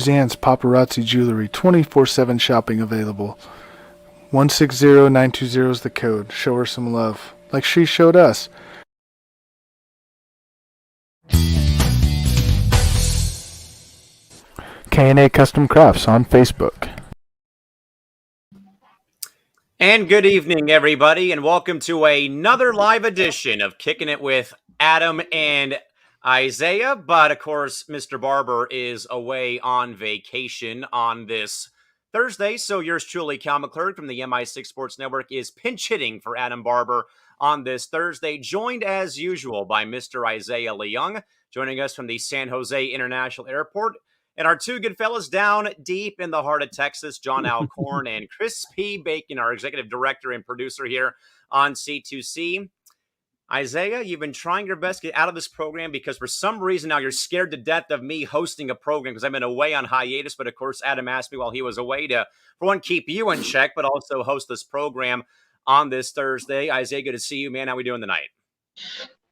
Suzanne's Paparazzi Jewelry, 24/7 shopping available. 160920 is the code. Show her some love, like she showed us. K&A Custom Crafts on Facebook. And good evening, everybody, and welcome to another live edition of Kicking It with Adam and Isaiah. But, of course, Mr. Barber is away on vacation on this Thursday, so yours truly, Cal McClurg from the MI6 Sports Network, is pinch hitting for Adam Barber on this Thursday, joined as usual by Mr. Isaiah Leung, joining us from the San Jose International Airport. And our two good fellas down deep in the heart of Texas, John Alcorn and Chris P. Bacon, our executive director and producer here on C2C. Isaiah, you've been trying your best to get out of this program because for some reason now you're scared to death of me hosting a program because I've been away on hiatus. But of course, Adam asked me while he was away to, for one, keep you in check, but also host this program on this Thursday. Isaiah, good to see you, man. How we doing tonight?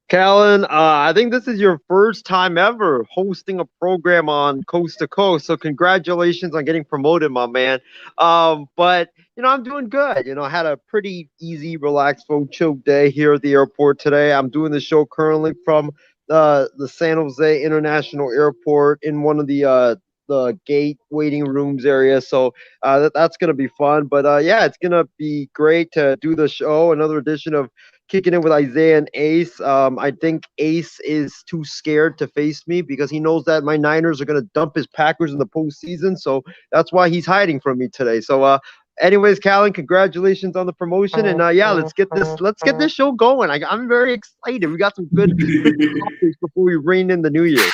Callan, I think this is your first time ever hosting a program on Coast to Coast, so congratulations on getting promoted, my man. But, I'm doing good. I had a pretty easy, relaxed, chill day here at the airport today. I'm doing the show currently from the San Jose International Airport in one of the gate waiting rooms area, so that's going to be fun. But, yeah, it's going to be great to do the show, another edition of Kicking it with Isaiah and Ace. I think Ace is too scared to face me because he knows that my Niners are going to dump his Packers in the postseason. So that's why he's hiding from me today. So, anyways, Callan, congratulations on the promotion. And yeah, let's get this show going. I'm very excited. We got some good topics before we rein in the new year.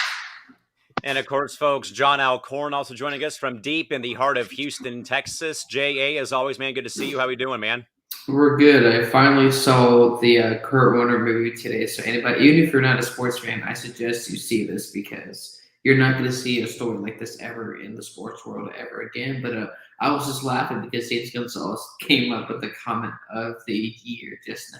And of course, folks, John Alcorn also joining us from deep in the heart of Houston, Texas. J.A., as always, man, good to see you. How we doing, man? We're good. I finally saw the Kurt Warner movie today. So anybody, even if you're not a sports fan, I suggest you see this because you're not going to see a story like this ever in the sports world ever again. But I was just laughing because James Gonzalez came up with the comment of the year just now.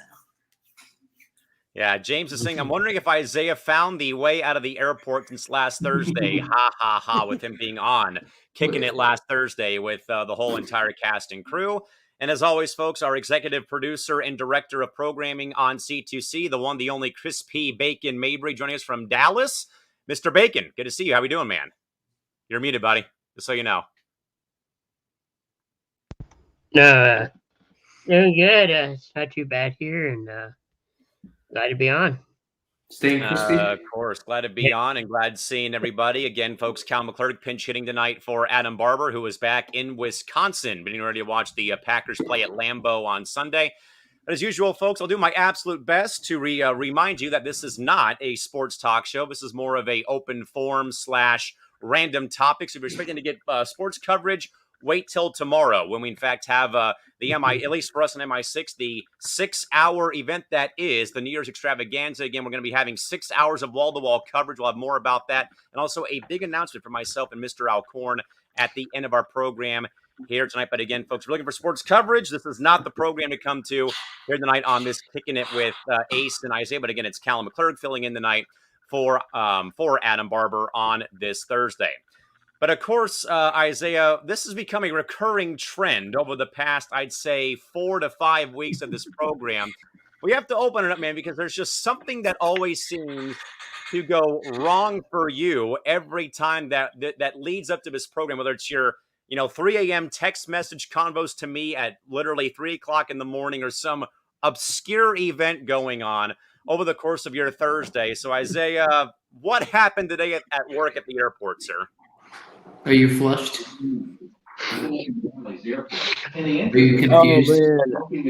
Yeah, James is saying, I'm wondering if Isaiah found the way out of the airport since last Thursday. Ha, ha, ha, with him being on, kicking it last Thursday with the whole entire cast and crew. And as always, folks, our executive producer and director of programming on C2C, the one, the only Chris P. Bacon Mabry, joining us from Dallas. Mr. Bacon, good to see you. How we doing, man? You're muted, buddy, just so you know. Doing good. It's not too bad here, and glad to be on. Staying crispy. Of course, glad to be on and glad seeing everybody. Again, folks, Cal McClurg pinch hitting tonight for Adam Barber, who is back in Wisconsin, getting ready to watch the Packers play at Lambeau on Sunday. But as usual, folks, I'll do my absolute best to remind you that this is not a sports talk show. This is more of a open forum / random topics. If you're expecting to get sports coverage, wait till tomorrow when we, in fact, have the at least for us in MI6, the 6-hour event that is the New Year's Extravaganza. Again, we're going to be having 6 hours of wall-to-wall coverage. We'll have more about that. And also a big announcement for myself and Mr. Alcorn at the end of our program here tonight. But again, folks, we're looking for sports coverage. This is not the program to come to here tonight on this Kicking It with Ace and Isaiah. But again, it's Callum McClurg filling in tonight for Adam Barber on this Thursday. But of course, Isaiah, this has become a recurring trend over the past, I'd say, 4 to 5 weeks of this program. We have to open it up, man, because there's just something that always seems to go wrong for you every time that leads up to this program, whether it's your 3 a.m. text message convos to me at literally 3 o'clock in the morning or some obscure event going on over the course of your Thursday. So, Isaiah, what happened today at work at the airport, sir? Are you flushed? Are you confused?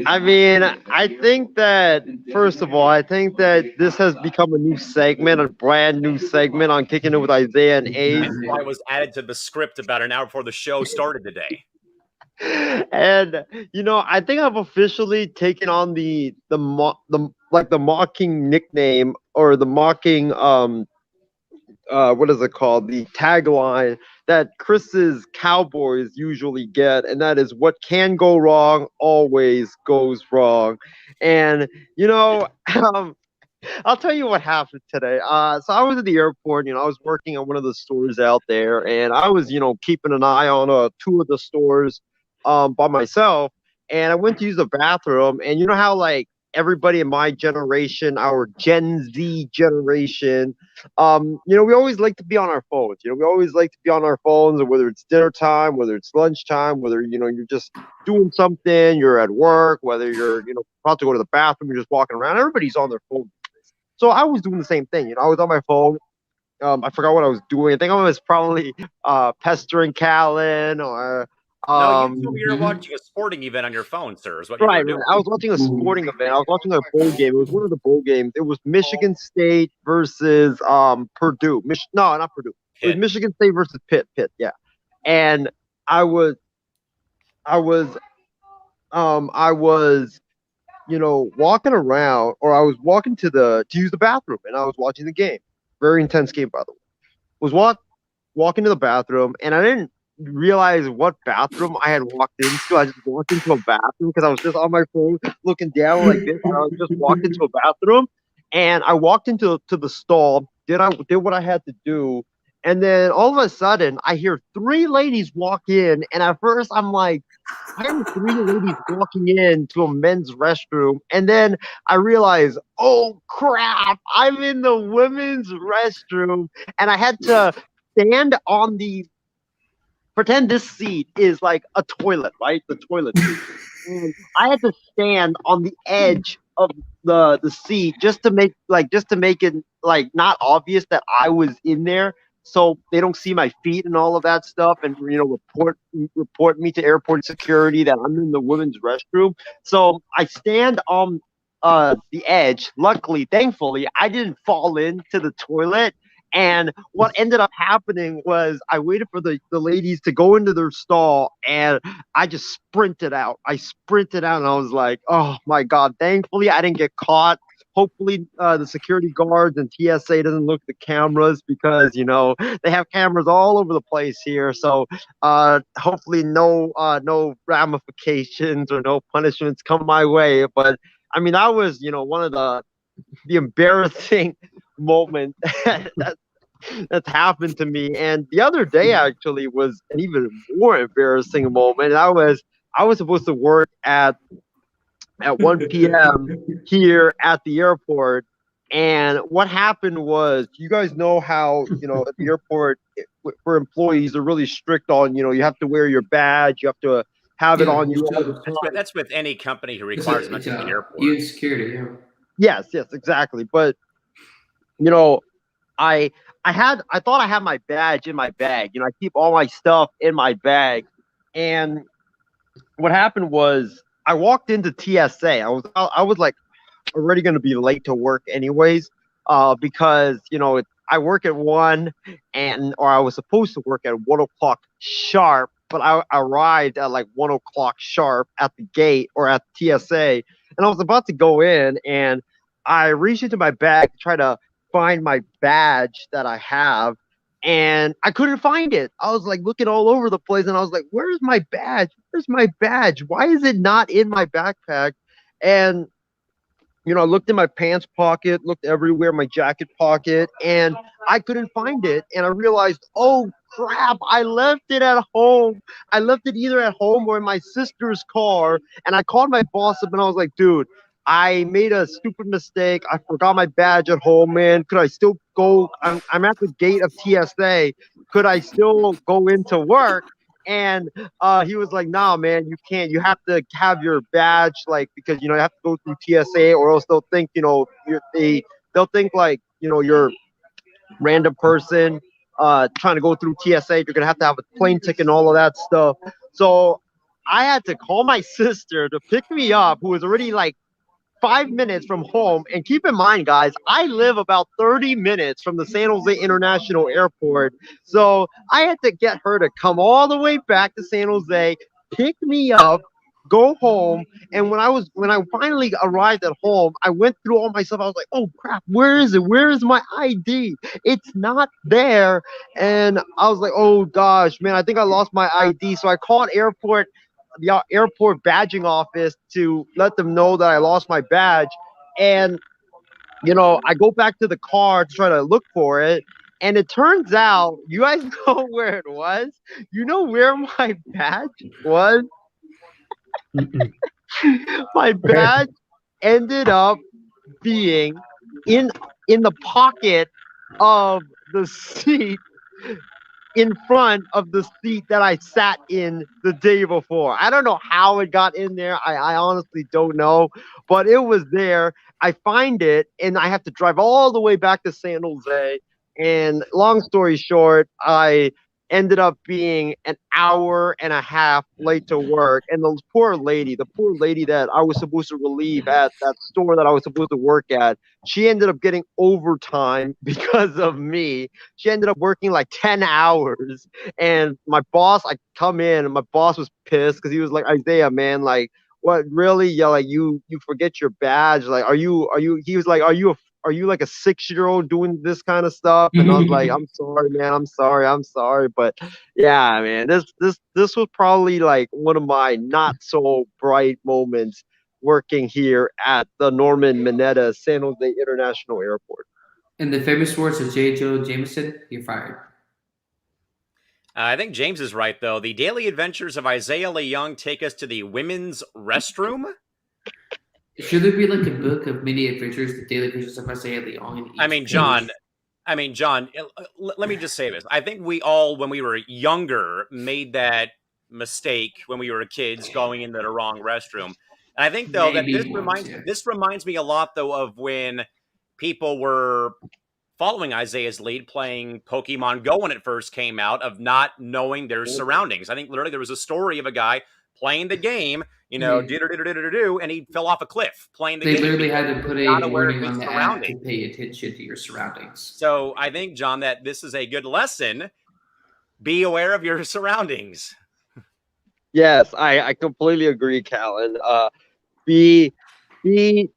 I mean, I think that, first of all, this has become a new segment, a brand new segment on Kicking It with Isaiah and Ace. I was added to the script about an hour before the show started today. And I think I've officially taken on the mocking nickname or the mocking what is it called? The tagline that Chris's Cowboys usually get, and that is what can go wrong always goes wrong. And I'll tell you what happened today. So I was at the airport. I was working on one of the stores out there, and I was, keeping an eye on two of the stores, by myself. And I went to use the bathroom, and you know how like everybody in my generation, our Gen Z generation, we always like to be on our phones. We always like to be on our phones, whether it's dinner time, whether it's lunchtime, whether you're just doing something, you're at work, whether you're about to go to the bathroom, you're just walking around. Everybody's on their phone. So I was doing the same thing. I was on my phone. I forgot what I was doing. I think I was probably pestering Callan or No, you told me you were Mhm. watching a sporting event on your phone, sir. Is what you right, were doing. right. I was watching a sporting event. I was watching a bowl game. It was one of the bowl games. It was Michigan State versus Purdue. No, not Purdue. It was Pitt. Michigan State versus Pitt. Pitt, yeah. And I was I was I was walking around, or I was walking to use the bathroom, and I was watching the game. Very intense game, by the way. Was walking to the bathroom, and I didn't realize what bathroom I had walked into. I just walked into a bathroom because I was just on my phone looking down like this. And I just walked into a bathroom, and I walked into the stall. Did what I had to do, and then all of a sudden I hear three ladies walk in, and at first I'm like, why are three ladies walking into a men's restroom? And then I realize, oh crap, I'm in the women's restroom, and I had to stand on pretend this seat is like a toilet, right? The toilet seat. And I had to stand on the edge of the seat just to make it like not obvious that I was in there, so they don't see my feet and all of that stuff, and report me to airport security that I'm in the women's restroom. So I stand on the edge. Luckily, thankfully, I didn't fall into the toilet. And what ended up happening was I waited for the ladies to go into their stall, and I just sprinted out. I sprinted out, and I was like, oh my God, thankfully I didn't get caught. Hopefully the security guards and TSA doesn't look at the cameras, because, they have cameras all over the place here. So hopefully no ramifications or no punishments come my way. But I mean, that was, one of the embarrassing moment that's happened to me. And the other day actually was an even more embarrassing moment. I was supposed to work at 1 p.m. here at the airport. And what happened was, you guys know how, at the airport, for employees, they're really strict on, you have to wear your badge, you have to have it Yeah, on you all the sure. time. That's with any company who It's requires a, them it's at the airport. even security, yeah. Yes, exactly. But, you know, I I thought I had my badge in my bag. I keep all my stuff in my bag. And what happened was, I walked into TSA. I was like already going to be late to work anyways, because I work at 1, or I was supposed to work at 1 o'clock sharp, but I arrived at like 1 o'clock sharp at the gate, or at TSA, and I was about to go in, and I reached into my bag to try to find my badge that I have, and I couldn't find it. I was like looking all over the place, and I was like, "Where's my badge? Where's my badge? Why is it not in my backpack?" And I looked in my pants pocket, looked everywhere, my jacket pocket, and I couldn't find it. And I realized, oh crap, I left it at home. I left it either at home or in my sister's car. And I called my boss up, and I was like, dude, I made a stupid mistake. I forgot my badge at home, man. Could I still go? I'm at the gate of TSA. Could I still go into work? And he was like, "Nah, man, you can't. You have to have your badge, like, because you have to go through TSA, or else they'll think they'll think like you're random person trying to go through TSA. You're gonna have to have a plane ticket and all of that stuff." So I had to call my sister to pick me up, who was already like 5 minutes from home. And keep in mind, guys, I live about 30 minutes from the San Jose International Airport. So I had to get her to come all the way back to San Jose, pick me up, go home. And when I finally arrived at home, I went through all my stuff. I was like, oh crap, where is it? Where is my ID? It's not there. And I was like, oh gosh, man, I think I lost my ID. So I called the airport badging office to let them know that I lost my badge. And I go back to the car to try to look for it. And it turns out, you guys know where it was? You know where my badge was? Mm-mm. My badge ended up being in the pocket of the seat in front of the seat that I sat in the day before. I don't know how it got in there. I honestly don't know, but it was there. I find it and I have to drive all the way back to San Jose. And long story short, I ended up being an hour and a half late to work. And the poor lady that I was supposed to relieve at that store that I was supposed to work at, she ended up getting overtime because of me. She ended up working like 10 hours. And my boss, I come in and my boss was pissed because he was like, Isaiah, man, like, what really? Yeah, like you forget your badge. Like, he was like, are you like a 6-year-old doing this kind of stuff? And I was like, I'm sorry, man. I'm sorry. But yeah, man, this was probably like one of my not so bright moments working here at the Norman Mineta San Jose International Airport. In the famous words of J. Joe Jameson, you're fired. I think James is right, though. The Daily Adventures of Isaiah Leung take us to the women's restroom. Should there be like a book of many adventures, the daily adventures of Isaiah Leung? I mean, John, let me just say this. I think we all, when we were younger, made that mistake when we were kids going into the wrong restroom. And I think, though, Maybe that once, yeah. this reminds me a lot, though, of when people were following Isaiah's lead, playing Pokemon Go when it first came out, of not knowing their surroundings. I think literally there was a story of a guy playing the game, and he fell off a cliff playing the game. They literally had to put a Not aware of warning his on the app to surroundings. pay attention to your surroundings. So I think, John, that this is a good lesson. Be aware of your surroundings. Yes, I completely agree, Callan. Be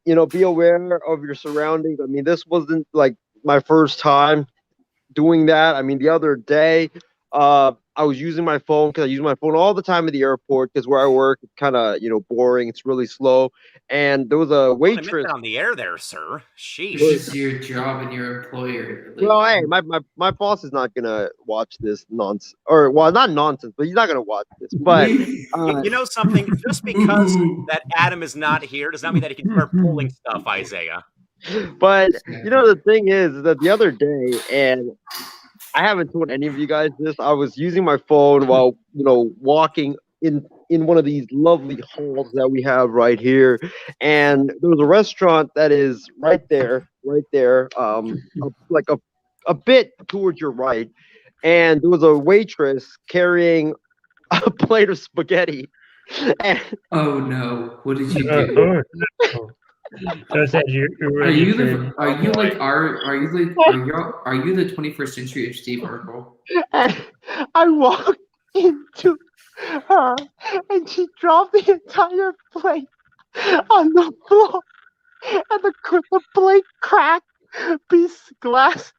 aware of your surroundings. I mean, this wasn't like my first time doing that. I mean, the other day, I was using my phone because I use my phone all the time at the airport because where I work, it's kind of boring. It's really slow, and there was a Don't admit waitress. that on the air there, sir. Sheesh. This is your job and your employer. Like, Well, hey, my boss is not gonna watch this nonsense, or well, not nonsense, but he's not gonna watch this. But You know something? Just because that Adam is not here does not mean that he can start pulling stuff, Isaiah. But the thing is that the other day, and I haven't told any of you guys this, I was using my phone while walking in one of these lovely halls that we have right here, and there was a restaurant that is right there, like a bit towards your right, and there was a waitress carrying a plate of spaghetti. And oh no! What did you do? So said you're Are ready you for- the are you the 21st century of Steve Urkel? and I walked into her, and she dropped the entire plate on the floor, and the plate cracked, piece of glass.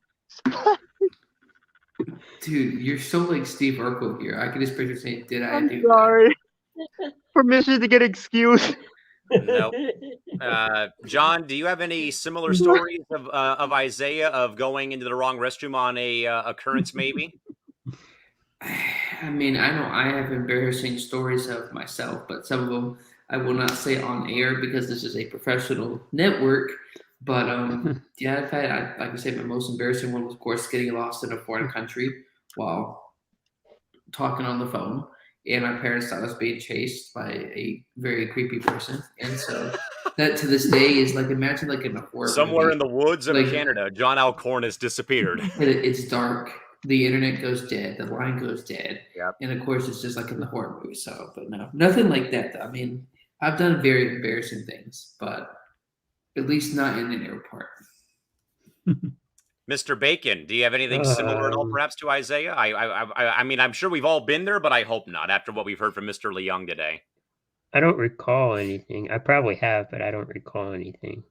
Dude, you're so like Steve Urkel here. I can just picture saying, "Did I I'm do sorry. Permission to get excused. Nope. John, do you have any similar stories of Isaiah of going into the wrong restroom on a occurrence, maybe? I mean, I know I have embarrassing stories of myself, but some of them I will not say on air because this is a professional network. But yeah, I've had, like I said, my most embarrassing one was, of course, getting lost in a foreign country while talking on the phone. And my parents thought I was being chased by a very creepy person. And so that to this day is like, imagine like in a horror Somewhere movie. in the woods of Like- Canada, John Alcorn has disappeared. It's dark. The internet goes dead. The line goes dead. Yep. And of course, it's just like in the horror movie. So, but no, nothing like that. Though. I mean, I've done very embarrassing things, but at least not in an airport. Mr. Bacon, do you have anything similar at all, perhaps, to Isaiah? I mean, I'm sure we've all been there, but I hope not, after what we've heard from Mr. Leung today. I don't recall anything. I probably have, but I don't recall anything.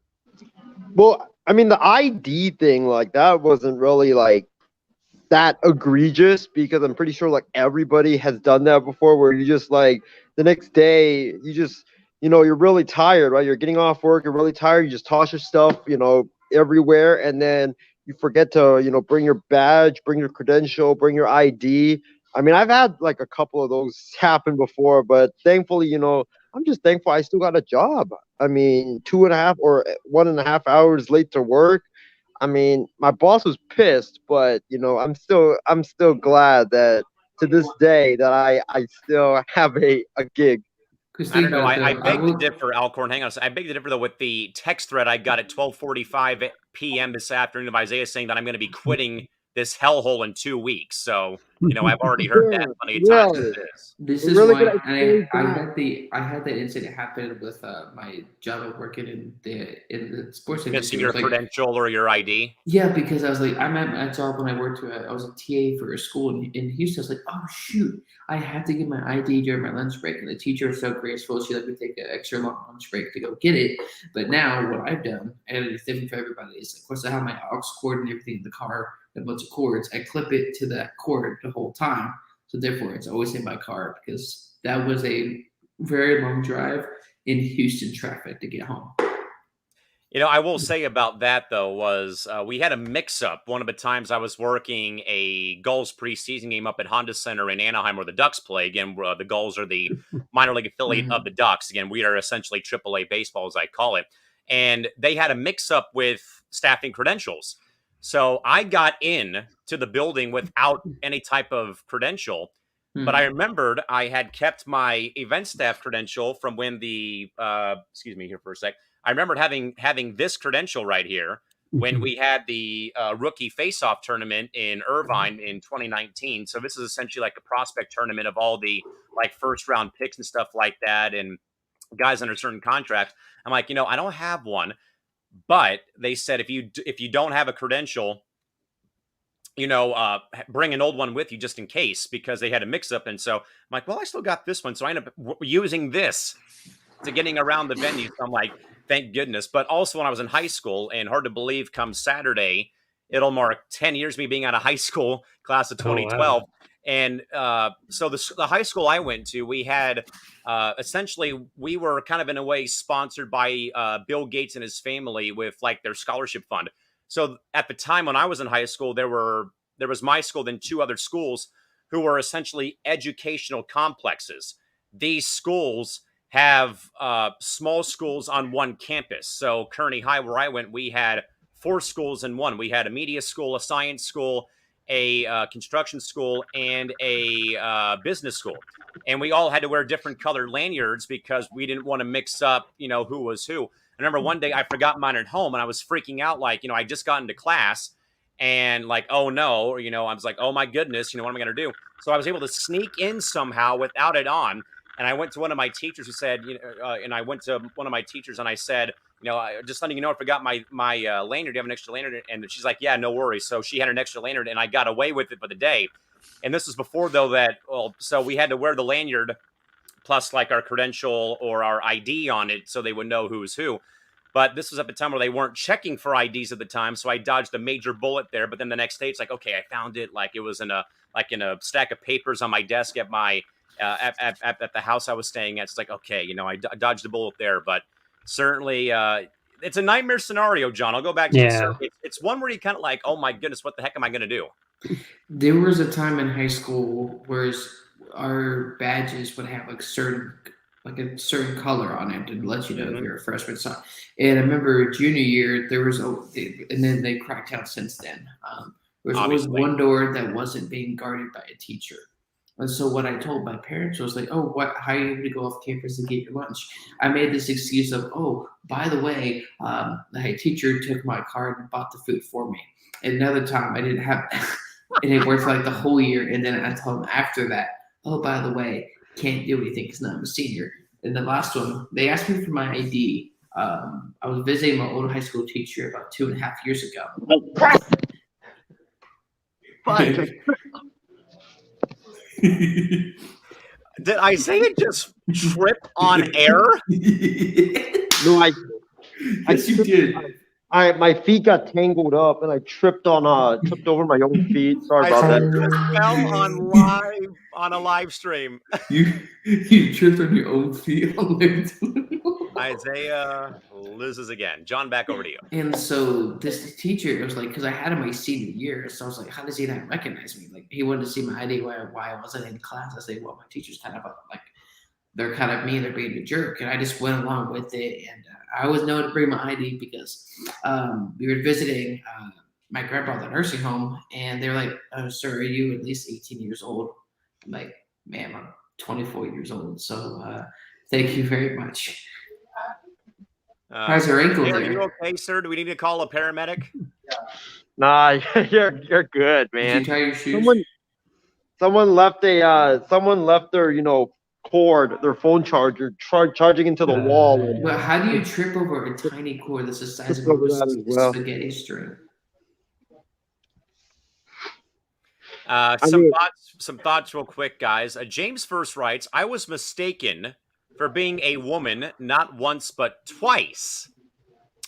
Well, I mean, the ID thing, like, that wasn't really, like, that egregious because I'm pretty sure, like, everybody has done that before where you just, like, the next day, you just, you're really tired, right? You're getting off work, you're really tired, you just toss your stuff, everywhere, and then you forget to, bring your badge, bring your credential, bring your ID. I mean, I've had like a couple of those happen before, but thankfully, I'm just thankful I still got a job. I mean, 2.5 or 1.5 hours late to work. I mean, my boss was pissed, but I'm still glad that to this day that I still have a gig. Because I don't know. I I beg to will. differ, Alcorn. Hang on a second. I beg to differ, though, with the text thread I got at 12:45 p.m. this afternoon of Isaiah saying that I'm going to be quitting this hellhole in 2 weeks. So, I've already heard that plenty of times as it is. This We're is really why gonna change I had that incident happen with my job of working in the sports Missing industry. your It was like, credential or your ID. yeah, because I was like, I'm at my job when I worked. I was a TA for a school in Houston. I was like, oh shoot, I had to get my ID during my lunch break, and the teacher was so graceful. She let me take an extra long lunch break to go get it. But now what I've done, and it's different for everybody, is of course I have my aux cord and everything in the car, a bunch of cords. I clip it to that cord the whole time, so therefore it's always in my car because that was a very long drive in Houston traffic to get home. I will say about that, though, was we had a mix-up one of the times I was working a Gulls preseason game up at Honda Center in Anaheim where the Ducks play. Again, the Gulls are the minor league affiliate of the Ducks. Again, we are essentially AAA baseball, as I call it. And they had a mix-up with staffing credentials. So I got in to the building without any type of credential. But I remembered I had kept my event staff credential from when the excuse me here for a sec. I remembered having this credential right here when we had the rookie face-off tournament in Irvine in 2019. So this is essentially like a prospect tournament of all the like first-round picks and stuff like that, and guys under certain contracts. I'm like, I don't have one, but they said if you don't have a credential, bring an old one with you just in case, because they had a mix-up. And so I'm like, well, I still got this one. So I ended up using this to getting around the venue. So I'm like, thank goodness. But also when I was in high school, and hard to believe, come Saturday, it'll mark 10 years of me being out of high school, class of 2012. Oh, wow. And so the high school I went to, we had essentially, we were kind of in a way sponsored by Bill Gates and his family with like their scholarship fund. So at the time when I was in high school, there was my school, then 2 other schools who were essentially educational complexes. These schools have small schools on one campus. So Kearney High, where I went, we had 4 schools in one. We had a media school, a science school, a construction school, and a business school. And we all had to wear different colored lanyards because we didn't want to mix up, who was who. I remember one day I forgot mine at home and I was freaking out, like, I just got into class and like, oh no, or, I was like, oh my goodness, what am I going to do? So I was able to sneak in somehow without it on. And I went to one of my teachers who said, and I went to one of my teachers and I said, just letting you know, I forgot my lanyard. Do you have an extra lanyard? And she's like, yeah, no worries. So she had an extra lanyard and I got away with it for the day. And this was before, though, so we had to wear the lanyard plus like our credential or our ID on it so they would know who was who. But this was at the time where they weren't checking for IDs at the time. So I dodged a major bullet there. But then the next day it's like, okay, I found it. Like it was in a stack of papers on my desk at my at the house I was staying at. It's like, okay, I dodged a bullet there. But certainly it's a nightmare scenario, John. I'll go back to it's one where you kind of like, oh my goodness, what the heck am I going to do? There was a time in high school where our badges would have a certain color on it to let you know if you're a freshman. So, and I remember junior year there was and then they cracked out since then. There was always one door that wasn't being guarded by a teacher. And so what I told my parents was like, oh, how are you able to go off campus and get your lunch? I made this excuse of, oh, by the way, the teacher took my card and bought the food for me. And another time I didn't have, and it worked for like the whole year. And then I told them after that, oh, by the way, can't do anything because now I'm a senior. And the last one, they asked me for my ID. I was visiting my old high school teacher about 2.5 years ago. Did Isaiah just trip on air? No, yes, you did. My feet got tangled up and I tripped over my own feet. Sorry about that. I fell on a live stream. You tripped on your own feet. Isaiah loses again. John, back over to you. And so this teacher, it was like, because I had him my senior year, so I was like, how does he not recognize me? Like, he wanted to see my ID, why I wasn't in class. I said, well, my teacher's kind of like, they're kind of mean, they're being a jerk. And I just went along with it. And I always know to bring my ID because we were visiting my grandpa at the nursing home, and they're like, oh, sir, are you at least 18 years old? I'm like, ma'am, I'm 24 years old. So thank you very much. How's your ankle Are there? you okay, sir? Do we need to call a paramedic? Nah, you're good, Did you man. tie your shoes? Someone left their cord, their phone charger, charging into the wall. And But how do you trip over a tiny cord that's the size of Trip over that a as well. spaghetti string? Some thoughts real quick, guys. James first writes, I was mistaken for being a woman not once but twice.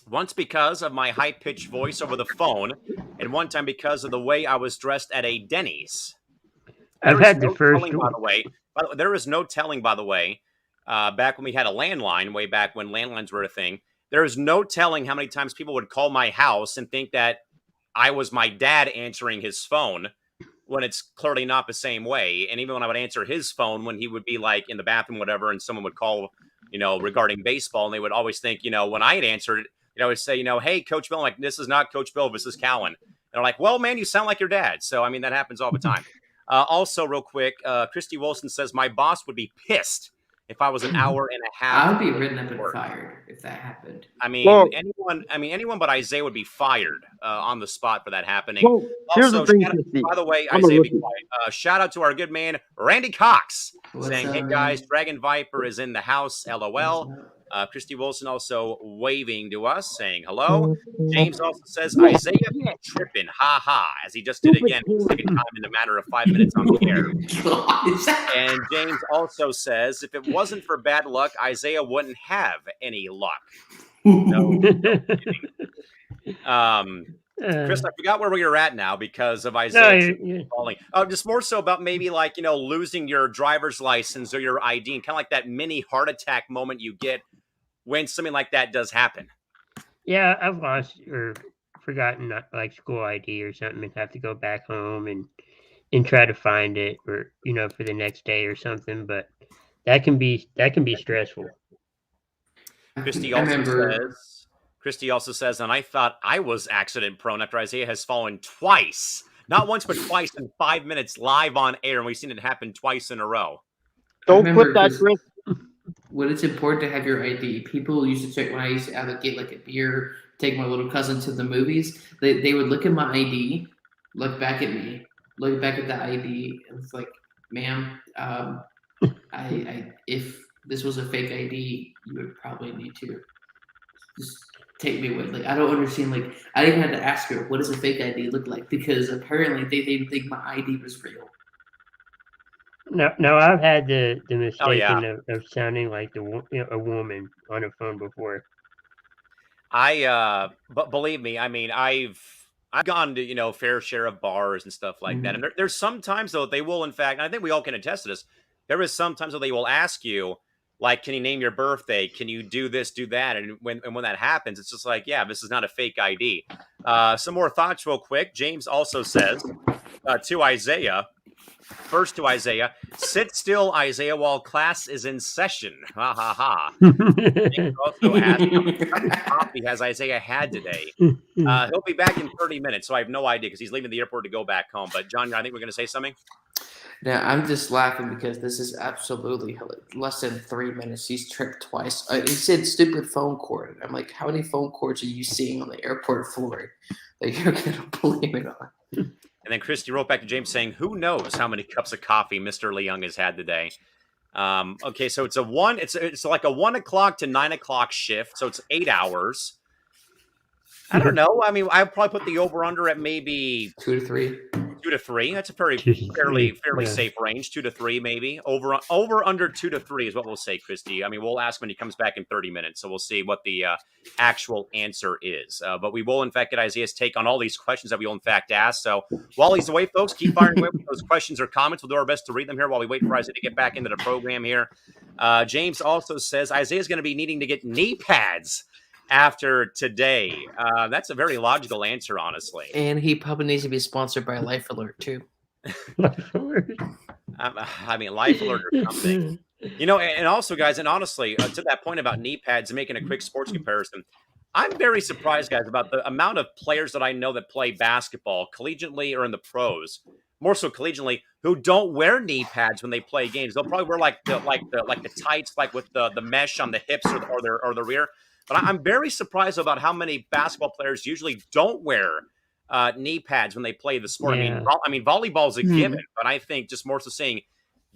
Once because of my high-pitched voice over the phone, and one time because of the way I was dressed at a Denny's. I've had the first telling, by the way. There is no telling, by the way, back when we had a landline, way back when landlines were a thing, there is no telling how many times people would call my house and think that I was my dad answering his phone, when it's clearly not the same way. And even when I would answer his phone, when he would be like in the bathroom, whatever, and someone would call, regarding baseball, and they would always think, when I had answered it, I would say, hey, Coach Bill, I'm like, this is not Coach Bill, this is Callan. And they're like, well, man, you sound like your dad. So, I mean, that happens all the time. Also, real quick, Christy Wilson says, my boss would be pissed if I was an hour and a half. I would be written up and fired if that happened. I mean, anyone but Isaiah would be fired on the spot for that happening. Well, here's the thing, by the way, I'm a Isaiah, be rookie. quiet. Shout out to our good man, Randy Cox, What's saying, up, hey, man? guys, Dragon Viper is in the house, LOL. What's up? Christy Wilson also waving to us, saying hello. James also says, Isaiah tripping, ha ha, as he just did again for the second time in a matter of 5 minutes on the air. And James also says, if it wasn't for bad luck, Isaiah wouldn't have any luck. No kidding. Chris, I forgot where we were at now because of Isaiah falling. Just more so about maybe like, losing your driver's license or your ID, and kind of like that mini heart attack moment you get when something like that does happen. Yeah, I've lost or forgotten like school ID or something and have to go back home and try to find it or, for the next day or something. But that can be stressful. Christy also says, and I thought I was accident prone after Isaiah has fallen twice. Not once, but twice in 5 minutes live on air. And we've seen it happen twice in a row. Don't put that, Chris. When it's important to have your ID, people used to check when I used to get like a beer, take my little cousin to the movies. They would look at my ID, look back at me, look back at the ID, and it's like, ma'am, I if this was a fake ID, you would probably need to just take me with. Like, I don't understand. Like, I even had to ask her, what does a fake ID look like? Because apparently they didn't think my ID was real. No, I've had the mistake of sounding like a woman on a phone before. But believe me, I mean, I've gone to fair share of bars and stuff like that, and there's sometimes though they will, in fact, and I think we all can attest to this. There is sometimes though they will ask you, like, can you name your birthday? Can you do this, do that? And when that happens, it's just like, yeah, this is not a fake ID. Some more thoughts real quick. James also says to Isaiah. First to Isaiah, sit still, Isaiah, while class is in session. Ha ha ha. James also asked how much coffee has Isaiah had today. He'll be back in 30 minutes, so I have no idea because he's leaving the airport to go back home. But John, I think we're going to say something. Now, I'm just laughing because this is absolutely less than 3 minutes. He's tripped twice. He said stupid phone cord. I'm like, how many phone cords are you seeing on the airport floor that you're going to blame it on? And then Christy wrote back to James saying, who knows how many cups of coffee Mr. Leung has had today. Okay, so it's like a 1 o'clock to 9 o'clock shift. So it's 8 hours. I don't know. I mean, I'd probably put the over-under at maybe 2 to 3. 2 to 3. That's a fairly safe range. 2 to 3, maybe. Over under 2 to 3 is what we'll say, Christy. I mean, we'll ask when he comes back in 30 minutes, so we'll see what the actual answer is. But we will, in fact, get Isaiah's take on all these questions that we will, in fact, ask. So while he's away, folks, keep firing away with those questions or comments. We'll do our best to read them here while we wait for Isaiah to get back into the program here. James also says Isaiah's going to be needing to get knee pads after today. That's a very logical answer, honestly. And he probably needs to be sponsored by Life Alert too. I mean, Life Alert or something. You know, and also, guys, and honestly, to that point about knee pads and making a quick sports comparison, I'm very surprised, guys, about the amount of players that I know that play basketball collegiately or in the pros, more so collegiately, who don't wear knee pads when they play games. They'll probably wear like the tights, like with the mesh on the hips or the rear. But I'm very surprised about how many basketball players usually don't wear knee pads when they play the sport. Yeah. I mean, volleyball is a given, but I think just more so saying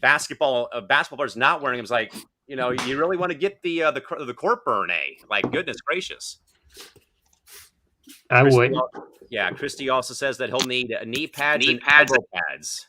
basketball players not wearing them is like, you know, you really want to get the court burn, like goodness gracious. I would. Yeah, Christy also says that he'll need knee pads and elbow pads.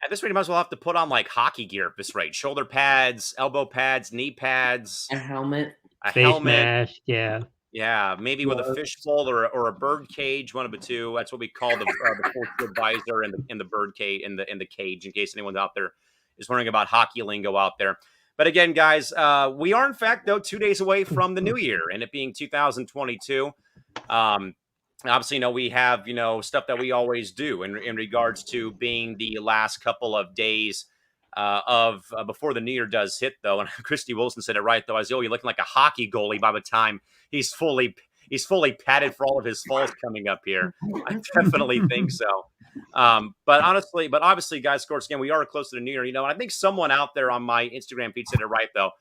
At this rate, you might as well have to put on like hockey gear at this rate: shoulder pads, elbow pads, knee pads, A helmet. a Face helmet. mask, yeah. Yeah, maybe with a fishbowl or a bird cage, one of the two. That's what we call the full advisor in the bird cage in the cage. In case anyone out there is wondering about hockey lingo out there. But again, guys, we are in fact though 2 days away from the new year, and it being 2022. Obviously, you know, we have, you know, stuff that we always do in regards to being the last couple of days of before the new year does hit, though. And Christy Wilson said it right, though. Isaiah, you're looking like a hockey goalie by the time he's fully padded for all of his falls coming up here. I definitely think so. But obviously, guys, of course, again, we are close to the new year, you know, and I think someone out there on my Instagram feed said it right, though.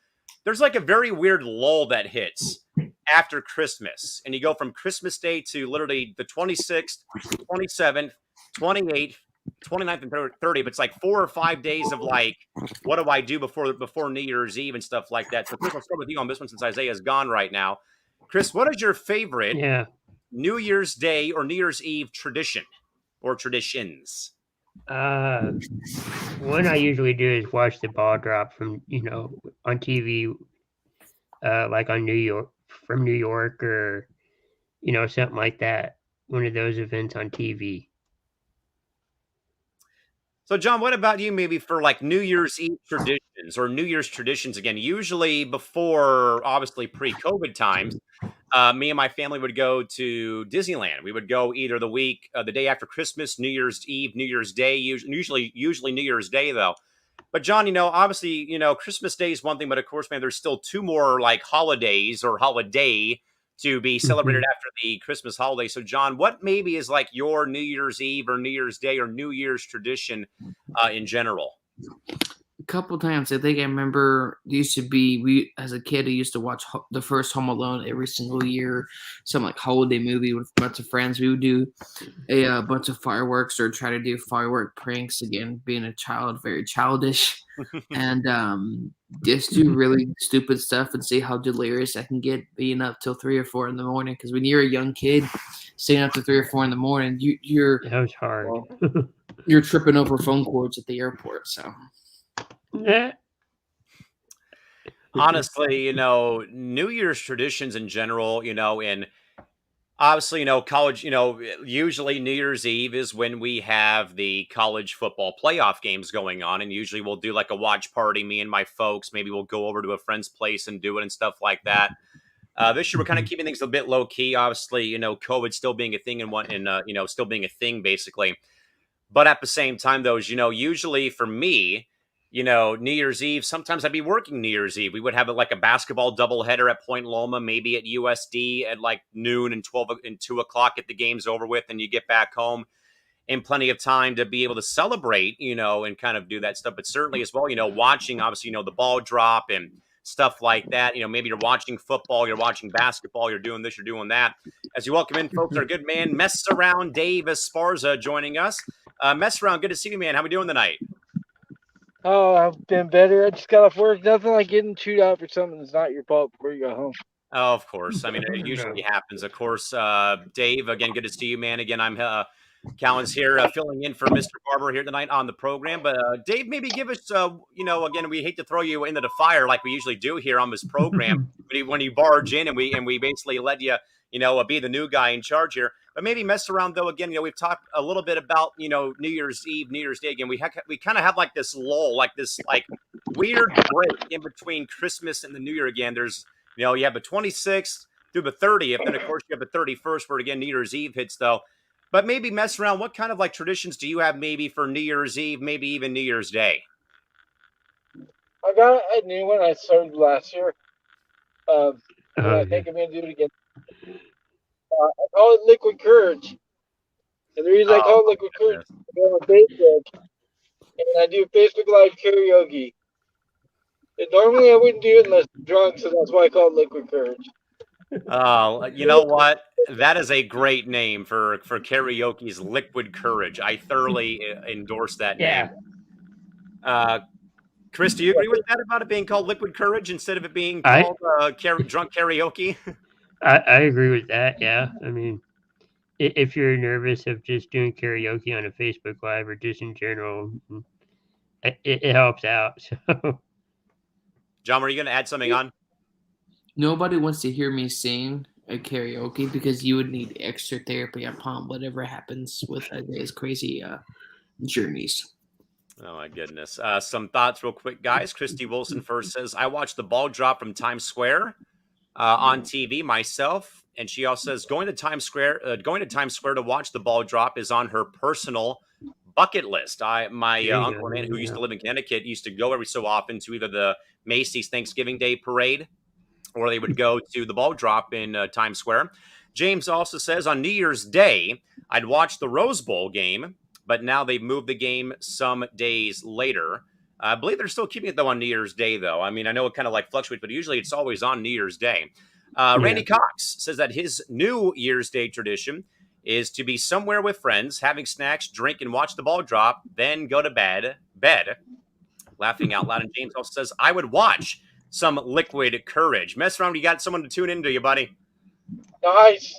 There's like a very weird lull that hits after Christmas. And you go from Christmas Day to literally the 26th, 27th, 28th, 29th, and 30th. But it's like 4 or 5 days of like, what do I do before New Year's Eve and stuff like that. So Chris, I'll start with you on this one since Isaiah's gone right now. Chris, what is your favorite New Year's Day or New Year's Eve tradition or traditions? One I usually do is watch the ball drop from, you know, on TV, like on New York or, you know, something like that. One of those events on TV. So, John, what about you maybe for like New Year's Eve traditions or New Year's traditions again? Usually before, obviously, pre-COVID times, me and my family would go to Disneyland. We would go either the day after Christmas, New Year's Eve, New Year's Day, usually New Year's Day, though. But, John, you know, obviously, you know, Christmas Day is one thing, but of course, man, there's still 2 more like holidays or holiday to be celebrated after the Christmas holiday. So, John, what maybe is like your New Year's Eve or New Year's Day or New Year's tradition in general? A couple times, I think I remember we as a kid, I used to watch the first Home Alone every single year, some like holiday movie with a bunch of friends. We would do a bunch of fireworks or try to do firework pranks. Again, being a child, very childish, and just do really stupid stuff and see how delirious I can get being up till 3 or 4 in the morning. Because when you're a young kid, staying up to 3 or 4 in the morning, you're That was hard. you're tripping over phone cords at the airport. So. Yeah. Honestly, you know, New Year's traditions in general, you know, and obviously, you know, college, you know, usually New Year's Eve is when we have the college football playoff games going on. And usually we'll do like a watch party, me and my folks. Maybe we'll go over to a friend's place and do it and stuff like that. This year, we're kind of keeping things a bit low key. Obviously, you know, COVID still being a thing you know, still being a thing basically. But at the same time, though, you know, usually for me, you know, New Year's Eve, sometimes I'd be working New Year's Eve. We would have like a basketball doubleheader at Point Loma, maybe at USD at like noon and 2 o'clock at the game's over with, and you get back home in plenty of time to be able to celebrate, you know, and kind of do that stuff. But certainly as well, you know, watching, obviously, you know, the ball drop and stuff like that. You know, maybe you're watching football, you're watching basketball, you're doing this, you're doing that. As you welcome in, folks, our good man, Mess Around Dave Esparza joining us. Mess Around, good to see you, man. How we doing tonight? Oh, I've been better. I just got off work. Nothing like getting chewed out for something that's not your fault before you go home. Oh, of course. I mean, it usually happens. Of course, Dave, again, good to see you, man. Again, I'm Callan's here filling in for Mr. Barber here tonight on the program. But Dave, maybe give us, you know, again, we hate to throw you into the fire like we usually do here on this program when you barge in and we basically let you, you know, be the new guy in charge here. But maybe Mess Around, though, again, you know, we've talked a little bit about, you know, New Year's Eve, New Year's Day. Again, we kind of have like this lull, like this, like weird break in between Christmas and the New Year again. There's, you have the 26th through the 30th, and of course you have the 31st where again New Year's Eve hits though. But maybe mess around. What kind of like traditions do you have maybe for New Year's Eve, maybe even New Year's Day? I got a new one I started last year. And I Okay. think I'm going to do it again. I call it Liquid Courage. And the reason I call it Liquid Courage is I go on Facebook and I do Facebook Live karaoke. And normally I wouldn't do it unless I'm drunk, so that's why I call it Liquid Courage. Oh, you know what? That is a great name for karaoke's Liquid Courage. I thoroughly endorse that Yeah. name. Chris, do you agree with that about it being called Liquid Courage instead of it being called drunk karaoke? I agree with that. Yeah. I mean, if you're nervous of just doing karaoke on a Facebook Live or just in general, it helps out. So John, were you going to add something on? Nobody wants to hear me sing a karaoke because you would need extra therapy upon whatever happens with Isaiah's crazy journeys. Oh, my goodness. Some thoughts real quick, guys. Christy Wilson first says, I watched the ball drop from Times Square on TV myself. And she also says, going to Times Square to watch the ball drop is on her personal bucket list. My uncle and aunt who used to live in Connecticut used to go every so often to either the Macy's Thanksgiving Day parade or they would go to the ball drop in Times Square. James also says, on New Year's Day, I'd watch the Rose Bowl game, but now they've moved the game some days later. I believe they're still keeping it, though, on New Year's Day, though. I mean, I know it kind of like fluctuates, but usually it's always on New Year's Day. Randy Cox says that his New Year's Day tradition is to be somewhere with friends, having snacks, drink, and watch the ball drop, then go to bed. Laughing out loud. And James also says, I would watch some Liquid Courage. Mess around, you got someone to tune into you, buddy. Nice.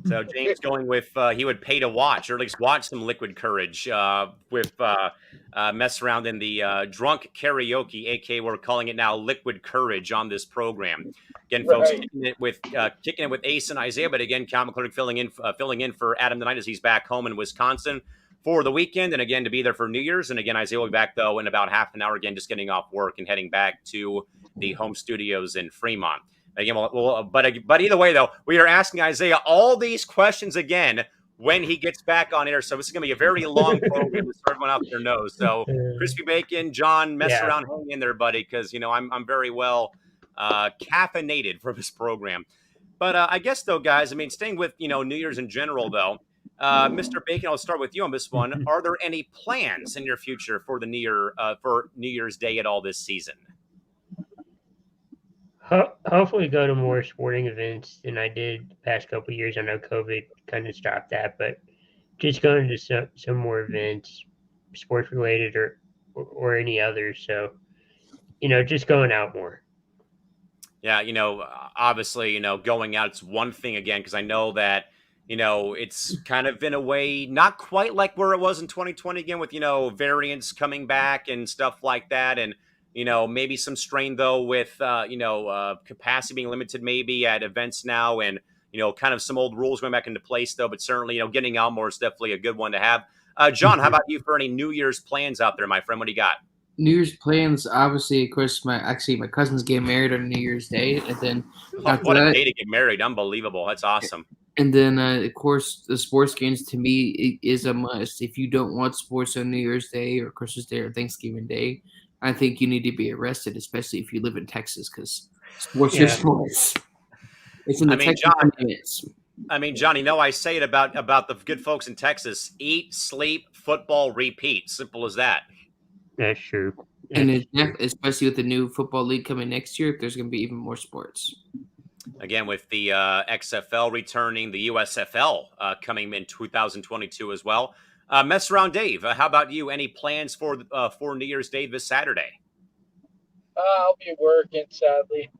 So James going with he would pay to watch, or at least watch some Liquid Courage with mess around in the drunk karaoke, aka we're calling it now Liquid Courage on this program. Again, folks, kicking it with Ace and Isaiah, but again, Cal McClurg filling in for Adam tonight as he's back home in Wisconsin for the weekend, and again to be there for New Year's. And again, Isaiah will be back though in about half an hour. Again, just getting off work and heading back to the home studios in Fremont. Again, but either way, though, we are asking Isaiah all these questions again when he gets back on air. So this is going to be a very long program to everyone out there knows. So Crispy Bacon, John, mess around, hang in there, buddy, because I'm very well caffeinated for this program. But I guess though, guys, I mean, staying with New Year's in general, though, Mr. Bacon, I'll start with you on this one. Are there any plans in your future for the New Year's Day at all this season? Hopefully go to more sporting events than I did the past couple of years. I know COVID kind of stopped that, but just going to some more events, sports related or any others. So, just going out more. Yeah, obviously, going out, it's one thing again, because I know that, it's kind of in a way not quite like where it was in 2020 again with, variants coming back and stuff like that. And, maybe some strain, though, with, capacity being limited maybe at events now and, kind of some old rules going back into place, though. But certainly, getting out more is definitely a good one to have. John, how about you for any New Year's plans out there, my friend? What do you got? New Year's plans, obviously, of course, my cousin's getting married on New Year's Day. And then what a day to get married. Unbelievable. That's awesome. And then, of course, the sports games to me is a must. If you don't want sports on New Year's Day or Christmas Day or Thanksgiving Day, I think you need to be arrested, especially if you live in Texas, because sports are sports. It's in the Texas minutes. I mean, John, I say it about the good folks in Texas: eat, sleep, football, repeat. Simple as that. That's true. And especially with the new football league coming next year, there's going to be even more sports. Again, with the XFL returning, the USFL coming in 2022 as well. Mess around, Dave. How about you? Any plans for New Year's Day this Saturday? I'll be working, sadly.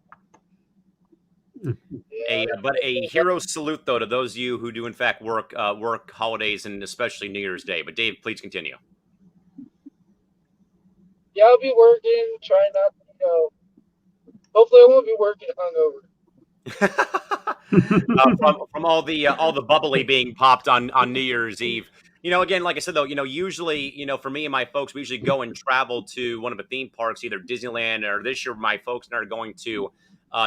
But a hero salute though to those of you who do in fact work holidays and especially New Year's Day. But Dave, please continue. Yeah, I'll be working. Trying not to, hopefully, I won't be working hungover. From all the bubbly being popped on New Year's Eve. Again, like I said, though, usually, for me and my folks, we usually go and travel to one of the theme parks, either Disneyland or this year, my folks and I are going to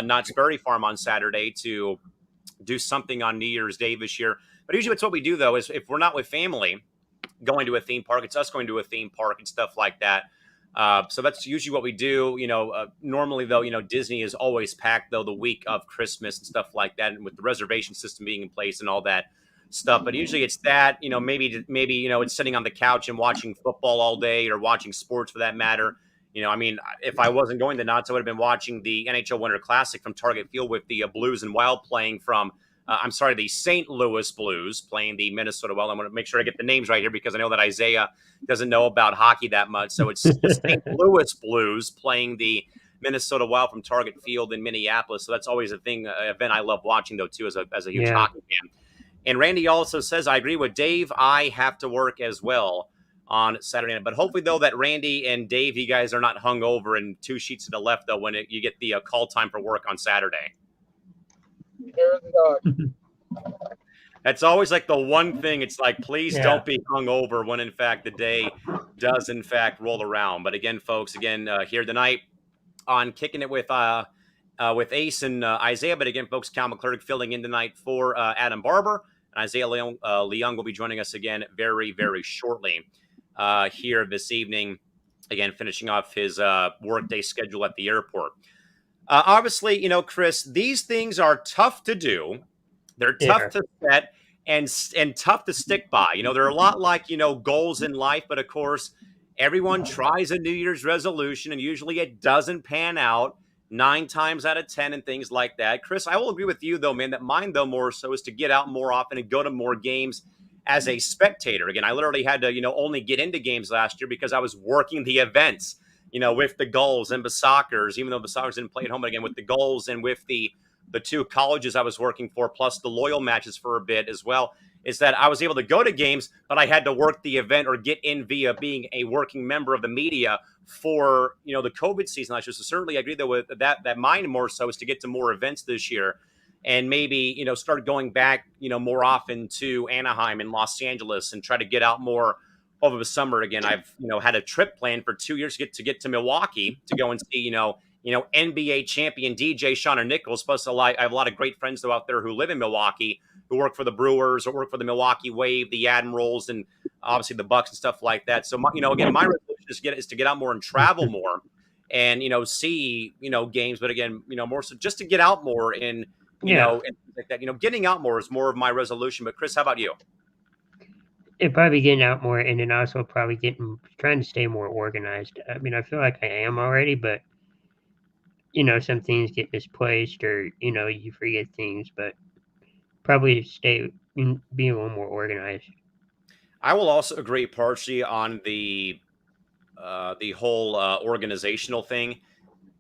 Knott's Berry Farm on Saturday to do something on New Year's Day this year. But usually, it's what we do, though, is if we're not with family going to a theme park, it's us going to a theme park and stuff like that. So that's usually what we do. Normally, though, Disney is always packed, though, the week of Christmas and stuff like that, and with the reservation system being in place and all that stuff. But usually it's that, maybe it's sitting on the couch and watching football all day or watching sports for that matter. If I wasn't going to Knott's, I would have been watching the NHL Winter Classic from Target Field with the Blues and Wild playing from, the St. Louis Blues playing the Minnesota Wild. I'm going to make sure I get the names right here because I know that Isaiah doesn't know about hockey that much. So it's the St. Louis Blues playing the Minnesota Wild from Target Field in Minneapolis. So that's always event I love watching, though, too, as a huge hockey fan. And Randy also says, I agree with Dave. I have to work as well on Saturday night. But hopefully, though, that Randy and Dave, you guys are not hung over and two sheets to the left, though, when you get the call time for work on Saturday. There's the dog. That's always like the one thing. It's like, please don't be hung over when, in fact, the day does, in fact, roll around. But again, folks, here tonight on Kicking It with Ace and Isaiah. But again, folks, Cal McClurg filling in tonight for Adam Barber. And Isaiah Leung will be joining us again very, very shortly here this evening. Again, finishing off his workday schedule at the airport. Obviously, Chris, these things are tough to do. They're tough to set and tough to stick by. They're a lot like, goals in life. But, of course, everyone tries a New Year's resolution, and usually it doesn't pan out 9 times out of 10 and things like that. Chris, I will agree with you, though, man, that mine, though, more so is to get out more often and go to more games as a spectator. Again, I literally had to, only get into games last year because I was working the events, with the Gulls and Besockers, even though Besockers didn't play at home, but again, with the Gulls and with the 2 colleges I was working for, plus the Loyal matches for a bit as well, is that I was able to go to games, but I had to work the event or get in via being a working member of the media for, the COVID season last year. So certainly I agree that with that mine more so is to get to more events this year and maybe, start going back, more often to Anaheim and Los Angeles and try to get out more over the summer. Again, I've, had a trip planned for 2 years to get to Milwaukee to go and see, NBA champion DJ Shauna Nichols. Plus, I have a lot of great friends though out there who live in Milwaukee, who work for the Brewers or work for the Milwaukee Wave, the Admirals, and obviously the Bucks and stuff like that. So, my resolution is to get out more and travel more, and see games. But again, more so just to get out more and and like that. Getting out more is more of my resolution. But Chris, how about you? It probably getting out more, and then also probably trying to stay more organized. I feel like I am already, but some things get misplaced or you forget things, but probably be a little more organized. I will also agree partially on the whole organizational thing.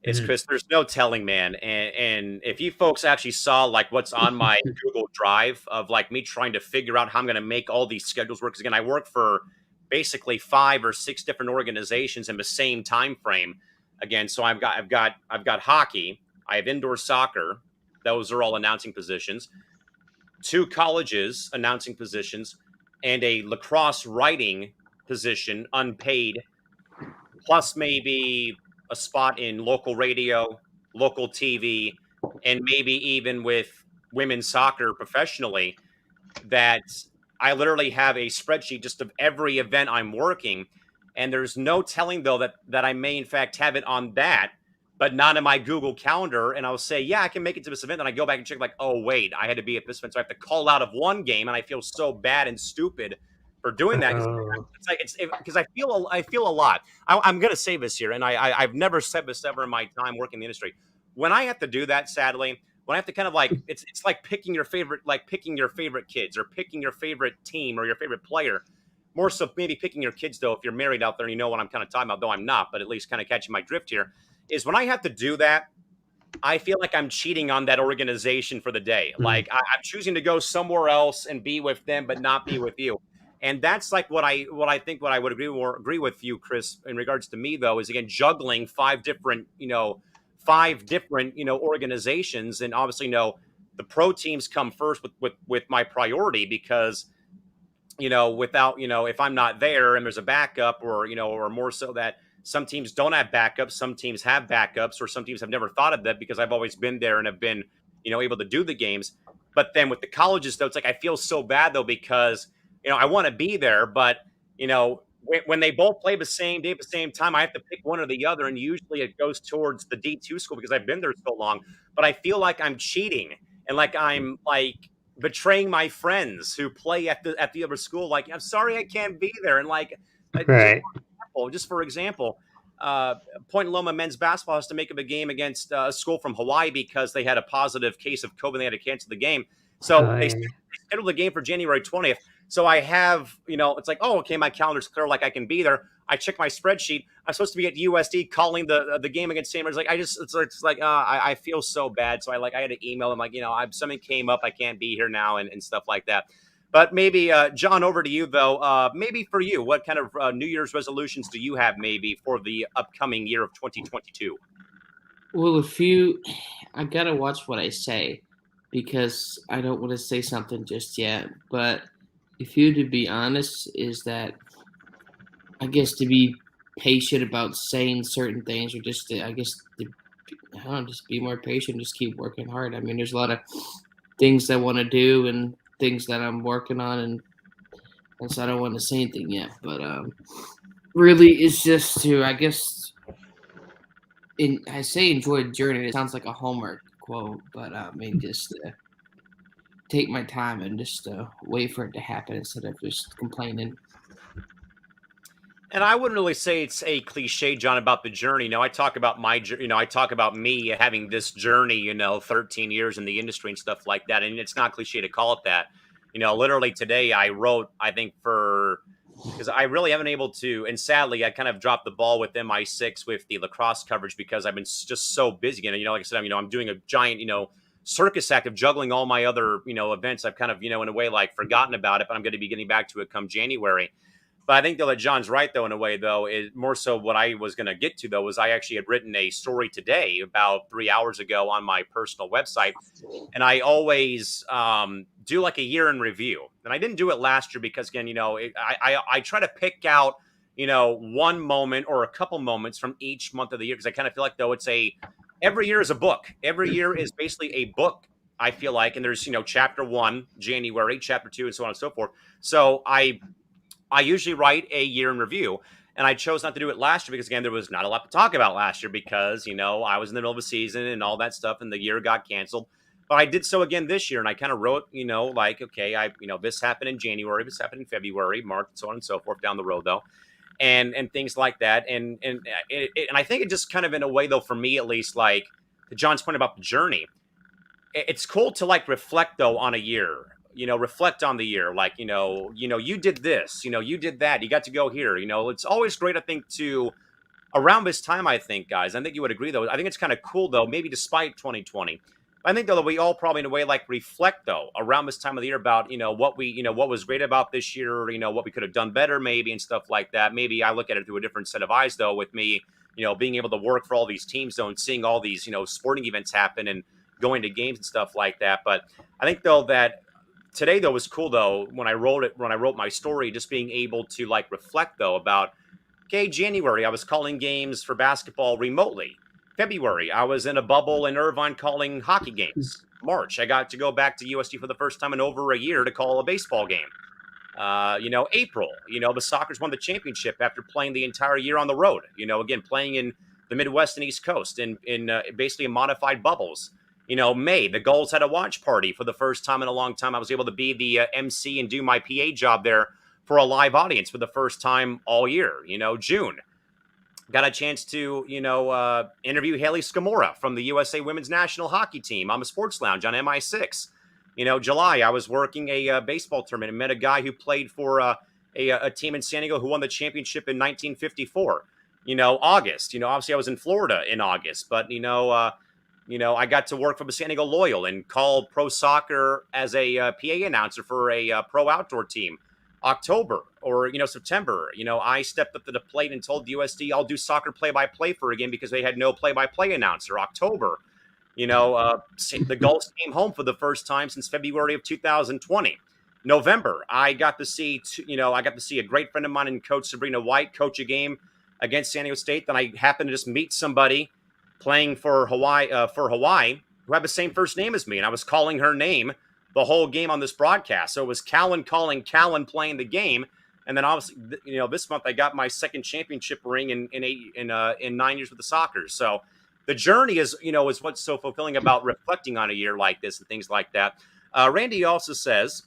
Is Chris, there's no telling, man. And if you folks actually saw like what's on my Google Drive of like me trying to figure out how I'm going to make all these schedules work. Because again, I work for basically 5 or 6 different organizations in the same time frame. Again, so I've got hockey, I have indoor soccer. Those are all announcing positions. 2 colleges announcing positions, and a lacrosse writing position, unpaid, plus maybe a spot in local radio, local TV, and maybe even with women's soccer professionally. That I literally have a spreadsheet just of every event I'm working. And there's no telling, though, that I may, in fact, have it on that, but not in my Google Calendar. And I'll say, yeah, I can make it to this event. And I go back and check, like, oh, wait, I had to be at this event. So I have to call out of one game. And I feel so bad and stupid for doing that. Because I feel a lot. I'm going to say this here. And I've never said this ever in my time working in the industry. When I have to do that, sadly, when I have to kind of like, it's like picking your favorite kids or picking your favorite team or your favorite player. More so maybe picking your kids, though, if you're married out there and you know what I'm kind of talking about, though I'm not, but at least kind of catching my drift here, is when I have to do that, I feel like I'm cheating on that organization for the day. Like I'm choosing to go somewhere else and be with them, but not be with you. And that's like what I would agree with you, Chris, in regards to me, though, is again, juggling 5 different organizations. And obviously, the pro teams come first with my priority because without, if I'm not there and there's a backup, or more so that some teams don't have backups, some teams have backups, or some teams have never thought of that because I've always been there and have been, able to do the games. But then with the colleges, though, it's like I feel so bad though because I want to be there, but when they both play the same day at the same time, I have to pick one or the other, and usually it goes towards the D2 school because I've been there so long. But I feel like I'm cheating and like I'm like betraying my friends who play at the other school. Like, I'm sorry I can't be there, and like Right. just for example, Point Loma men's basketball has to make up a game against a school from Hawaii because they had a positive case of COVID. They had to cancel the game. So they scheduled the game for January 20th. So I have, it's like, oh, okay, my calendar's clear. Like I can be there. I check my spreadsheet. I'm supposed to be at USD calling the game against St. Mary's. Like it's like I feel so bad. So I had to email them like, something came up. I can't be here now and stuff like that. But maybe, John, over to you, though. Maybe for you, what kind of New Year's resolutions do you have maybe for the upcoming year of 2022? Well, I gotta watch what I say because I don't want to say something just yet. But if you to be honest, is that I guess to be patient about saying certain things, or just to, I don't know, just be more patient, just keep working hard. I mean, there's a lot of things I want to do and things that I'm working on, and so I don't want to say anything yet. But really, it's just to, I guess, I say enjoy the journey. It sounds like a Hallmark quote, but I mean, just take my time and just wait for it to happen instead of just complaining. And I wouldn't really say it's a cliche, John, about the journey. I talk about I talk about me having this journey, 13 years in the industry and stuff like that. And it's not cliche to call it that. Literally today I wrote, I think because I really haven't able to, and sadly, I kind of dropped the ball with MI6 with the lacrosse coverage because I've been just so busy. And, like I said, I'm doing a giant, circus act of juggling all my other, events. I've kind of, in a way, like forgotten about it, but I'm going to be getting back to it come January. But I think, though, that John's right, though, in a way, though, is more so what I was going to get to, though, was I actually had written a story today about 3 hours ago on my personal website. And I always do like a year in review. And I didn't do it last year because, again, I try to pick out, one moment or a couple moments from each month of the year because I kind of feel like, though, every year is a book. Every year is basically a book, I feel like. And there's, chapter 1, January, chapter 2, and so on and so forth. So I usually write a year in review, and I chose not to do it last year because, again, there was not a lot to talk about last year because, I was in the middle of a season and all that stuff, and the year got canceled. But I did so again this year, and I kind of wrote, like, okay, this happened in January, this happened in February, March, so on and so forth down the road, though, and things like that. And I think it just kind of, in a way, though, for me at least, like to John's point about the journey, it's cool to like reflect, though, on a year. Reflect on the year, like, you did this, you did that, you got to go here, it's always great, I think, to around this time, I think, guys, I think you would agree, though, I think it's kind of cool, though, maybe despite 2020, I think, though, that we all probably in a way like reflect, though, around this time of the year about, what was great about this year, what we could have done better, maybe, and stuff like that. Maybe I look at it through a different set of eyes, though, with me, being able to work for all these teams, though, and seeing all these, sporting events happen and going to games and stuff like that. But I think, though, that today, though, was cool, though, when I wrote my story, just being able to like reflect, though, about, okay, January, I was calling games for basketball remotely. February, I was in a bubble in Irvine calling hockey games. March, I got to go back to USD for the first time in over a year to call a baseball game. April, the Sockers won the championship after playing the entire year on the road. Again, playing in the Midwest and East Coast in basically modified bubbles. May, the Gulls had a watch party for the first time in a long time. I was able to be the MC and do my PA job there for a live audience for the first time all year. June, got a chance to, interview Haley Scamora from the USA Women's National Hockey Team on the Sports Lounge on MI6. July, I was working a baseball tournament and met a guy who played for a team in San Diego who won the championship in 1954. August, obviously I was in Florida in August, but, I got to work for the San Diego Loyal and call pro soccer as a PA announcer for a pro outdoor team. October or, September, I stepped up to the plate and told USD I'll do soccer play-by-play for a game because they had no play-by-play announcer. October, the Gulls came home for the first time since February of 2020. November, I got to see, a great friend of mine and Coach Sabrina White coach a game against San Diego State. Then I happened to just meet somebody playing for Hawaii, who had the same first name as me, and I was calling her name the whole game on this broadcast. So it was Callan calling Callan playing the game, and then obviously, this month I got my second championship ring in 9 years with the Sockers. So the journey is what's so fulfilling about reflecting on a year like this and things like that. Randy also says,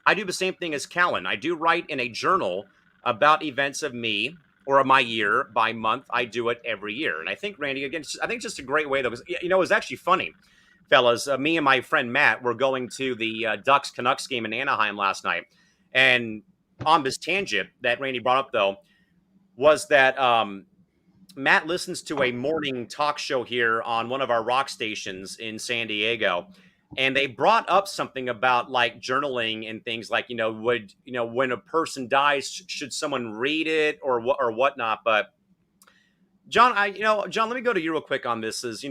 I do the same thing as Callan. I do write in a journal about events of me or my year by month. I do it every year. And I think, Randy, again, I think it's just a great way, though, because, it was actually funny, fellas. Me and my friend Matt were going to the Ducks-Canucks game in Anaheim last night. And on this tangent that Randy brought up, though, was that Matt listens to a morning talk show here on one of our rock stations in San Diego. And they brought up something about like journaling and things like, when a person dies, should someone read it or whatnot? But John, John, let me go to you real quick on this is,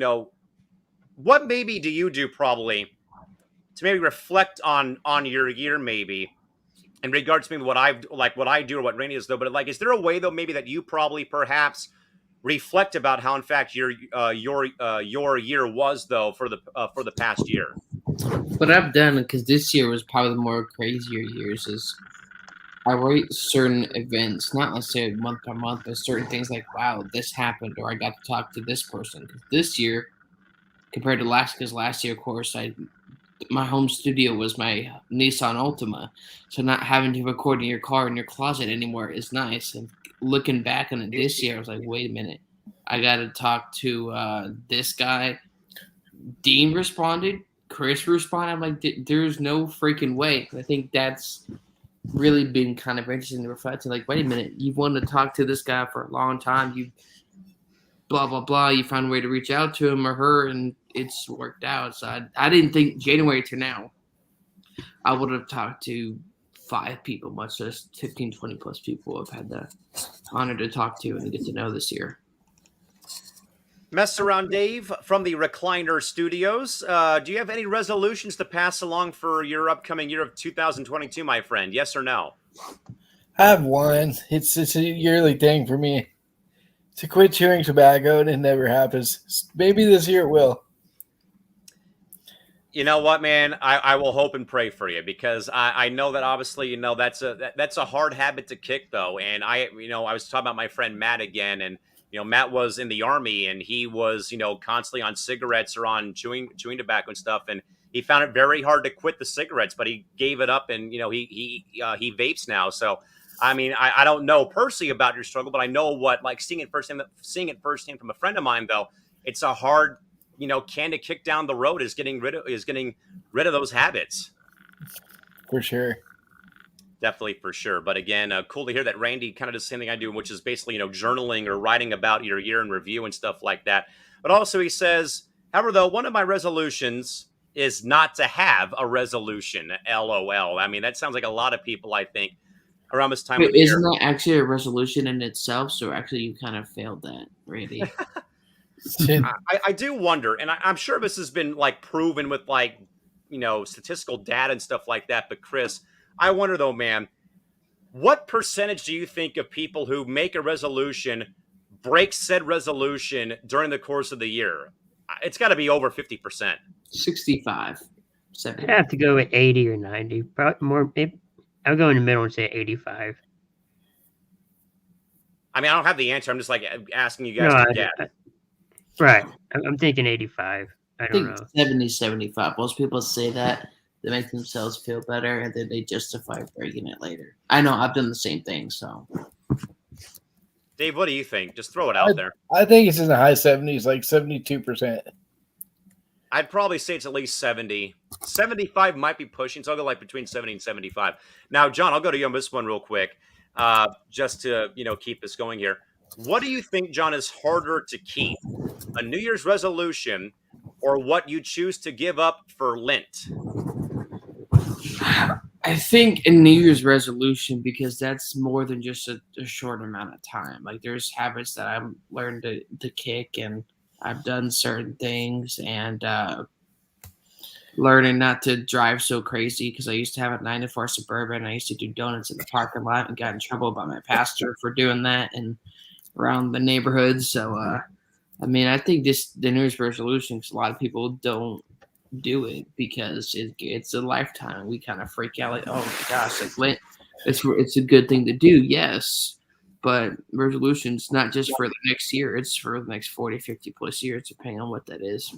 what maybe do you do probably to maybe reflect on your year, maybe in regards to maybe what I do or what Randy does though, but like, is there a way though, maybe that you probably perhaps reflect about how in fact your year was though for the past year? What I've done, because this year was probably the more crazier years, is I write certain events, not necessarily month by month, but certain things like, wow, this happened, or I got to talk to this person. Because this year, compared to last year, of course, my home studio was my Nissan Altima, so not having to record in your car in your closet anymore is nice. And looking back on it this year, I was like, wait a minute, I got to talk to this guy. Dean responded. Chris responded. I'm like, there's no freaking way. I think that's really been kind of interesting to reflect. Like, wait a minute, you've wanted to talk to this guy for a long time. You blah, blah, blah. You found a way to reach out to him or her, and it's worked out. So I didn't think January to now I would have talked to 5 people, much less 15, 20 plus people I've had the honor to talk to and get to know this year. Mess around, Dave, from the Recliner Studios. Do you have any resolutions to pass along for your upcoming year of 2022, my friend? Yes or no? I have one. It's a yearly thing for me. To quit chewing tobacco, and it never happens. Maybe this year it will. You know what, man? I will hope and pray for you because I know that obviously, that's a hard habit to kick though. And I was talking about my friend Matt again, and Matt was in the Army and he was, constantly on cigarettes or on chewing tobacco and stuff. And he found it very hard to quit the cigarettes, but he gave it up and, he vapes now. So, I mean, I don't know personally about your struggle, but I know what, like seeing it firsthand from a friend of mine, though, it's a hard, can to kick down the road is getting rid of those habits. For sure. Definitely, for sure. But again, cool to hear that Randy kind of does the same thing I do, which is basically, journaling or writing about your year in review and stuff like that. But also he says, however, though, one of my resolutions is not to have a resolution. LOL. I mean, that sounds like a lot of people, I think, around this time of year. Isn't that actually a resolution in itself? So actually you kind of failed that, Randy. I do wonder, and I'm sure this has been like proven with like, statistical data and stuff like that. But Chris, I wonder though, man, what percentage do you think of people who make a resolution break said resolution during the course of the year? It's got to be over 50%. 65, 70. I have to go with 80 or 90. Probably more. I'll go in the middle and say 85. I mean, I don't have the answer. I'm just like asking you guys to guess. Right. I'm thinking 85. I don't know. 70, 75. Most people say that. They make themselves feel better, and then they justify breaking it later. I know. I've done the same thing, so. Dave, what do you think? Just throw it out there. I think it's in the high 70s, like 72%. I'd probably say it's at least 70. 75 might be pushing, so I'll go like between 70 and 75. Now, John, I'll go to you on this one real quick, just to keep this going here. What do you think, John, is harder to keep? A New Year's resolution or what you choose to give up for Lent? I think a New Year's resolution, because that's more than just a short amount of time. Like there's habits that I've learned to kick, and I've done certain things, and learning not to drive so crazy because I used to have a 9 to 4 Suburban. I used to do donuts in the parking lot and got in trouble by my pastor for doing that and around the neighborhood. So, I mean, I think just the New Year's resolution, because a lot of people don't do it because it's a lifetime. We kind of freak out like, oh my gosh, like it's a good thing to do, yes. But resolution's not just for the next year, it's for the next 40, 50 plus years, depending on what that is.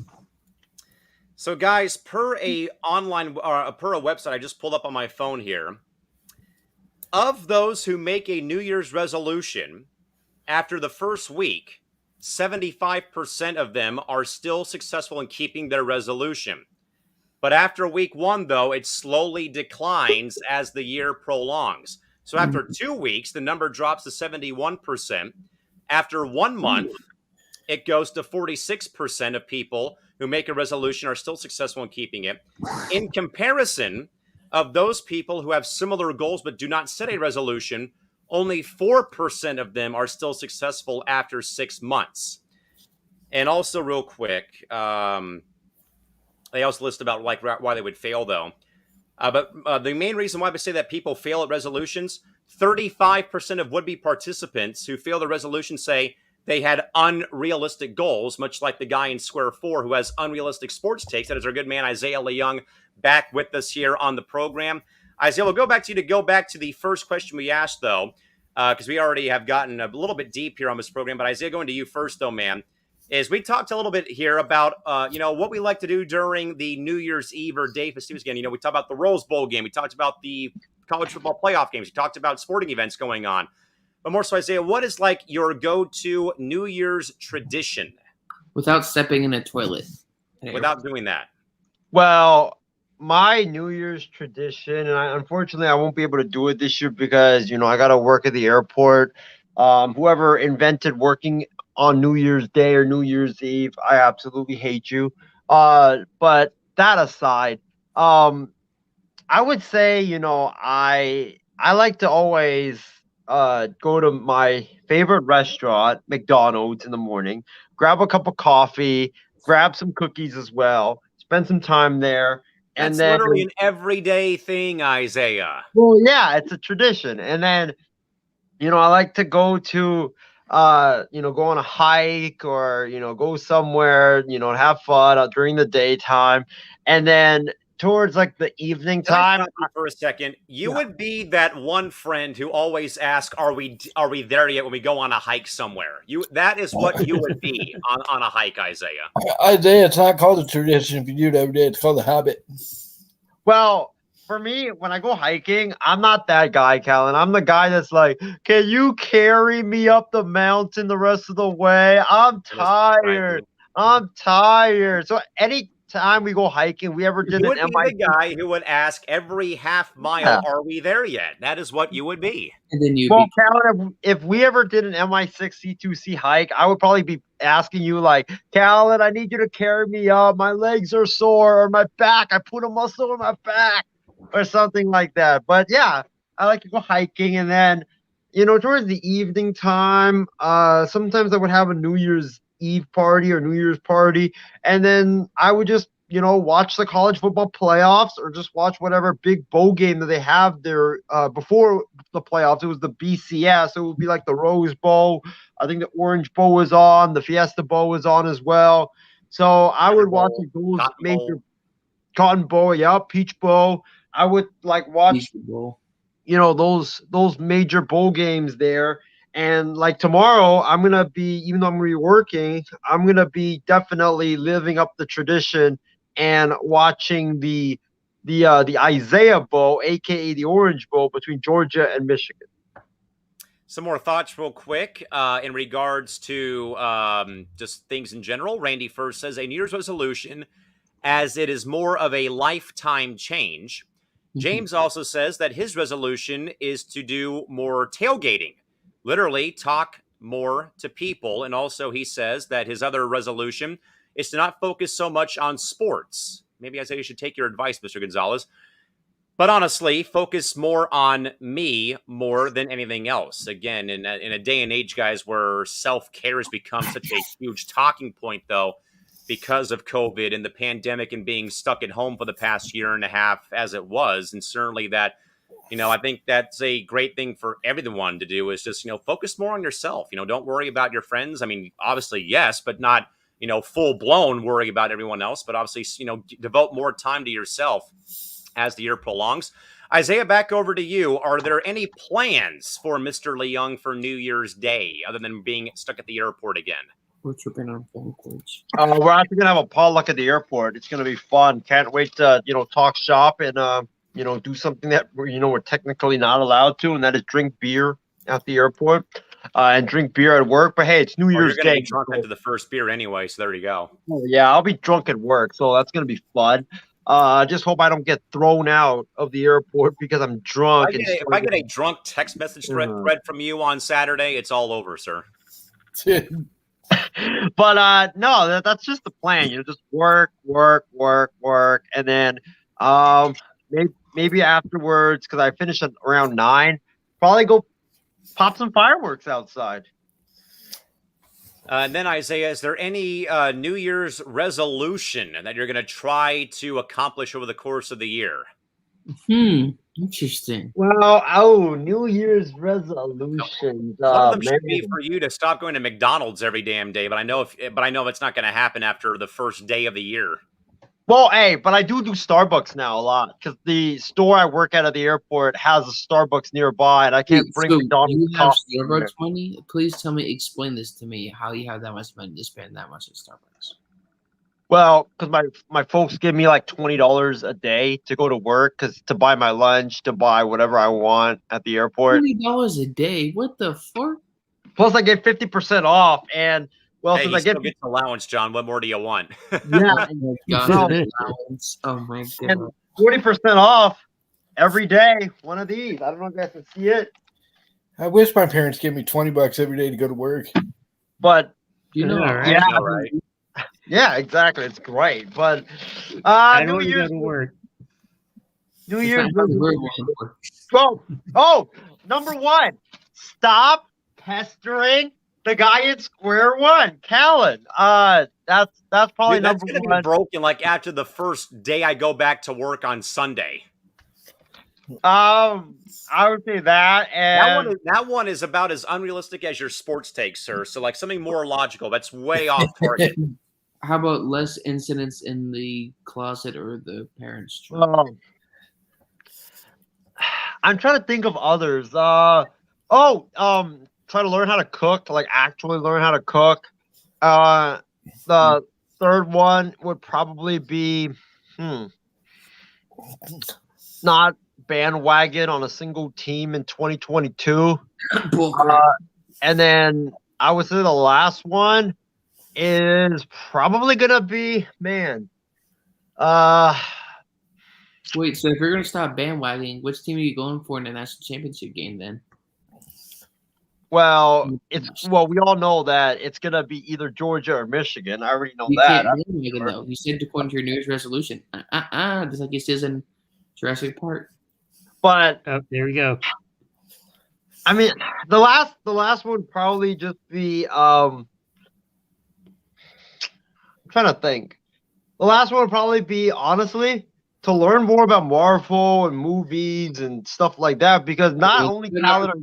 So, guys, per a website I just pulled up on my phone here, of those who make a New Year's resolution after the first week, 75% of them are still successful in keeping their resolution. But after week 1, though, it slowly declines as the year prolongs. So after 2 weeks, the number drops to 71%. After 1 month, it goes to 46% of people who make a resolution are still successful in keeping it. In comparison of those people who have similar goals but do not set a resolution, only 4% of them are still successful after 6 months. And also, real quick, they also list about like why they would fail, though. But the main reason why we say that people fail at resolutions, 35% of would-be participants who fail the resolution say they had unrealistic goals, much like the guy in Square 4 who has unrealistic sports takes. That is our good man, Isaiah Leung, back with us here on the program. Isaiah, we'll go back to you to go back to the first question we asked, though, because we already have gotten a little bit deep here on this program. But Isaiah, going to you first, though, man, is we talked a little bit here about, what we like to do during the New Year's Eve or day festivities. Again, we talked about the Rose Bowl game. We talked about the college football playoff games. We talked about sporting events going on. But more so, Isaiah, what is like your go-to New Year's tradition? Without stepping in a toilet. Without doing that. Well, my New Year's tradition, and unfortunately I won't be able to do it this year because, I got to work at the airport. Whoever invented working on New Year's Day or New Year's Eve, I absolutely hate you. But that aside, I would say, I like to always go to my favorite restaurant, McDonald's, in the morning, grab a cup of coffee, grab some cookies as well, spend some time there. That's literally an everyday thing, Isaiah. Well, yeah, it's a tradition. And then, I like to go to, go on a hike or, go somewhere, have fun during the daytime. And then towards like the evening time. For a second, you would be that one friend who always asks, "Are we there yet?" when we go on a hike somewhere. That is what you would be on a hike, Isaiah. Isaiah, it's not called a tradition if you do it every day. It's called a habit. Well, for me, when I go hiking, I'm not that guy, Callan. I'm the guy that's like, "Can you carry me up the mountain the rest of the way? I'm tired. So any time we go hiking, we ever did you would an be the guy who would ask every half mile, "Are we there yet?" That is what you would be. And then Callan, if we ever did an MI6 C2C hike, I would probably be asking you like, "Callan, I need you to carry me up. My legs are sore, or my back. I put a muscle in my back," or something like that. But yeah, I like to go hiking, and then, towards the evening time, sometimes I would have a New Year's Eve party or New Year's party, and then I would just watch the college football playoffs or just watch whatever big bowl game that they have there before the playoffs. It was the BCS, so it would be like the Rose Bowl. I think the Orange Bowl was on, the Fiesta Bowl was on as well. So I would watch those major Cotton Bowl, Peach Bowl. I would like watch those major bowl games there. And like tomorrow, I'm going to be, even though I'm going to be working, I'm going to be definitely living up the tradition and watching the Isaiah Bowl, aka the Orange Bowl, between Georgia and Michigan. Some more thoughts real quick in regards to just things in general. Randy first says, a New Year's resolution, as it is more of a lifetime change. James also says that his resolution is to do more tailgating. Literally talk more to people. And also he says that his other resolution is to not focus so much on sports. Maybe I say you should take your advice, Mr. Gonzalez. But honestly, focus more on me more than anything else. Again, in a day and age, guys, where self-care has become such a huge talking point, though, because of COVID and the pandemic and being stuck at home for the past year and a half as it was. And certainly that, I think that's a great thing for everyone to do is just, focus more on yourself. Don't worry about your friends. I mean, obviously, yes, but not, full blown worry about everyone else, but obviously, devote more time to yourself as the year prolongs. Isaiah, back over to you. Are there any plans for Mr. Leung for New Year's Day other than being stuck at the airport again? We're tripping on phone calls. We're actually gonna have a potluck at the airport. It's gonna be fun. Can't wait to talk shop and do something that we're technically not allowed to, and that is drink beer at the airport and drink beer at work. But hey, it's New Year's You're gonna Day. be drunk after the first beer anyway, so there you go. Oh, yeah, I'll be drunk at work, so that's gonna be fun. I just hope I don't get thrown out of the airport because I'm drunk. If I get a drunk text message thread from you on Saturday, it's all over, sir. But no, that's just the plan. Just work, and then maybe afterwards, because I finish at around 9, probably go pop some fireworks outside. And then Isaiah, is there any New Year's resolution that you're going to try to accomplish over the course of the year? Interesting. Well, New Year's resolutions. One of them should be for you to stop going to McDonald's every damn day, but I know it's not going to happen after the first day of the year. Well, hey, but I do Starbucks now a lot because the store I work at the airport has a Starbucks nearby, and I can't bring McDonald's. You have Starbucks money? Please explain this to me. How you have that much money to spend that much at Starbucks? Well, because my folks give me like $20 a day to go to work, to buy my lunch, to buy whatever I want at the airport. $20 a day? What the fuck? Plus, I get 50% off, and Hey, I get allowance, John. What more do you want? Yeah, oh my god, and 40% off every day. One of these. I don't know if you guys can see it. I wish my parents gave me $20 every day to go to work. But right? Right. Yeah, exactly. It's great. But I don't New Year's go to work. New Year's number 1. Stop pestering the guy in square one, Callan. That's probably that's number gonna 1. be broken like after the first day I go back to work on Sunday. I would say that, and that one is about as unrealistic as your sports take, sir. So like something more logical. That's way off target. How about less incidents in the closet or the parents' room? I'm trying to think of others. Try to learn how to cook, to like actually learn how to cook. The third one would probably be not bandwagon on a single team in 2022. And then I would say the last one is probably gonna be Wait, so if you're gonna stop bandwagoning, which team are you going for in the national championship game then? Well, we all know that it's gonna be either Georgia or Michigan. I already know You that. can't bandwagon though. You said according to your New Year's resolution. Just like it says in Jurassic Park. But Oh, there we go. I mean, the last one would probably just be I'm trying to think. The last one would probably be, honestly, to learn more about Marvel and movies and stuff like that, because not only are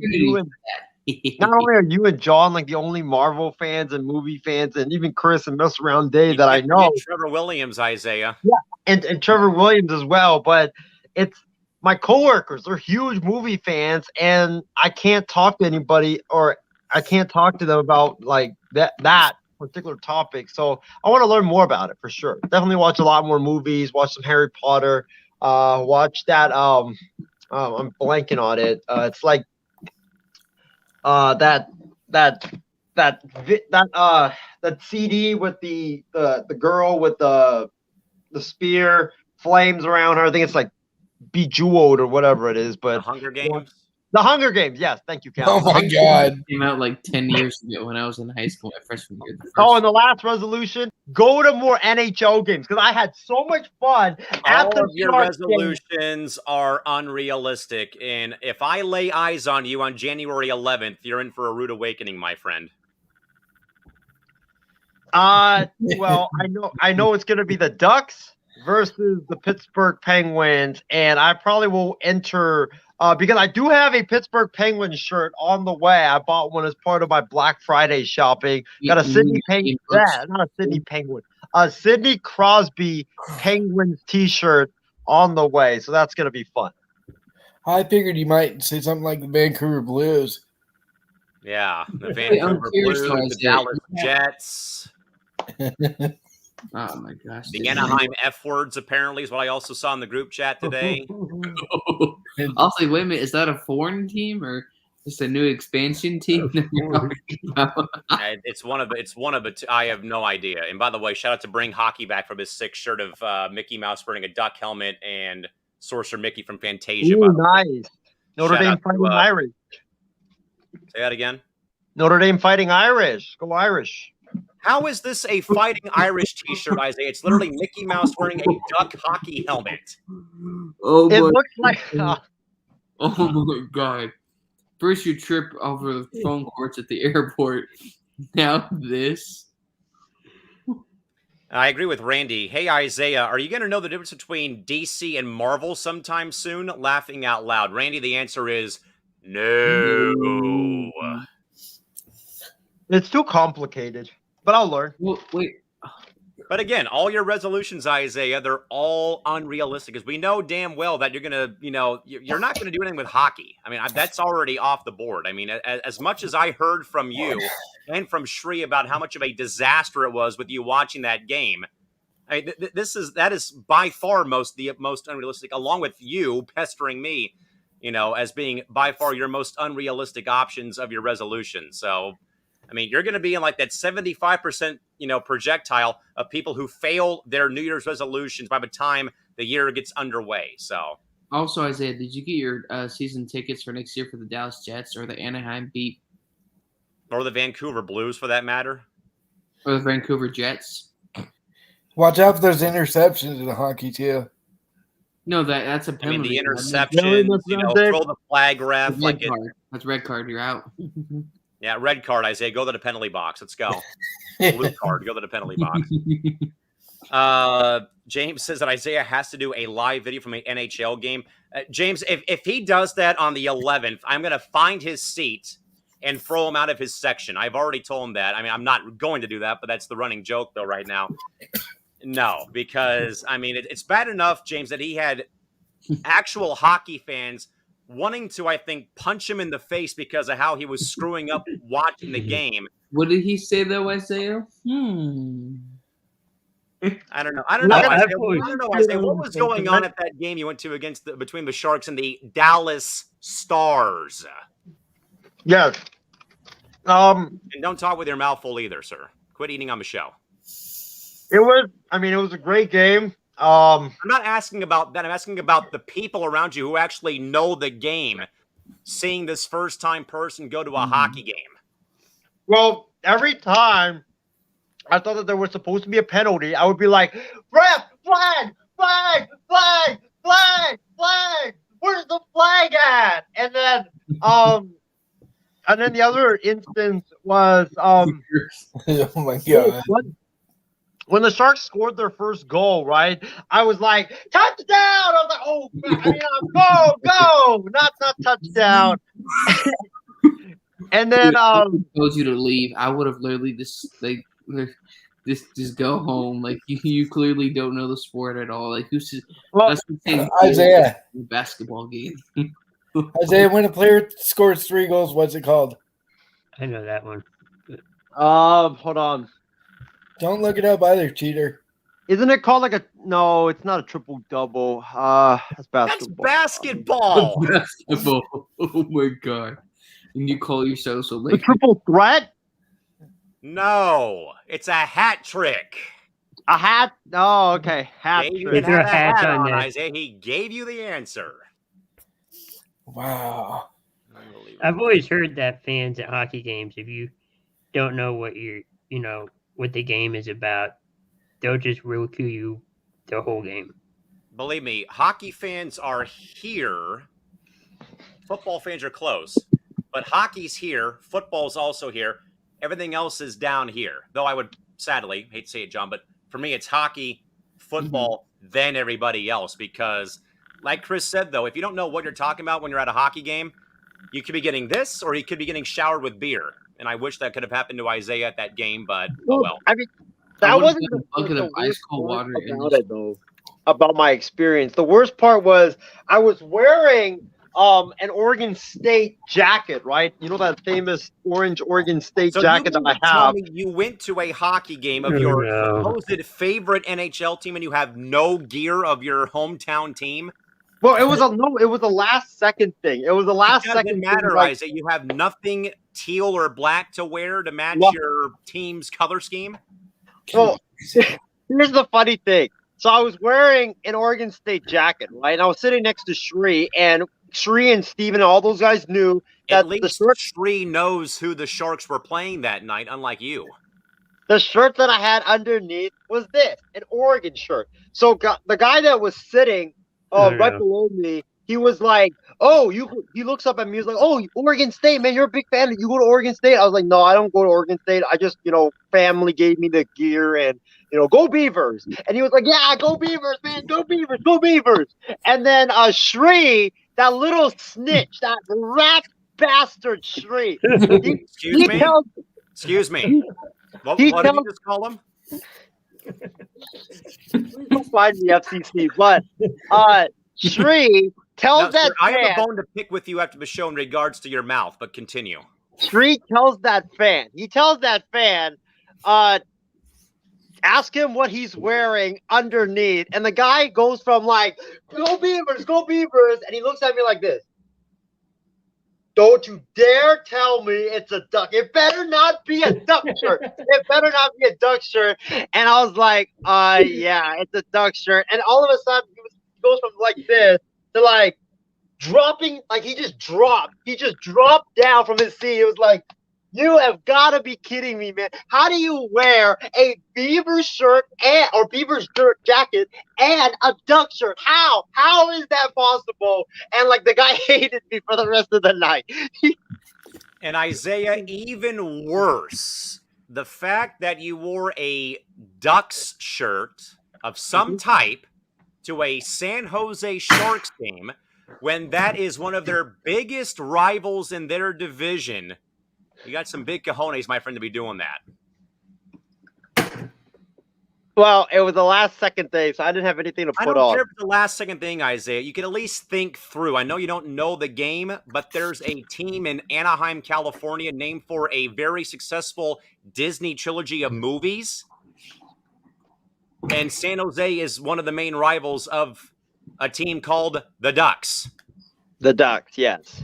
you and John like the only Marvel fans and movie fans, and even Chris and Mess Around Dave that I know. Trevor Williams, Isaiah. Yeah, and Trevor Williams as well. But it's my coworkers, they're huge movie fans, and I can't talk to anybody, or I can't talk to them about like that particular topic. So I want to learn more about it for sure. Definitely watch a lot more movies, watch some Harry Potter, watch that I'm blanking on it. It's like that CD with the girl with the spear, flames around her. I think it's like Bejeweled or whatever it is, but The Hunger Games. The Hunger Games, yes. Thank you, Cal. Oh my god! Came out like 10 years ago when I was in high school, my freshman year. And the last resolution: go to more NHL games, because I had so much fun at All the of your Sharks game. resolutions are unrealistic, and if I lay eyes on you on January 11th, you're in for a rude awakening, my friend. Well, I know it's gonna be the Ducks versus the Pittsburgh Penguins, and I probably will enter because I do have a Pittsburgh Penguins shirt on the way. I bought one as part of my Black Friday shopping. Got a Sidney Penguin, not a Sidney Penguin, a Sidney Crosby Penguins T-shirt on the way, so that's gonna be fun. I figured you might say something like the Vancouver Blues. Yeah, the Wait, I'm Vancouver curious, Blues, the Isaiah. Dallas Jets, Oh my gosh. the Anaheim F words apparently is what I also saw in the group chat today. I'll say, wait a minute, is that a foreign team or just a new expansion team? that you're talking about? It's one of the. I have no idea. And by the way, shout out to Bring Hockey back from his sick shirt of Mickey Mouse wearing a duck helmet and Sorcerer Mickey from Fantasia. Ooh, by the way. nice. Notre Shout Dame out to, fighting Irish. Say that again. Notre Dame fighting Irish. Go Irish. How is this a Fighting Irish T-shirt, Isaiah? It's literally Mickey Mouse wearing a duck hockey helmet. Oh It my, looks like oh my god. First you trip over the phone courts at the airport. Now this. I agree with Randy. Hey, Isaiah, are you going to know the difference between DC and Marvel sometime soon? Laughing out loud. Randy, the answer is no. it's too complicated, but I'll learn. Well, wait. But again, all your resolutions, Isaiah, they're all unrealistic because we know damn well that you're going to, you're not going to do anything with hockey. I mean, that's already off the board. I mean, as much as I heard from you and from Shri about how much of a disaster it was with you watching that game, I mean, that is by far the most unrealistic, along with you pestering me, as being by far your most unrealistic options of your resolution. So, I mean, you're going to be in like that 75%, projectile of people who fail their New Year's resolutions by the time the year gets underway. So, Also, Isaiah, did you get your season tickets for next year for the Dallas Jets or the Anaheim Beat or the Vancouver Blues for that matter? or the Vancouver Jets? Watch out for those interceptions in hockey too. No, that's a I penalty. mean, the Really, interceptions, that's what I'm saying. throw the flag ref. That's Like red card. That's red card. You're out. yeah, red card, Isaiah. Go to the penalty box. Let's go. Blue card. Go to the penalty box. James says that Isaiah has to do a live video from an NHL game. James, if he does that on the 11th, I'm going to find his seat and throw him out of his section. I've already told him that. I mean, I'm not going to do that, but that's the running joke, though, right now. No, because, I mean, it's bad enough, James, that he had actual hockey fans wanting to, I think, punch him in the face because of how he was screwing up watching the game. What did he say, though, Isaiah? I don't know. I don't know, Isaiah. What was going on I've at that game you went to between the Sharks and the Dallas Stars? Yes. And don't talk with your mouth full either, sir. Quit eating on the show. It was a great game. I'm not asking about that. I'm asking about the people around you who actually know the game, seeing this first-time person go to a hockey game. Well, every time I thought that there was supposed to be a penalty, I would be like, ref, flag, flag, flag, flag, flag. Where's the flag at? And then the other instance was Oh my god! when the Sharks scored their first goal, right? I was like, touchdown! I was like, oh, go, not touchdown. And then told you to leave. I would have literally just go home. Like you clearly don't know the sport at all. Like who's that's the thing. Isaiah. Basketball game. Isaiah, when a player scores 3 goals, what's it called? I know that one. hold on. Don't look it up either, cheater. Isn't it called no, it's not a triple double. That's basketball. That's basketball. Basketball. Oh my god. And you call yourself so The late. triple threat? No, it's a hat trick. A hat? Oh, okay. Hat You trick. can have a Hat hat on on, there. Isaiah. He gave you the answer. Wow. Unbelievable. I've always heard that fans at hockey games, if you don't know what what the game is about, they'll just ridicule you the whole game. Believe me, hockey fans are here. Football fans are close. But hockey's here. Football's also here. Everything else is down here. Though I would sadly, hate to say it, John, but for me, it's hockey, football, then everybody else. Because, like Chris said, though, if you don't know what you're talking about when you're at a hockey game, you could be getting this, or you could be getting showered with beer. And I wish that could have happened to Isaiah at that game, but oh well. I mean, I that would've wasn't done a bucket the of ice worst cold part water in about the- it, though. About my experience, the worst part was I was wearing an Oregon State jacket, right? You know that famous orange Oregon State So jacket you that I mean to tell have. me you went to a hockey game of Oh, your no. supposed favorite NHL team and you have no gear of your hometown team? Well, it was a last second thing. It was a last It second doesn't matter, thing. Like, Isaac. You have nothing teal or black to wear to match Well- your team's color scheme? well, here's the funny thing. So I was wearing an Oregon State jacket, right? And I was sitting next to Shree, and Shree and Steven and all those guys knew that At least Shree knows who the Sharks were playing that night, unlike you. the shirt that I had underneath was this, an Oregon shirt. So the guy that was sitting right below me, he was like, "Oh, he looks up at me. He's like, "Oh, Oregon State, man, you're a big fan. You go to Oregon State?" I was like, "No, I don't go to Oregon State. I just, family gave me the gear and, go Beavers." And he was like, "Yeah, go Beavers, man. Go Beavers, go Beavers." And then Shree, that little snitch, that rat bastard Shree, Excuse me? tells Excuse me. What He did you tells- just call him? Don't find the FCC, but Shree tells Now, that sir, I have a fan, bone to pick with you after the show in regards to your mouth, but continue. Shree tells that fan, ask him what he's wearing underneath, and the guy goes from like, "Go Beavers, and he looks at me like this. "Don't you dare tell me it's a duck. It better not be a duck shirt. It better not be a duck shirt." And I was like, yeah, it's a duck shirt. And all of a sudden, he goes from like this to like dropping, like he just dropped down from his seat. It was like, you have got to be kidding me, man. How do you wear a Beaver shirt or Beaver shirt jacket and a duck shirt? How is that possible? And like the guy hated me for the rest of the night. And Isaiah, even worse, the fact that you wore a Ducks shirt of some type to a San Jose Sharks game when that is one of their biggest rivals in their division. You got some big cojones, my friend, to be doing that. Well, it was the last second thing, so I didn't have anything to I put don't on. care if it's the last second thing, Isaiah. You can at least think through. I know you don't know the game, but there's a team in Anaheim, California, named for a very successful Disney trilogy of movies. And San Jose is one of the main rivals of a team called the Ducks. The Ducks, yes.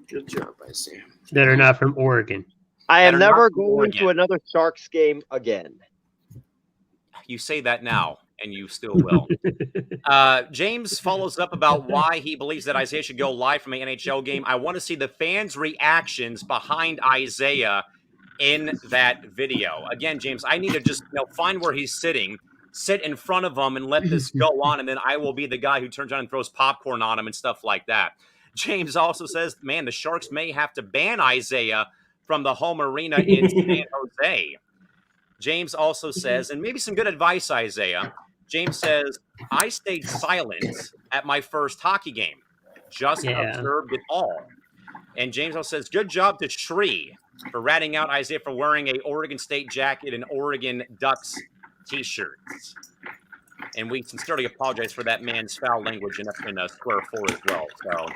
Good job, Isaiah. That are not from Oregon. I am That are never not from going Oregon. to another Sharks game again. You say that now, and you still will. James follows up about why he believes that Isaiah should go live from an NHL game. I want to see the fans' reactions behind Isaiah in that video. Again, James, I need to just find where he's sitting, sit in front of him, and let this go on, and then I will be the guy who turns around and throws popcorn on him and stuff like that. James also says, man, the Sharks may have to ban Isaiah from the home arena in San Jose. James also says, and maybe some good advice, Isaiah. James says, I stayed silent at my first hockey game. Just observed it all. And James also says, good job to Shree for ratting out Isaiah for wearing a Oregon State jacket and Oregon Ducks t-shirts. And we sincerely apologize for that man's foul language in Square 4 as well. So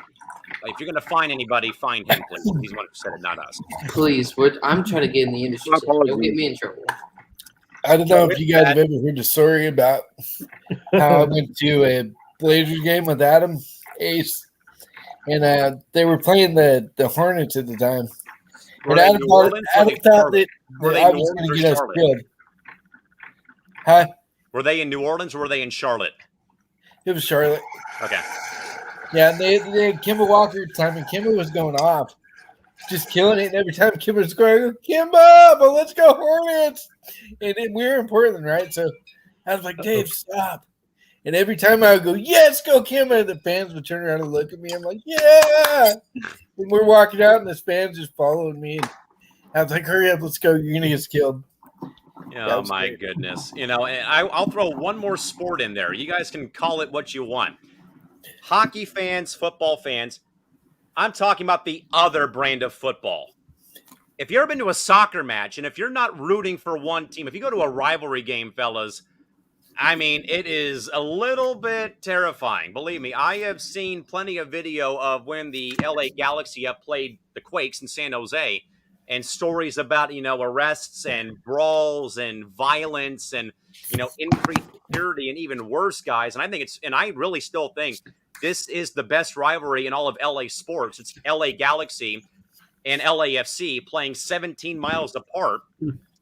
if you're going to find anybody, find him, please. He's the one who said it, not us. Please, I'm trying to get in the industry. So don't get me in trouble. I don't know if you guys have ever heard the story about how I went to a Blazers game with Adam Ace, and they were playing the Hornets at the time. Were And they Adam New thought, Orleans? Adam thought that Were they I New was going Orleans to or get us Charlotte? killed. Huh? Were they in New Orleans or were they in Charlotte? It was Charlotte. Okay. Yeah, they had Kimba Walker at the time, and Kimba was going off, just killing it. And every time Kimba was going, Kimba, but let's go Hornets. And we were in Portland, right? So I was like, Dave, stop. And every time I would go, yes, go Kimba, the fans would turn around and look at me. I'm like, yeah. And we're walking out, and the fans just following me. And I was like, hurry up, let's go. You're going to get us killed. Oh was my great. goodness. And I'll throw one more sport in there. You guys can call it what you want. Hockey fans, football fans, I'm talking about the other brand of football. If you've ever been to a soccer match and if you're not rooting for one team, if you go to a rivalry game, fellas, I mean, it is a little bit terrifying. Believe me, I have seen plenty of video of when the LA Galaxy have played the Quakes in San Jose and stories about, arrests and brawls and violence and, increased security and even worse, guys. And I really still think this is the best rivalry in all of LA sports. It's LA Galaxy and LAFC playing 17 miles apart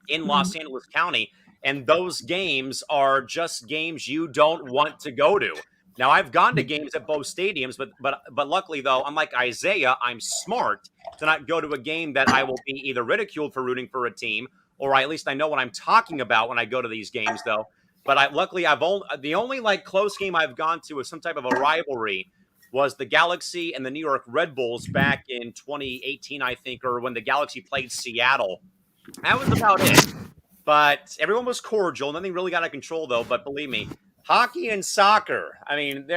in Los Angeles County. And those games are just games you don't want to go to. Now, I've gone to games at both stadiums, but luckily, though, unlike Isaiah, I'm smart to not go to a game that I will be either ridiculed for rooting for a team, or at least I know what I'm talking about when I go to these games, though. But luckily, the only close game I've gone to with some type of a rivalry was the Galaxy and the New York Red Bulls back in 2018, I think, or when the Galaxy played Seattle. That was about it. But everyone was cordial. Nothing really got out of control, though. But believe me, hockey and soccer, I mean,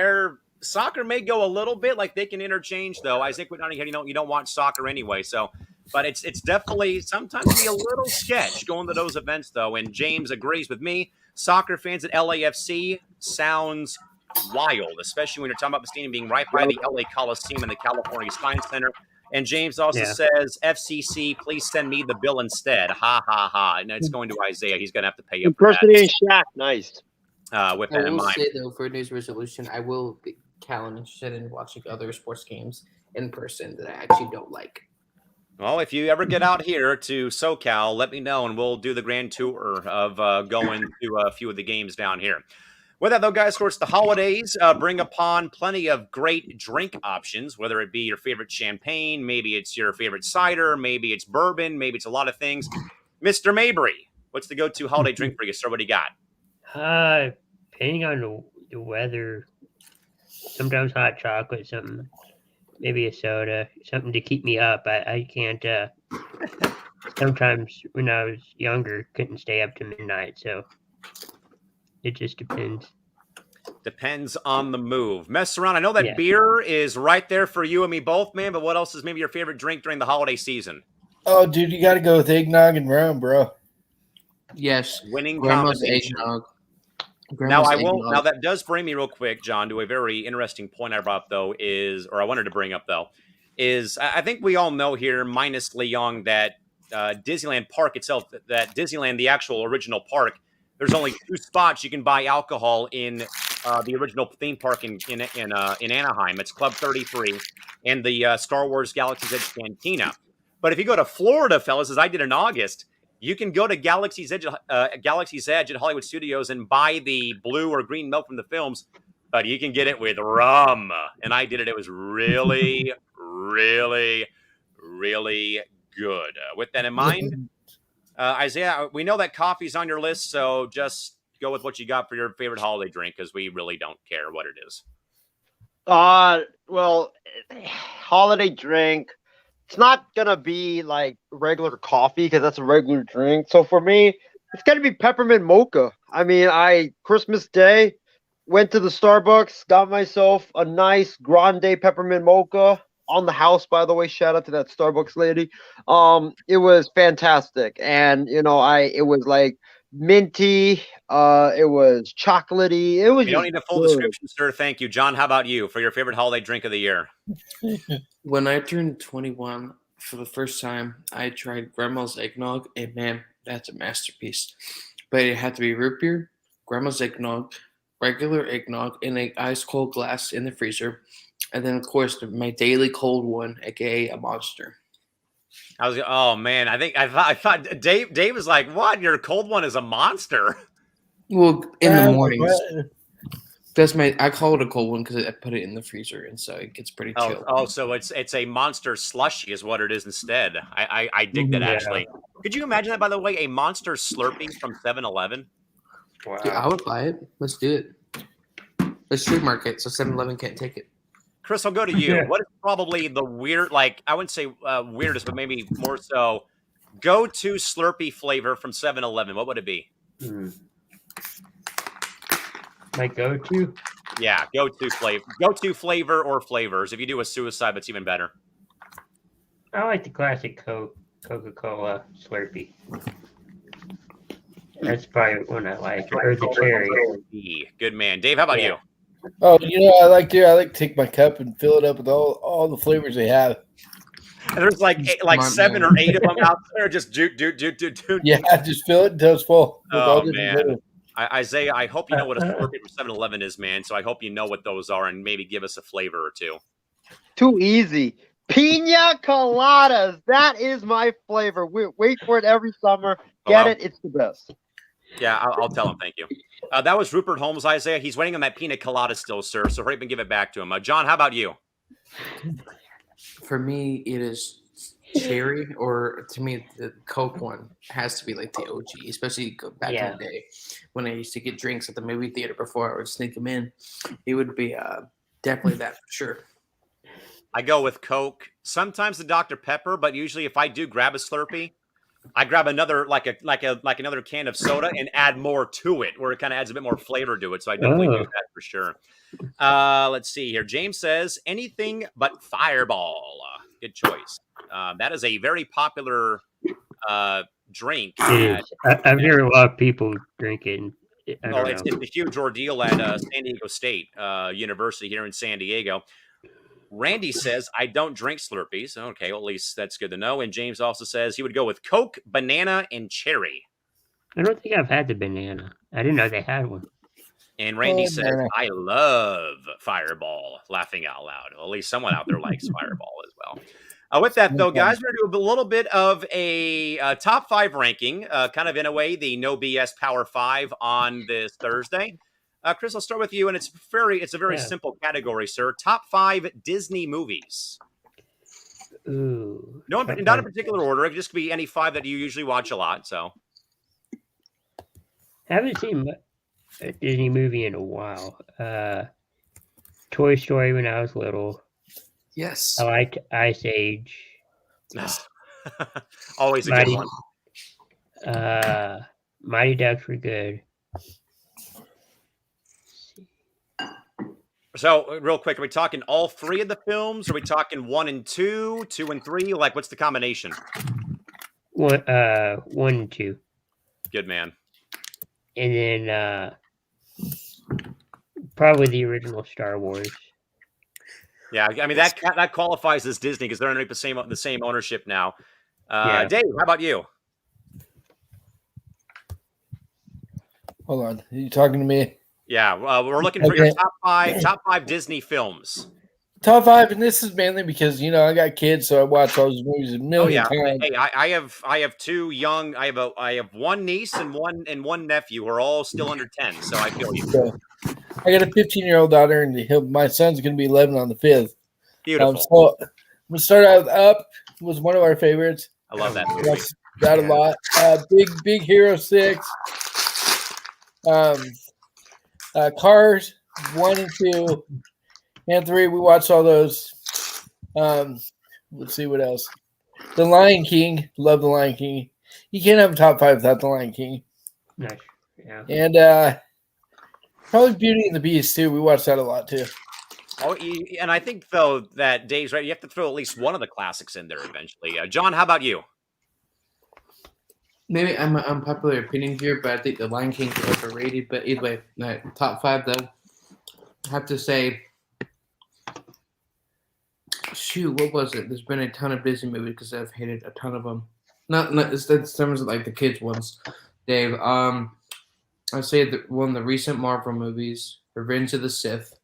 soccer may go a little bit like they can interchange, though. I think you don't watch soccer anyway. So, but it's definitely sometimes be a little sketch going to those events, though. And James agrees with me. Soccer fans at LAFC sounds wild, especially when you're talking about the stadium being right by the LA Coliseum and the California Science Center. And James also says, FCC, please send me the bill instead. Ha, ha, ha. And it's going to Isaiah. He's going to have to pay up for that. Impersonating Shaq. Nice. With that I in will mind. say, though, for News Resolution, I will be interested in watching other sports games in person that I actually don't like. Well, if you ever get out here to SoCal, let me know, and we'll do the grand tour of going to a few of the games down here. With that, though, guys, of course, the holidays bring upon plenty of great drink options, whether it be your favorite champagne, maybe it's your favorite cider, maybe it's bourbon, maybe it's a lot of things. Mr. Mabry, what's the go-to holiday drink for you, sir? What do you got? Depending on the weather, sometimes hot chocolate, something, maybe a soda, something to keep me up. I can't, sometimes when I was younger, couldn't stay up to midnight, so it just depends. Depends on the move. Mess around. I know that beer is right there for you and me both, man, but what else is maybe your favorite drink during the holiday season? Oh, dude, you got to go with eggnog and rum, bro. Yes. Winning Grandma's combination. eggnog. Now that does bring me real quick, John, to a very interesting point I brought up, though, I wanted to bring up, though, is I think we all know here, minus Leon, that Disneyland Park itself, that Disneyland, the actual original park, there's only 2 spots you can buy alcohol in the original theme park in Anaheim. It's Club 33 and the Star Wars Galaxy's Edge Cantina. But if you go to Florida, fellas, as I did in August, you can go to Galaxy's Edge at Hollywood Studios and buy the blue or green milk from the films, but you can get it with rum. And I did it. It was really, really, really good. With that in mind, Isaiah, we know that coffee's on your list, so just go with what you got for your favorite holiday drink, because we really don't care what it is. Well, holiday drink. It's not gonna be like regular coffee because that's a regular drink. So for me, it's gonna be peppermint mocha. I mean, Christmas Day went to the Starbucks, got myself a nice grande peppermint mocha on the house. By the way, shout out to that Starbucks lady. It was fantastic, and it was like minty. It was chocolatey. It was. You don't need a full description, sir. Thank you, John. How about you for your favorite holiday drink of the year? When I turned 21 for the first time, I tried Grandma's eggnog, and man, that's a masterpiece. But it had to be root beer, Grandma's eggnog, regular eggnog in an ice cold glass in the freezer, and then of course my daily cold one, aka a Monster. Oh man, I thought Dave was like, what? Your cold one is a Monster? Well, in the mornings. I call it a cold one because I put it in the freezer, and so it gets pretty chill. Oh, so it's a Monster slushy is what it is instead. I dig that, actually. Could you imagine that, by the way, a Monster Slurpee from 7-Eleven? Wow. Dude, I would buy it. Let's do it. Let's trademark it so 7-Eleven can't take it. Chris, I'll go to you. What is probably the I wouldn't say weirdest, but maybe more so Go-to Slurpee flavor from 7-Eleven. What would it be? My go-to? Yeah, go-to flavor. Go-to flavor or flavors. If you do a suicide, that's even better. I like the classic Coca-Cola Slurpee. That's probably one I like. Or the cherry. Good man. Dave, how about you? Oh, I like to take my cup and fill it up with all the flavors they have. And there's like Smart 7 man. or 8 of them out there. Just do. Yeah, just fill it until it's full. with Oh, all different man. flavors. Isaiah, I hope you know what a Slurpee from 7-Eleven is, man. So I hope you know what those are and maybe give us a flavor or two. Too easy. Pina coladas. That is my flavor. We wait for it every summer. Get wow. it? It's the best. Yeah, I'll tell him. Thank you. That was Rupert Holmes, Isaiah. He's waiting on that pina colada still, sir. So hurry up and give it back to him. John, how about you? For me, it is cherry, or to me, the Coke one has to be like the OG, especially back in the day when I used to get drinks at the movie theater before I would sneak them in. It would be definitely that for sure. I go with Coke, sometimes the Dr. Pepper, but usually if I do grab a Slurpee, I grab another like another can of soda and add more to it, where it kind of adds a bit more flavor to it. So I definitely do that for sure. Let's see here. James says anything but Fireball. Good choice. That is a very popular drink. It is. I've heard a lot of people drinking. It's a huge ordeal at San Diego State University here in San Diego. Randy says, I don't drink Slurpees. Okay, well, at least that's good to know. And James also says he would go with Coke, banana, and cherry. I don't think I've had the banana. I didn't know they had one. And Randy says, banana. I love Fireball, laughing out loud. Well, at least someone out there likes Fireball as well. With that, though, guys, we're going to do a little bit of a top 5 ranking, kind of in a way, the No BS Power 5 on this Thursday. Chris, I'll start with you, and it's a very simple category, sir. Top 5 Disney movies. Ooh. Not in particular order. It could just be any 5 that you usually watch a lot. So, Haven't seen a Disney movie in a while. Toy Story when I was little. Yes. I liked Ice Age. Always a good one. Mighty Ducks were good. So, real quick, are we talking all 3 of the films? Are we talking 1 and 2, 2 and 3? Like, what's the combination? 1 and 2. Good man. And then probably the original Star Wars. Yeah, I mean that qualifies as Disney because they're underneath the same ownership now. Dave, how about you? Hold on. Are you talking to me? Yeah, we're looking for your top five Disney films. Top 5, and this is mainly because I got kids, so I watch all those movies a million times. Hey, I have 2 young. I have 1 niece and one nephew who are all still under 10. So I feel you. So, I got a 15-year-old daughter, and my son's going to be 11 on the 5th. Beautiful. So I'm going to start out with Up. It was one of our favorites. I love that movie. Got a lot. Big Hero 6. Cars 1 and 2 and 3. We watched all those. Let's see what else. The Lion King. Love The Lion King. You can't have a top 5 without The Lion King. Nice. Yeah. And probably Beauty and the Beast too. We watched that a lot too. Oh, and I think though that Dave's right. You have to throw at least one of the classics in there eventually. John, how about you? Maybe I'm an unpopular opinion here, but I think The Lion King is overrated. But either way, top 5 though, I have to say, shoot, what was it? There's been a ton of Disney movies because I've hated a ton of them. Not in terms of like the kids ones, Dave. I'd say one of the recent Marvel movies, Revenge of the Sith.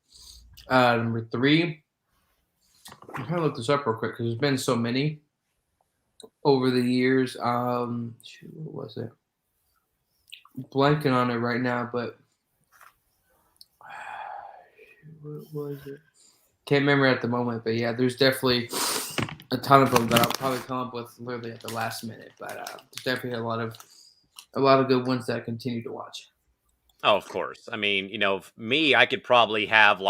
Number 3, I'm trying to look this up real quick because there's been so many over the years. Shoot, what was it? Blanking on it right now, but what was it? Can't remember at the moment, but yeah, there's definitely a ton of them that I'll probably come up with literally at the last minute. But there's definitely a lot of good ones that I continue to watch. Oh, of course. I mean, me, I could probably have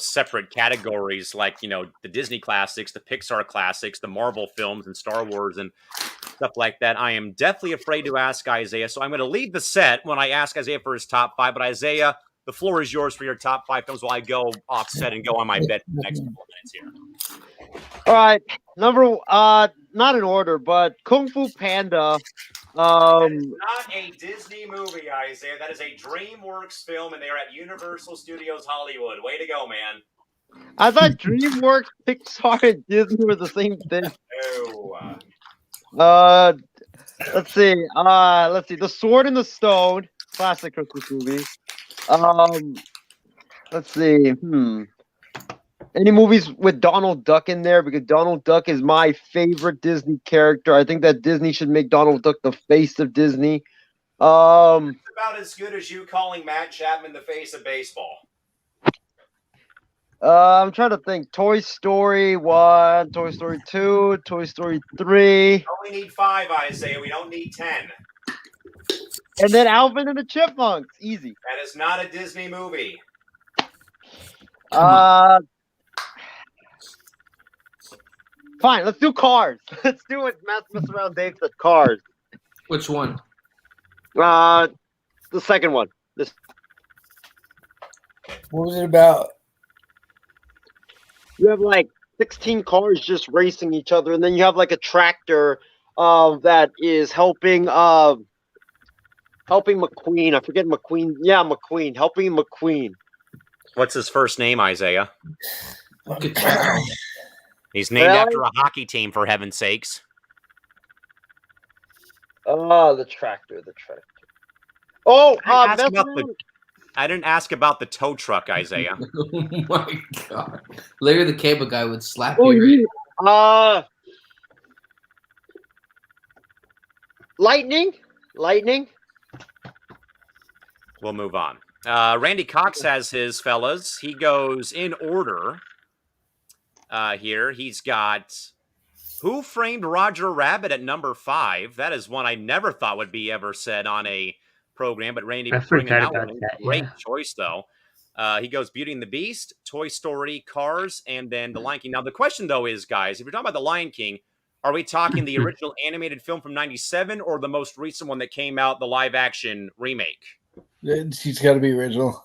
separate categories like, the Disney classics, the Pixar classics, the Marvel films and Star Wars. And stuff like that, I am deathly afraid to ask Isaiah. So I'm going to leave the set when I ask Isaiah for his top 5. But Isaiah, the floor is yours for your top 5 films while I go offset and go on my bet for the next couple of minutes here. All right, not in order, but Kung Fu Panda. That is not a Disney movie, Isaiah. That is a DreamWorks film, and they are at Universal Studios Hollywood. Way to go, man. I thought DreamWorks, Pixar, and Disney were the same thing. Oh. Let's see. The Sword and the Stone, classic Christmas movie. Let's see. Any movies with Donald Duck in there? Because Donald Duck is my favorite Disney character. I think that Disney should make Donald Duck the face of Disney. It's about as good as you calling Matt Chapman the face of baseball. I'm trying to think. Toy Story 1, Toy Story 2, Toy Story 3. We only need 5, Isaiah. We don't need 10. And then Alvin and the Chipmunks. Easy. That is not a Disney movie. Fine, let's do Cars. Let's do it. Mess around, Dave said Cars. Which one? The second one. What was it about? You have like 16 cars just racing each other, and then you have like a tractor that is helping McQueen. I forget McQueen. Yeah, McQueen. Helping McQueen. What's his first name, Isaiah? Good job. He's named after a hockey team, for heaven's sakes. Oh, the tractor. Oh, I didn't ask about the tow truck, Isaiah. Oh my god. Larry the Cable Guy would slap you. Lightning. We'll move on. Randy Cox has his fellas. He goes in order here. He's got Who Framed Roger Rabbit at number 5. That is one I never thought would be ever said on a program, but Randy bringing that one. Great choice, though. He goes Beauty and the Beast, Toy Story, Cars, and then The Lion King. Now, the question, though, is, guys, if you're talking about The Lion King, are we talking the original animated film from 97 or the most recent one that came out, the live-action remake? She's got to be original.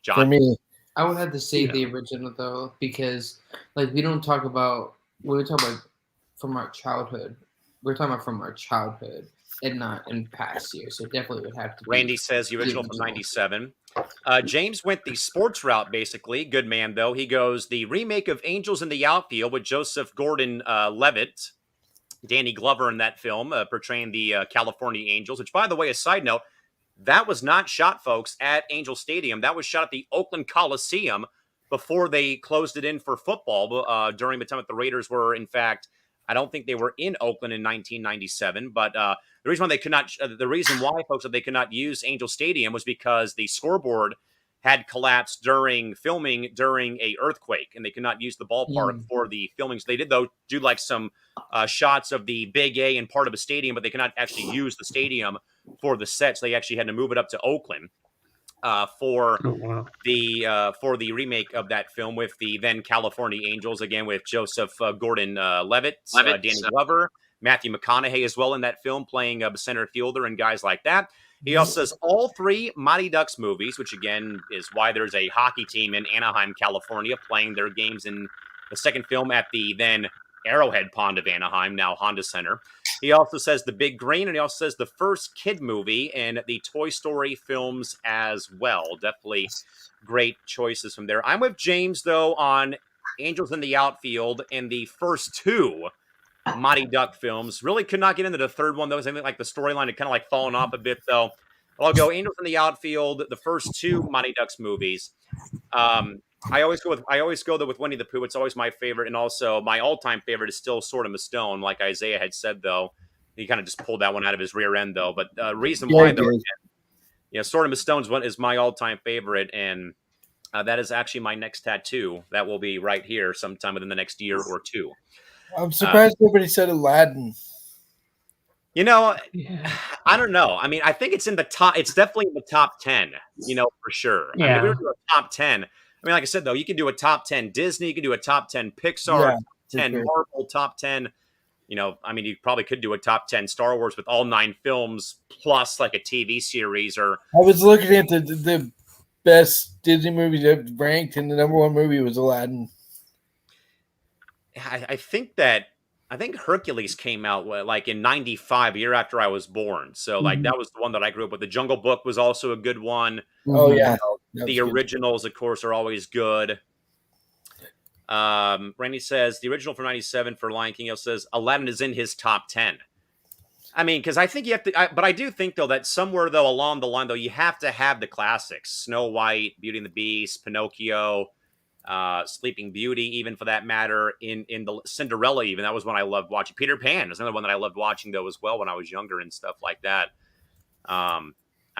John? For me. I would have to say the original, though, because, like, we don't talk about, when we talk about from our childhood, we're talking about from our childhood and not in past years. So definitely would have to be. Randy says the original from 97. James went the sports route, basically. Good man, though. He goes the remake of Angels in the Outfield with Joseph Gordon-Levitt. Danny Glover in that film, portraying the California Angels, which, by the way, a side note, that was not shot, folks, at Angel Stadium. That was shot at the Oakland Coliseum before they closed it in for football during the time that the Raiders were, in fact, I don't think they were in Oakland in 1997. But the reason why they could not, folks, that they could not use Angel Stadium was because the scoreboard had collapsed during filming during a earthquake, and they could not use the ballpark for the filming. So they did, though, do like some shots of the Big A and part of a stadium, but they could not actually use the stadium for the sets. They actually had to move it up to Oakland for the remake of that film with the then California Angels, again with Joseph Gordon-Levitt, Danny Glover, Matthew McConaughey as well in that film, playing center fielder and guys like that. He also says all 3 Mighty Ducks movies, which again is why there's a hockey team in Anaheim, California, playing their games in the second film at the then Arrowhead Pond of Anaheim, now Honda Center. He also says The Big Green, and he also says the first kid movie and the Toy Story films as well. Definitely great choices from there. I'm with James, though, on Angels in the Outfield and the first 2 Mighty Duck films. Really could not get into the third one, though. I think like the storyline had kind of like fallen off a bit, though. I'll go Angels in the Outfield, the first 2 Mighty Ducks movies. I always go with Winnie the Pooh. It's always my favorite, and also my all-time favorite is still Sword in the Stone. Like Isaiah had said, though, he kind of just pulled that one out of his rear end, though. But reason why, though, Sword in the Stone is my all-time favorite, and that is actually my next tattoo. That will be right here sometime within the next year or 2. I'm surprised nobody said Aladdin. You know, I don't know. I mean, I think it's in the top. It's definitely in the top 10. For sure. Yeah. I mean, we were doing a top 10. I mean, like I said, though, you can do a top 10 Disney, you can do a top 10 Pixar, top 10 Marvel, top 10 You know, I mean, you probably could do a top 10 Star Wars with all 9 films plus like a TV series or. I was looking at the best Disney movies that ranked, and the number 1 movie was Aladdin. I think Hercules came out like in 95, a year after I was born. So like that was the one that I grew up with. The Jungle Book was also a good one. Oh yeah. The originals, of course, are always good. Randy says the original from 97 for Lion King says Aladdin is in his top 10. I mean, because I think you have to, but I do think though that somewhere though along the line though you have to have the classics: Snow White, Beauty and the Beast, Pinocchio, Sleeping Beauty, even for that matter. In the Cinderella, even that was one I loved watching. Peter Pan is another one that I loved watching though as well when I was younger and stuff like that. I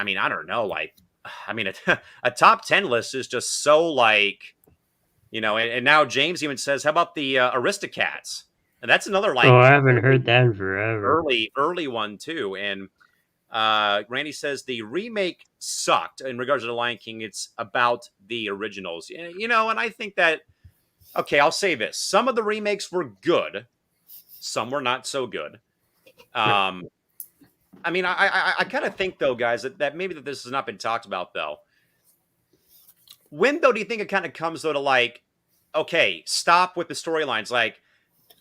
mean, I don't know, like, I mean, a top 10 list is just so like, you know, and now James even says, how about the Aristocats? And that's another like I haven't heard that in forever. Early one too. And Randy says the remake sucked in regards to the Lion King. It's about the originals, you know, and I think that, okay, I'll say this. Some of the remakes were good. Some were not so good. I mean, I kind of think though, guys, that maybe that this has not been talked about though. When though do you think it kind of comes though to like, okay, stop with the storylines? Like,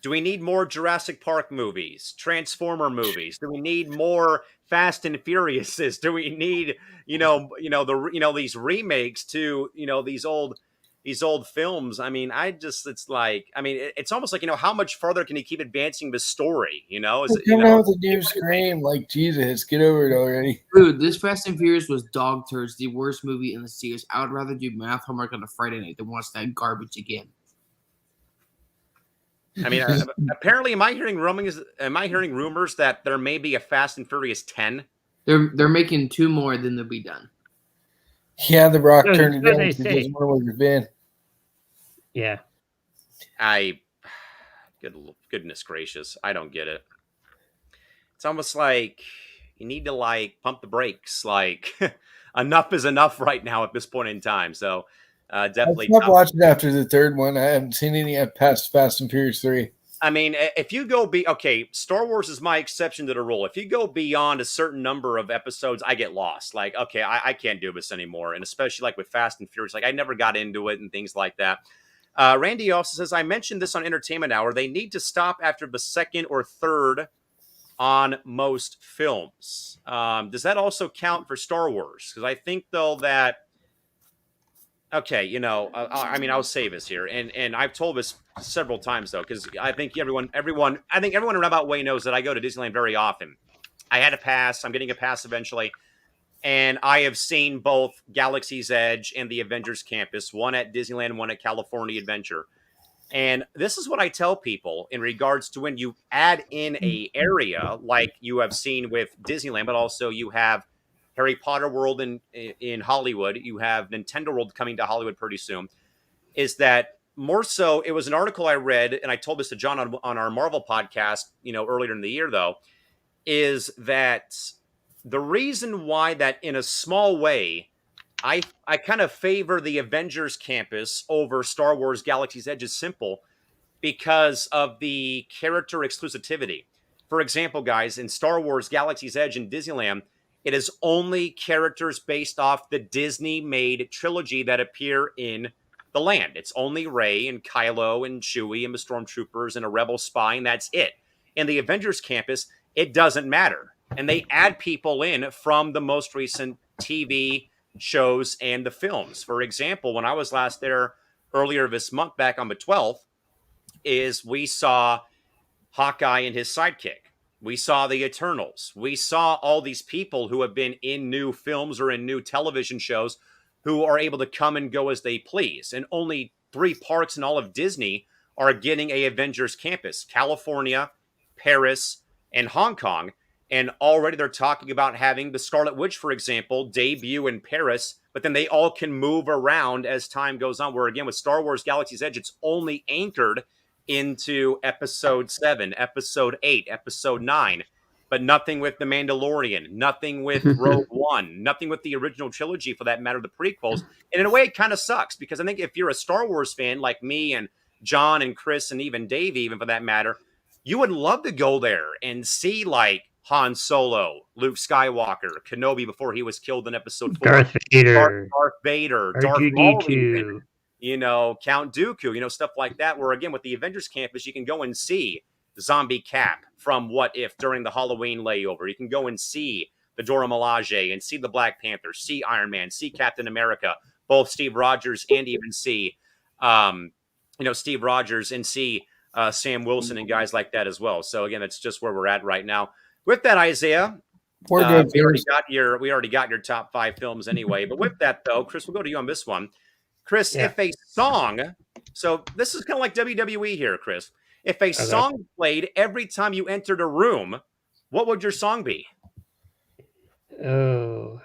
do we need more Jurassic Park movies, Transformer movies? Do we need more Fast and Furiouses? Do we need, these remakes to, these old films? I mean, it's like, I mean, it's almost like, how much further can you keep advancing the story? Is it, coming out with a new Scream, like, Jesus, get over it already. Dude, this Fast and Furious was dog turds, the worst movie in the series. I would rather do math homework on a Friday night than watch that garbage again. I mean, apparently, am I hearing rumors that there may be a Fast and Furious 10? They're making 2 more, then they'll be done. Yeah, The Rock turned it down because he doesn't want to work Ben. Yeah. Goodness gracious, I don't get it. It's almost like you need to like pump the brakes. Like enough is enough right now at this point in time. So. Definitely. I stopped watching after the 3rd one. I haven't seen any past Fast and Furious 3. I mean, if you go Star Wars is my exception to the rule. If you go beyond a certain number of episodes, I get lost. Like, okay, I can't do this anymore. And especially like with Fast and Furious, like I never got into it and things like that. Randy also says, I mentioned this on Entertainment Hour. They need to stop after the 2nd or 3rd on most films. Does that also count for Star Wars? Because I think though that. Okay, I mean, I'll say this here, and I've told this several times though, because I think everyone around about way knows that I go to Disneyland very often. I had a pass. I'm getting a pass eventually, and I have seen both Galaxy's Edge and the Avengers Campus, one at Disneyland, one at California Adventure. And this is what I tell people in regards to when you add in a area like you have seen with Disneyland, but also you have Harry Potter World in Hollywood. You have Nintendo World coming to Hollywood pretty soon. Is that more so? It was an article I read, and I told this to John on our Marvel podcast, earlier in the year, though, is that the reason why that in a small way, I kind of favor the Avengers Campus over Star Wars Galaxy's Edge is simple because of the character exclusivity. For example, guys, in Star Wars Galaxy's Edge in Disneyland, it is only characters based off the Disney-made trilogy that appear in the land. It's only Rey and Kylo and Chewie and the Stormtroopers and a Rebel spy, and that's it. In the Avengers Campus, it doesn't matter. And they add people in from the most recent TV shows and the films. For example, when I was last there earlier this month, back on the 12th, we saw Hawkeye and his sidekick. We saw the Eternals. We saw all these people who have been in new films or in new television shows who are able to come and go as they please. And only 3 parks in all of Disney are getting a Avengers Campus: California, Paris, and Hong Kong. And already they're talking about having the Scarlet Witch, for example, debut in Paris, but then they all can move around as time goes on. Where again, with Star Wars Galaxy's Edge, it's only anchored into episode 7, episode 8, episode 9, but nothing with The Mandalorian, nothing with Rogue One, nothing with the original trilogy for that matter, the prequels. And in a way, it kind of sucks because I think if you're a Star Wars fan like me and John and Chris and even Dave, even for that matter, you would love to go there and see like Han Solo, Luke Skywalker, Kenobi before he was killed in Episode 4, Darth Vader, Darth Vader, Darth Maul, R2D2. even, Count Dooku, stuff like that. Where again, with the Avengers Campus, you can go and see Zombie Cap from What If during the Halloween layover. You can go and see the Dora Milaje and see the Black Panther, see Iron Man, see Captain America, both Steve Rogers and even see, Steve Rogers and see Sam Wilson and guys like that as well. So again, that's just where we're at right now. With that, Isaiah, We're good. we already got your top 5 films anyway. But with that, though, Chris, we'll go to you on this one. Chris, Yeah. if a song, so this is kind of like WWE here, Chris. If a song played every time you entered a room, what would your song be? Oh.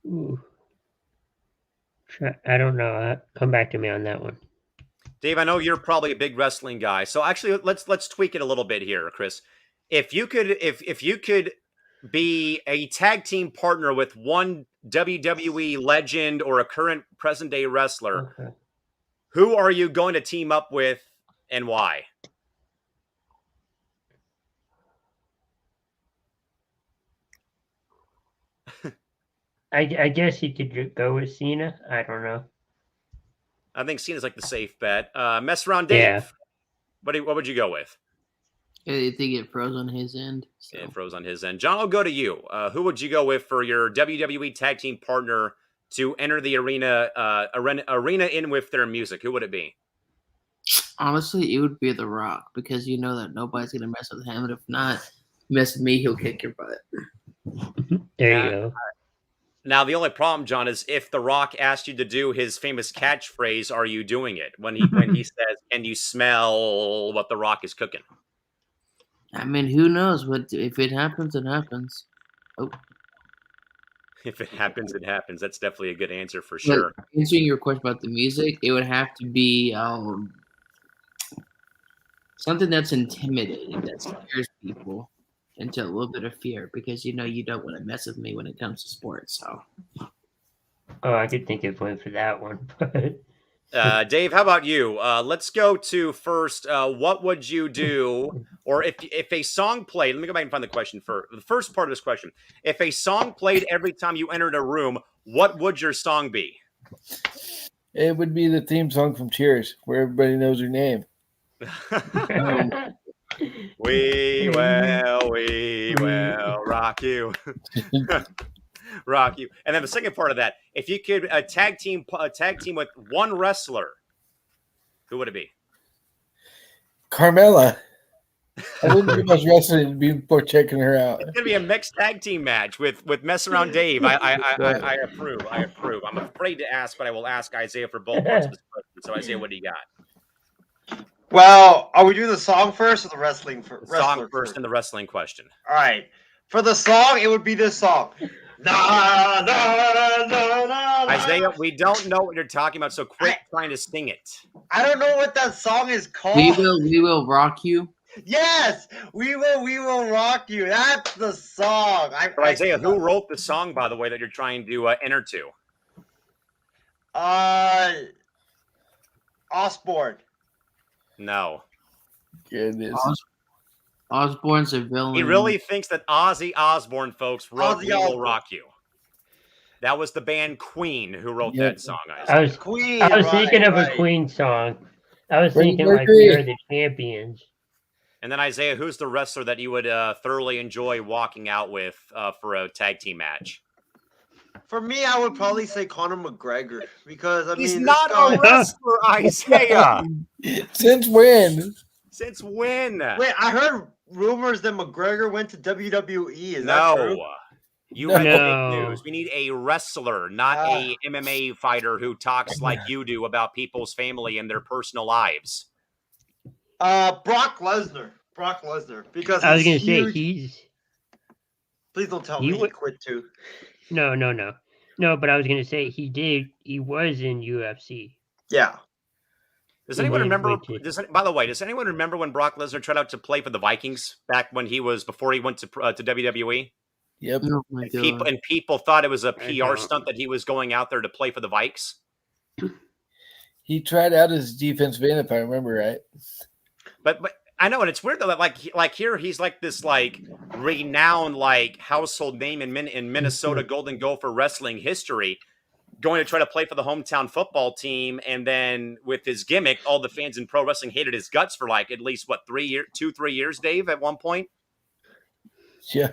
Ooh. I don't know. Come back to me on that one. Dave, I know you're probably a big wrestling guy, so actually let's tweak it a little bit here, Chris. If you could be a tag team partner with one WWE legend or a current present day wrestler, Okay. who are you going to team up with and why? I guess you could go with Cena. I don't know. I think Cena's like the safe bet. Mess around, Dave. Yeah. What would you go with? I think it froze on his end. So. It froze on his end. John, I'll go to you. Who would you go with for your WWE tag team partner to enter the arena in with their music? Who would it be? Honestly, it would be The Rock because you know that nobody's gonna mess with him, and if not, mess with me, he'll kick your butt. There you go. Now, the only problem, John, is if The Rock asked you to do his famous catchphrase, are you doing it? When he says, "Can you smell what The Rock is cooking?" I mean, who knows? What if it happens? It happens. Oh. If it happens, it happens. That's definitely a good answer for sure. But answering your question about the music, it would have to be something that's intimidating, that scares people into a little bit of fear, because you don't want to mess with me when it comes to sports. So, Oh, I could think of one for that one. But Dave, how about you? Let's go to first. What would you do, or if a song played? Let me go back and find the question for the first part of this question. If a song played every time you entered a room, what would your song be? It would be the theme song from Cheers, where everybody knows her name. We will rock you. Rock you. And then the second part of that, if you could tag team with one wrestler, who would it be? Carmella. I wouldn't do much wrestling before checking her out. It's gonna be a mixed tag team match with Mess Around Dave. I approve. I'm afraid to ask, but I will ask Isaiah for both parts of this question. So Isaiah, what do you got? Well, are we doing the song first or the wrestling first? The song first and the wrestling question. All right. For the song, it would be this song. Na, na, na, na, Isaiah, we don't know what you're talking about, so quit trying to sing it. I don't know what that song is called. we will rock you. Yes, we will rock you. That's the song. Isaiah, who wrote the song, by the way, that you're trying to enter to? Osborne. No. Goodness. Osborne's a villain. He really thinks that Ozzy Osbourne, folks, wrote Ozzy "We Will Osbourne. Rock You." That was the band Queen who wrote Yep. that song. I was Queen. thinking of right. a Queen song. I was Freddie thinking like Mercury. We Are the Champions. And then Isaiah, who's the wrestler that you would thoroughly enjoy walking out with for a tag team match? For me, I would probably say Conor McGregor because I He's mean, not a wrestler, Isaiah. Since when? Since when? Wait, I heard rumors that McGregor went to WWE. Is that true? No. You read No. fake news. We need a wrestler, not a MMA fighter who talks like you do about people's family and their personal lives. Brock Lesnar. Brock Lesnar. Because I was he's gonna say huge. he's Please don't tell he me he would- quit too. no. But I was gonna say he was in UFC. Yeah. Does He anyone went remember? with it. By the way, does anyone remember when Brock Lesnar tried out to play for the Vikings back when before he went to WWE? Yep. Oh my god. People thought it was a I PR don't. stunt that he was going out there to play for the Vikes. He tried out his defensive end, if I remember right. But I know, and it's weird though that like here he's like this like renowned like household name in Minnesota Golden Gopher wrestling history, going to try to play for the hometown football team, and then with his gimmick, all the fans in pro wrestling hated his guts for like at least what 3 years, Dave, at one point. Yeah.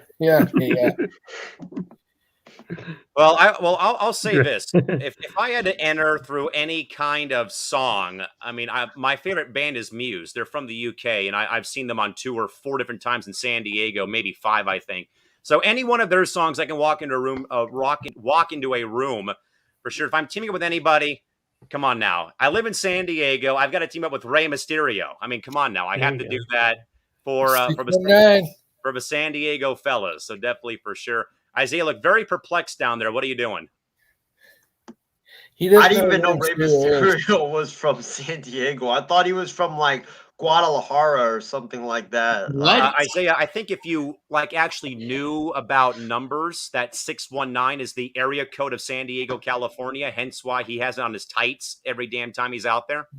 Well, I'll say this: if I had to enter through any kind of song, I mean, my favorite band is Muse. They're from the UK, and I've seen them on tour 4 different times in San Diego, maybe 5, I think. So any one of their songs, I can walk into a room, walk into a room for sure. If I'm teaming up with anybody, come on now. I live in San Diego. I've got to team up with Rey Mysterio. I mean, come on now. I have to do that for the San Diego fellas. So definitely for sure. Isaiah looked very perplexed down there. What are you doing? I didn't even know Rey Mysterio was from San Diego. I thought he was from like Guadalajara or something like that. Isaiah, I think if you like actually knew about numbers, that 619 is the area code of San Diego, California. Hence why he has it on his tights every damn time he's out there.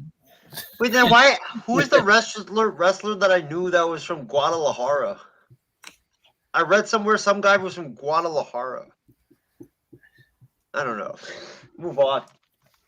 Wait, then why? Who is the wrestler that I knew that was from Guadalajara? I read somewhere some guy was from Guadalajara. I don't know. Move on.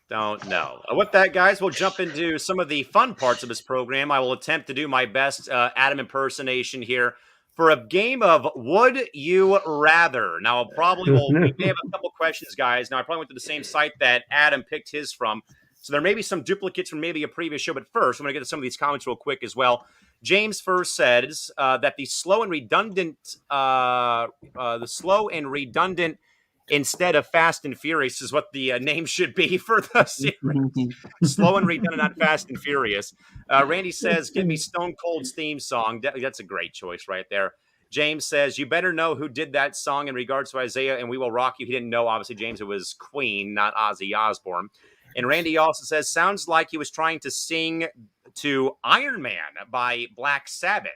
Don't know. With that, guys, we'll jump into some of the fun parts of this program. I will attempt to do my best Adam impersonation here for a game of Would You Rather. Now, we may have a couple questions, guys. Now, I probably went to the same site that Adam picked his from. So there may be some duplicates from maybe a previous show. But first, I'm going to get to some of these comments real quick as well. James first says that the slow and redundant instead of Fast and Furious is what the name should be for the series. Slow and redundant, not Fast and Furious. Randy says, "Give me Stone Cold's theme song." That's a great choice right there. James says, "You better know who did that song in regards to Isaiah, and we will rock you." He didn't know, obviously, James, it was Queen, not Ozzy Osbourne. And Randy also says, "Sounds like he was trying to sing to Iron Man by Black Sabbath."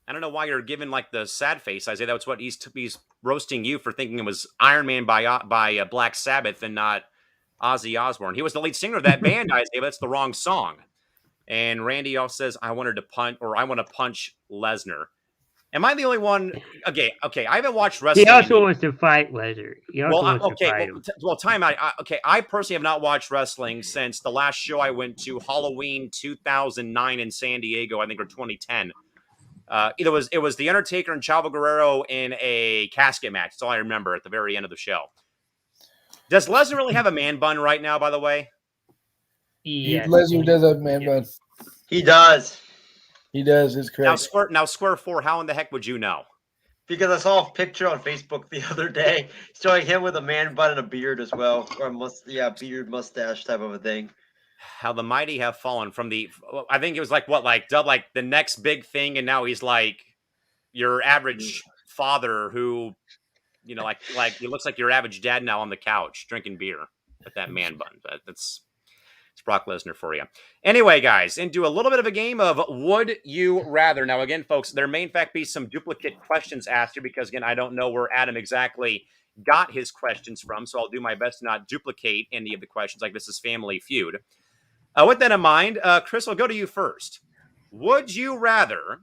I don't know why you're giving like the sad face, Isaiah. That's what he's roasting you for thinking it was Iron Man by Black Sabbath and not Ozzy Osbourne. He was the lead singer of that band, Isaiah. But that's the wrong song. And Randy also says, I want to punch Lesnar. Am I the only one? Okay. I haven't watched wrestling. He also wants to fight Lesnar. Time out. I personally have not watched wrestling since the last show I went to, Halloween 2009 in San Diego, I think, or 2010. It was The Undertaker and Chavo Guerrero in a casket match. That's all I remember at the very end of the show. Does Lesnar really have a man bun right now, by the way? Yeah. Lesnar does have a man bun. He does. He does. It's correct. Now, Square 4, how in the heck would you know? Because I saw a picture on Facebook the other day showing him with a man bun and a beard as well. Or beard, mustache type of a thing. How the mighty have fallen from I think it was like the next big thing, and now he's like your average father who, like he looks like your average dad now on the couch drinking beer with that man bun. It's Brock Lesnar for you. Anyway, guys, into a little bit of a game of Would You Rather. Now, again, folks, there may in fact be some duplicate questions asked here because, again, I don't know where Adam exactly got his questions from, so I'll do my best to not duplicate any of the questions like this is Family Feud. With that in mind, Chris, I'll go to you first. Would you rather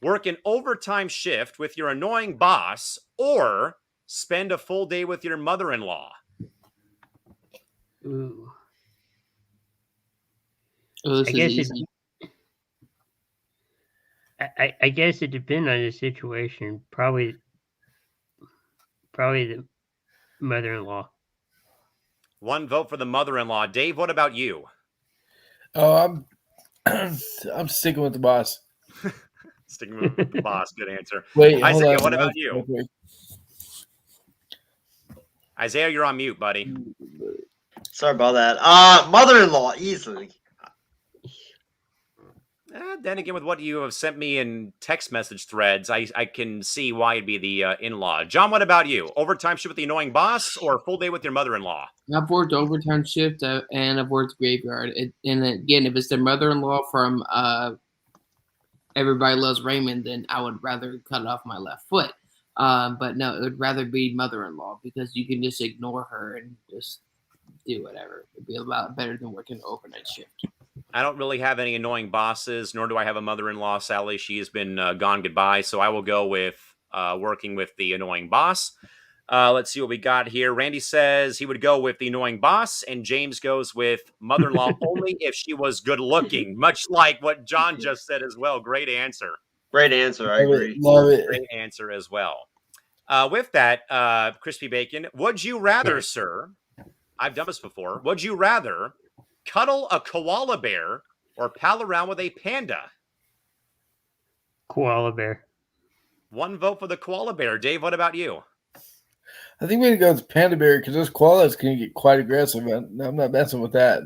work an overtime shift with your annoying boss or spend a full day with your mother-in-law? Ooh. Oh, I guess it depends on the situation. Probably the mother-in-law. One vote for the mother-in-law. Dave, what about you? Oh, I'm sticking with the boss. Sticking with the boss. Good answer. Wait, Isaiah, what about you? Isaiah, you're on mute, buddy. Sorry about that. Mother-in-law, easily. Then again, with what you have sent me in text message threads, I can see why it'd be the in-law. John, what about you? Overtime shift with the annoying boss or a full day with your mother-in-law? I've worked overtime shift and I've worked graveyard. And again, if it's their mother-in-law from Everybody Loves Raymond, then I would rather cut off my left foot. But no, it would rather be mother-in-law because you can just ignore her and just do whatever. It'd be a lot better than working an overnight shift. I don't really have any annoying bosses, nor do I have a mother-in-law, Sally. She has been gone goodbye, so I will go with working with the annoying boss. Let's see what we got here. Randy says he would go with the annoying boss, and James goes with mother-in-law only if she was good-looking, much like what John just said as well. Great answer. Great answer. I agree. Love it. Great answer as well. With that, Crispy Bacon, would you rather, sir, I've done this before, would you rather cuddle a koala bear or pal around with a panda? Koala bear. One vote for the koala bear. Dave, what about you? I think we're going to go with panda bear because those koalas can get quite aggressive. I'm not messing with that.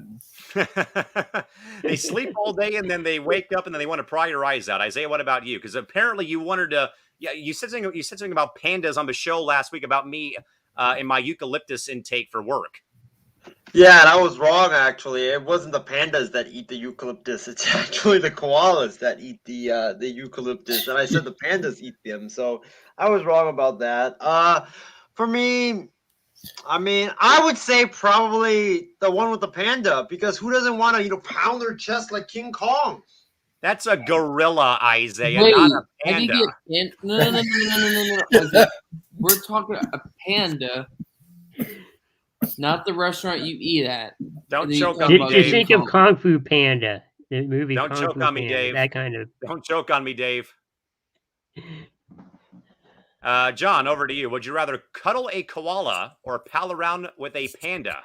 They sleep all day and then they wake up and then they want to pry your eyes out. Isaiah, what about you? Because apparently you wanted to. Yeah, you said something about pandas on the show last week about me and my eucalyptus intake for work. Yeah, that was wrong, actually. It wasn't the pandas that eat the eucalyptus. It's actually the koalas that eat the eucalyptus. And I said the pandas eat them. So I was wrong about that. For me, I mean, I would say probably the one with the panda, because who doesn't want to, pound their chest like King Kong? That's a gorilla, Isaiah, Wait, not a I think panda. no. Okay, we're talking a panda, not the restaurant you eat at. Don't And then choke you on talk me, about Just Dave. think of Kung Fu Panda, the movie. Don't Kung choke Fu on me, Panda, Dave. That kind of. Don't choke on me, Dave. John, over to you. Would you rather cuddle a koala or pal around with a panda?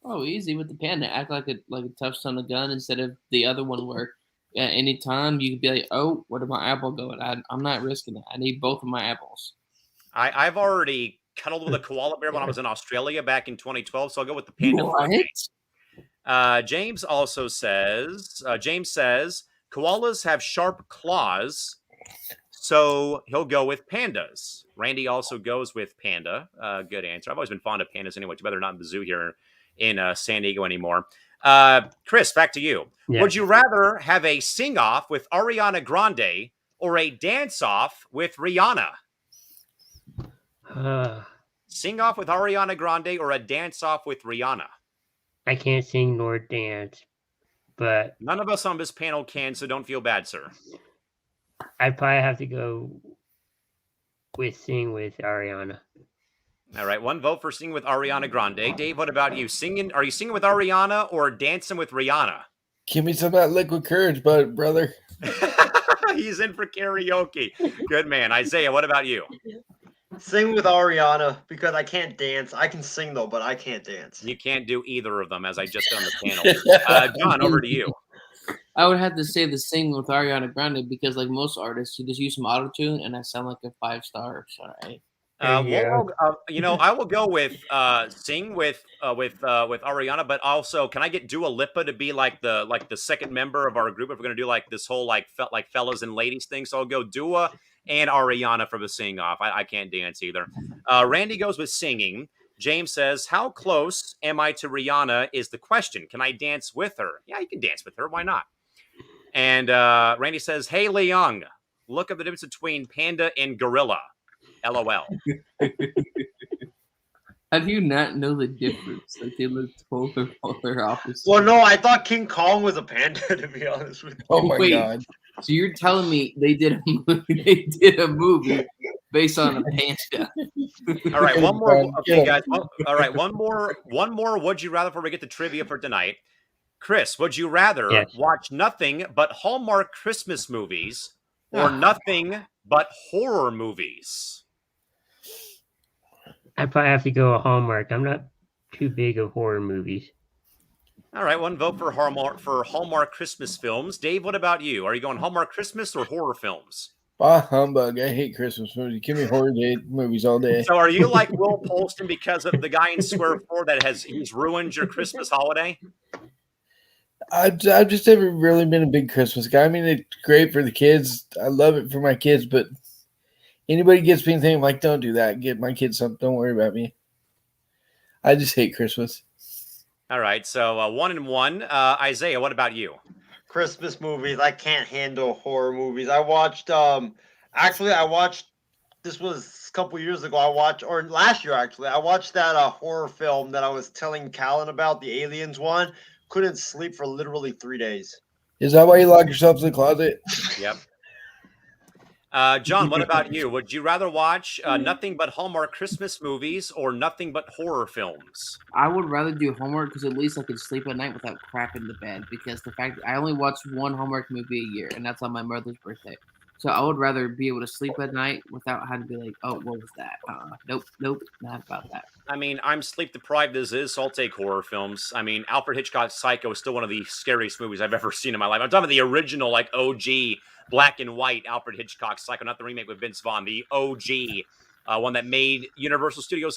Oh, easy with the panda. Act like a tough son of a gun instead of the other one where at any time you could be like, oh, where did my apple go? I'm not risking that. I need both of my apples. I've already cuddled with a koala bear when I was in Australia back in 2012, so I'll go with the panda. What? James also says, koalas have sharp claws, so he'll go with pandas. Randy also goes with panda. Good answer. I've always been fond of pandas anyway. Too bad they're not in the zoo here in San Diego anymore. Chris, back to you. Yeah. Would you rather have a sing-off with Ariana Grande or a dance-off with Rihanna? Sing-off with Ariana Grande or a dance-off with Rihanna? I can't sing nor dance, but None of us on this panel can, so don't feel bad, sir. I'd probably have to go sing with Ariana. All right, one vote for singing with Ariana Grande. Dave, what about you? Are you singing with Ariana or dancing with Rihanna? Give me some of that liquid courage, brother. He's in for karaoke. Good man. Isaiah, what about you? Sing with Ariana, because I can't dance. I can sing, though, but I can't dance. You can't do either of them, as I just did on the panel. John, over to you. I would have to say the sing with Ariana Grande because, like most artists, you just use some auto tune and I sound like a 5-star. So, right? I will go with sing with Ariana, but also can I get Dua Lipa to be like the second member of our group if we're gonna do like this whole like fellas and ladies thing? So I'll go Dua and Ariana for the sing off. I can't dance either. Randy goes with singing. James says, "How close am I to Rihanna?" is the question. Can I dance with her? Yeah, you can dance with her. Why not? And Randy says, "Hey, Leung, look up the difference between panda and gorilla." LOL. How do you not know the difference? Like they look polar opposites. Well, no, I thought King Kong was a panda, to be honest with you. Oh my Wait. god. So you're telling me they did a movie based on a panda? All right, one more. Okay, guys. All right, one more. Would you rather before we get to trivia for tonight? Chris, would you rather watch nothing but Hallmark Christmas movies or nothing but horror movies? I probably have to go a Hallmark. I'm not too big of horror movies. All right, one vote for Hallmark Christmas films. Dave, what about you? Are you going Hallmark Christmas or horror films? Bah humbug. I hate Christmas movies. Give me horror movies all day. So are you like Will Polston because of the guy in Square 4 that he's ruined your Christmas holiday? I've just never really been a big Christmas guy. I mean, it's great for the kids. I love it for my kids, but anybody gets me anything, I'm like, don't do that. Get my kids something. Don't worry about me. I just hate Christmas. All right, so 1-1. Isaiah, what about you? Christmas movies. I can't handle horror movies. I watched this was a couple years ago. I watched, or last year actually, I watched that horror film that I was telling Callan about, the Aliens one. Couldn't sleep for literally 3 days. Is that why you lock yourself in the closet? Yep. John, what about you? Would you rather watch nothing but Hallmark Christmas movies or nothing but horror films? I would rather do homework because at least I could sleep at night without crap in the bed. Because the fact I only watch one Hallmark movie a year, and that's on my mother's birthday. So I would rather be able to sleep at night without having to be like, oh, what was that? Nope, not about that. I mean, I'm sleep deprived as is, so I'll take horror films. I mean, Alfred Hitchcock's Psycho is still one of the scariest movies I've ever seen in my life. I'm talking about the original, like OG black and white Alfred Hitchcock Psycho, not the remake with Vince Vaughn, the OG one that made Universal Studios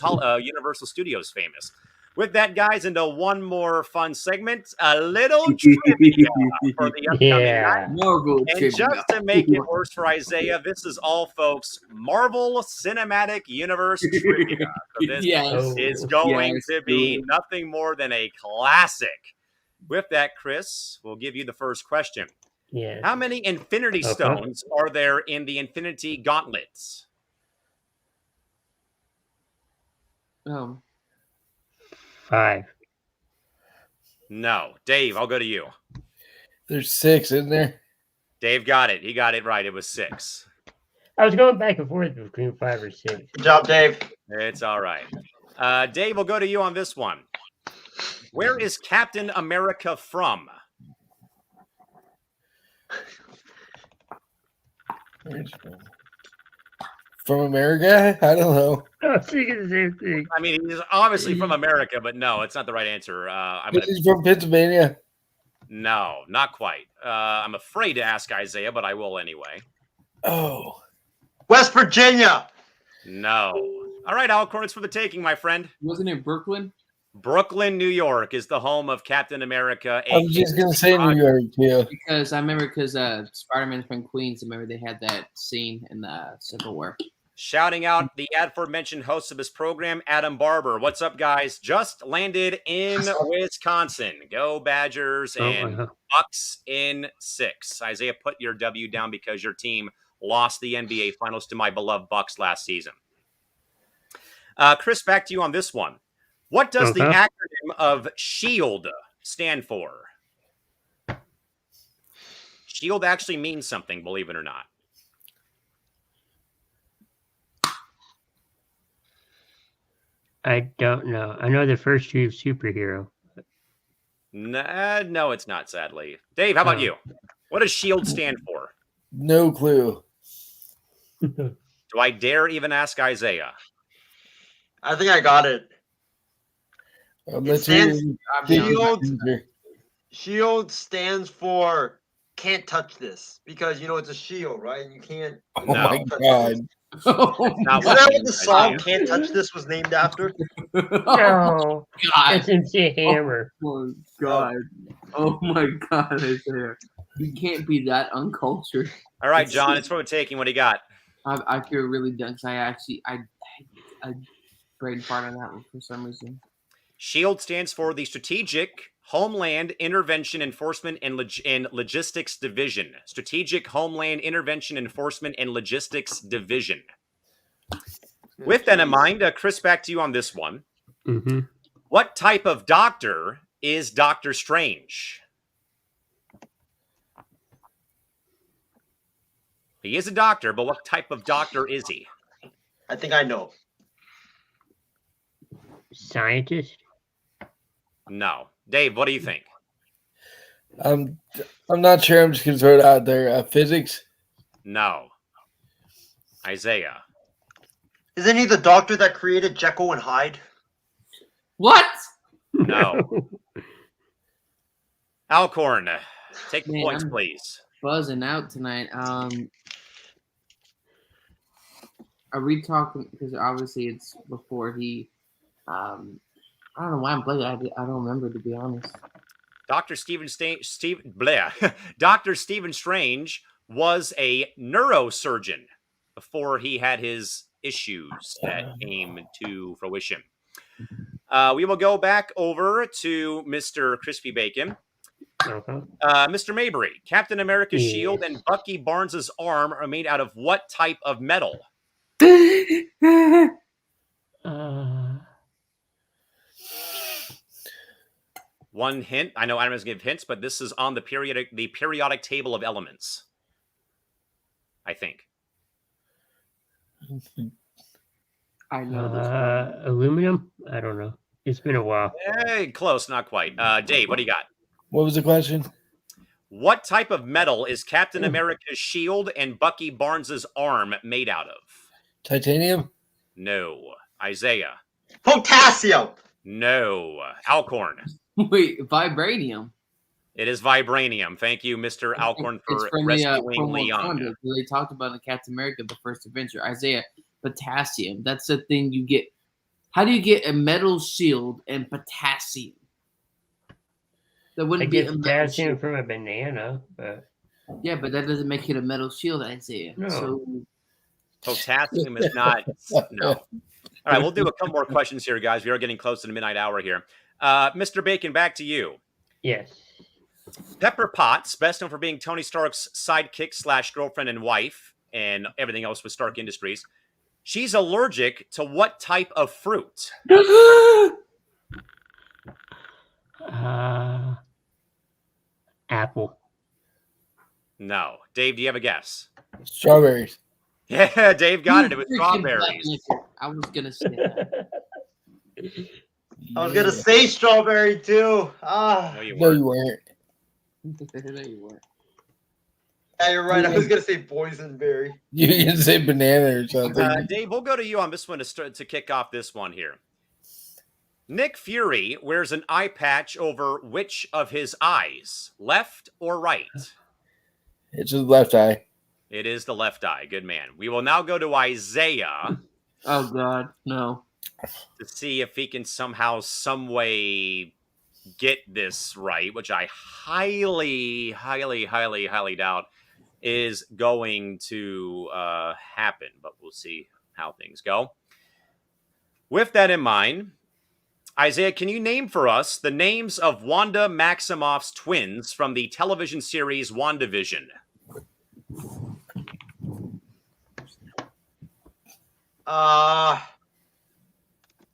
famous. With that, guys, into one more fun segment, a little trivia for the upcoming night. Marvel And trivia. just to make it worse for Isaiah, this is all, folks, Marvel Cinematic Universe trivia. So this Yes. is going Yes, to be nothing more than a classic. With that, Chris, we'll give you the first question. Yeah. How many Infinity Okay. Stones are there in the Infinity Gauntlets? Oh, 5. No. Dave, I'll go to you. There's 6 in there. Dave got it. He got it right. It was 6. I was going back and forth between 5 or 6. Good job, Dave. It's all right. Dave, we'll go to you on this one. Where is Captain America from? From America? I don't know. I was thinking the same thing. I mean, he's obviously from America, but no, it's not the right answer. He's from Pennsylvania. No, not quite. I'm afraid to ask Isaiah, but I will anyway. Oh. West Virginia. No. All right, Alcorn, it's for the taking, my friend. wasn't it Brooklyn? Brooklyn, New York is the home of Captain America. I was just going to say New York, too. Because I remember Spider-Man's from Queens. I remember they had that scene in the Civil War. Shouting out the aforementioned host of this program, Adam Barber. What's up, guys? Just landed in Wisconsin. Go Badgers and Bucks in 6. Isaiah, put your W down because your team lost the NBA Finals to my beloved Bucks last season. Chris, back to you on this one. What does the acronym of SHIELD stand for? SHIELD actually means something, believe it or not. I don't know. I know the first 2 superhero. No, it's not, sadly. Dave, how about you? What does SHIELD stand for? No clue. Do I dare even ask Isaiah? I think I got it. Shield stands for can't touch this because it's a shield, right? And you can't. Oh my God! Is that what the song "Can't Touch This" was named after? No, it's MC Hammer. Oh God! Oh my God! Isaiah, you can't be that uncultured. All right, John, it's for the taking. What do you got? I feel really done because I brain fart on that one for some reason. SHIELD stands for the Strategic Homeland Intervention Enforcement and Logistics Division. Strategic Homeland Intervention Enforcement and Logistics Division. With that in mind, Chris, back to you on this one. Mm-hmm. What type of doctor is Doctor Strange? He is a doctor, but what type of doctor is he? I think I know. Scientist? No. Dave, what do you think? I'm not sure. I'm just gonna throw it out there. Physics? No. Isaiah. Isn't he the doctor that created Jekyll and Hyde? What? No. Alcorn, take the Man, points, I'm please. buzzing out tonight. Are we talking? Because obviously it's before he. I don't know why I'm blanking. I don't remember, to be honest. Dr. Dr. Stephen Strange was a neurosurgeon before he had his issues that came to fruition. We will go back over to Mr. Crispy Bacon. Mr. Mabry, Captain America's shield and Bucky Barnes' arm are made out of what type of metal? One hint. I know Adam doesn't give hints, but this is on the periodic table of elements. I think. I know this one. Aluminum? I don't know. It's been a while. Hey, close, not quite. Dave, what do you got? What was the question? What type of metal is Captain America's shield and Bucky Barnes's arm made out of? Titanium? No. Isaiah? Potassium. No. Alcorn? Wait, vibranium. It is vibranium. Thank you, Mr. Alcorn, for It's from rescuing from Leon. Wakanda. They talked about in Captain America, the first adventure. Isaiah, potassium. That's the thing you get. How do you get a metal shield and potassium? That I wouldn't be get a metal potassium shield. from a banana, but Yeah, but that doesn't make it a metal shield, Isaiah. No. So Potassium is not. No. All right, we'll do a couple more questions here, guys. We are getting close to the midnight hour here. Mr. Bacon, back to you. yes. Pepper Potts, best known for being Tony Stark's sidekick / girlfriend and wife, and everything else with Stark Industries. She's allergic to what type of fruit? Apple. No. Dave, do you have a guess? Strawberries. Yeah, Dave got it. It was Freaking strawberries. black liquor. I was gonna say that. I was gonna say strawberry too. Ah, No, you No, weren't. you weren't. No, you weren't. yeah, you're right. I was gonna say boysenberry. You can say banana or something. Dave, we'll go to you on this one to kick off this one here. Nick Fury wears an eye patch over which of his eyes, left or right? It's his left eye. It is the left eye. Good man. We will now go to Isaiah Oh God, no. to see if he can somehow, some way get this right, which I highly, highly, highly, highly doubt is going to happen, but we'll see how things go. With that in mind, Isaiah, can you name for us the names of Wanda Maximoff's twins from the television series WandaVision?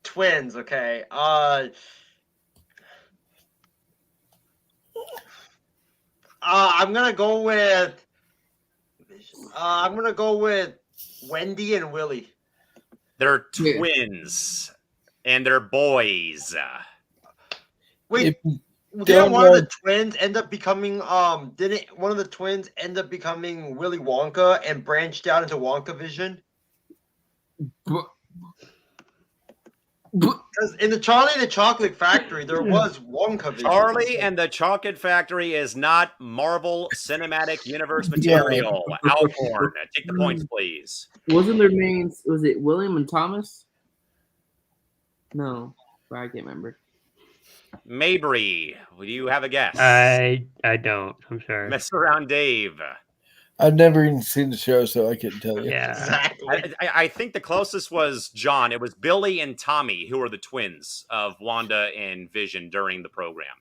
Twins. Okay. I'm gonna go with. I'm gonna go with Wendy and Willie. They're Yeah. twins, and they're boys. Wait, If- didn't one of know. the twins end up becoming didn't one of the twins end up becoming Willy Wonka and branched out into Wonka Vision? But Because in the Charlie and the Chocolate Factory, there was Wonka Vision. Charlie and the Chocolate Factory is not Marvel Cinematic Universe Yeah. material. Alcorn, take the points, please. wasn't their names? Was it William and Thomas? No, I can't remember. Mabry, do you have a guess? I don't. I'm sorry. Mess around, Dave. I've never even seen the show, so I couldn't tell you. Yeah. Exactly. I think the closest was John. It was Billy and Tommy, who were the twins of Wanda and Vision during the program.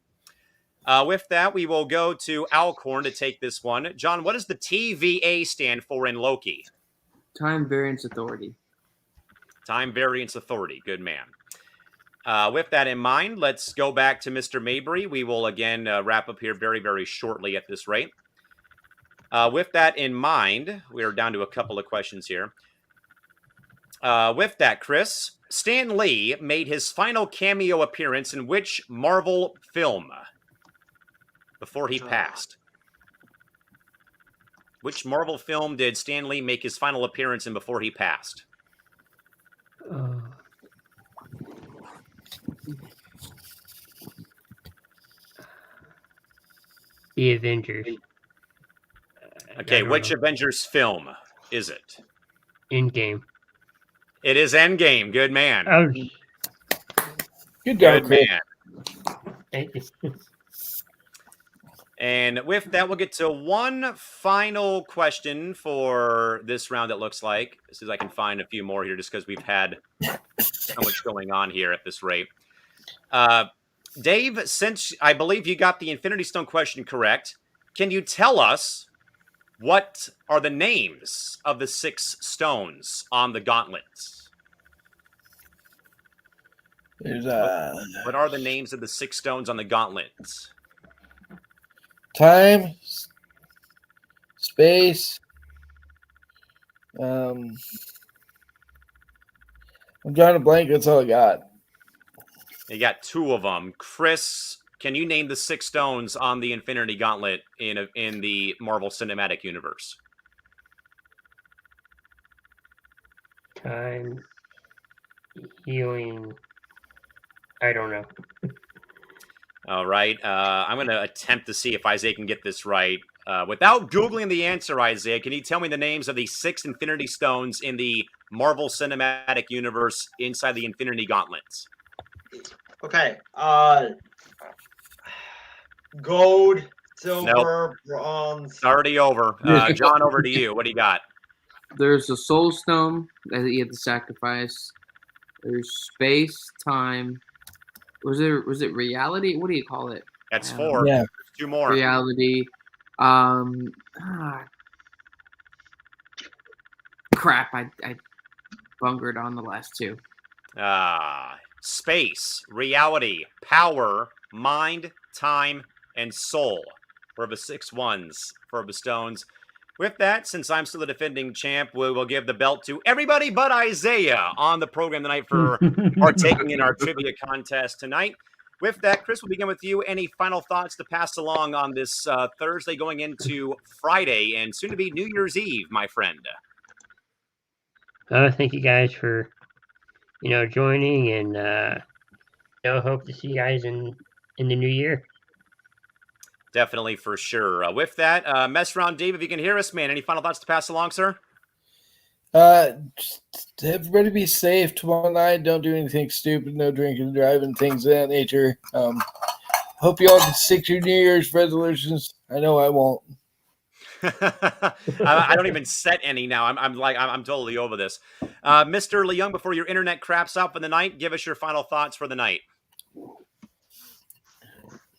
With that, we will go to Alcorn to take this one. John, what does the TVA stand for in Loki? Time Variance Authority. Time Variance Authority. Good man. With that in mind, let's go back to Mr. Mabry. We will again wrap up here very, very shortly at this rate. With that in mind, we are down to a couple of questions here. With that, Chris, Stan Lee made his final cameo appearance in which Marvel film before he passed? Which Marvel film did Stan Lee make his final appearance in before he passed? The Avengers. Okay, I don't which know. Avengers film is it? Endgame. It is Endgame. Good man. Oh, Good job, Good Chris. man. thank you. And with that, we'll get to one final question for this round, it looks like. As soon as I can find a few more here, just because we've had so much going on here at this rate. Dave, since I believe you got the Infinity Stone question correct, can you tell us What are the names of the 6 stones on the gauntlets? There's What are the names of the 6 stones on the gauntlets? time, space. I'm drawing a blank. That's all I got. You got 2 of them. Chris, can you name the 6 stones on the Infinity Gauntlet in the Marvel Cinematic Universe? Time, healing. I don't know. All right. I'm going to attempt to see if Isaiah can get this right. Without Googling the answer, Isaiah, can you tell me the names of the 6 Infinity Stones in the Marvel Cinematic Universe inside the Infinity Gauntlets? Okay. Gold, silver, bronze. It's already over. John, over to you. What do you got? There's a soul stone that you have to sacrifice. There's space, time. Was it reality? What do you call it? That's 4. Yeah. 2 more. Reality. Crap, I bungered on the last 2. Space, reality, power, mind, time, and soul for the 6 ones for the stones. With that, since I'm still the defending champ, we will give the belt to everybody but Isaiah on the program tonight for partaking in our trivia contest tonight. With that, Chris, we'll begin with you. Any final thoughts to pass along on this Thursday going into Friday and soon to be New Year's Eve, my friend? Thank you guys for joining, and hope to see you guys in the new year. Definitely, for sure. With that, mess around, Dave, if you can hear us, man. Any final thoughts to pass along, sir? Just everybody be safe tomorrow night. Don't do anything stupid. No drinking and driving, things of that nature. Hope you all can stick to your New Year's resolutions. I know I won't. I don't even set any now. I'm totally over this. Mr. Leung, before your internet craps up for the night, give us your final thoughts for the night.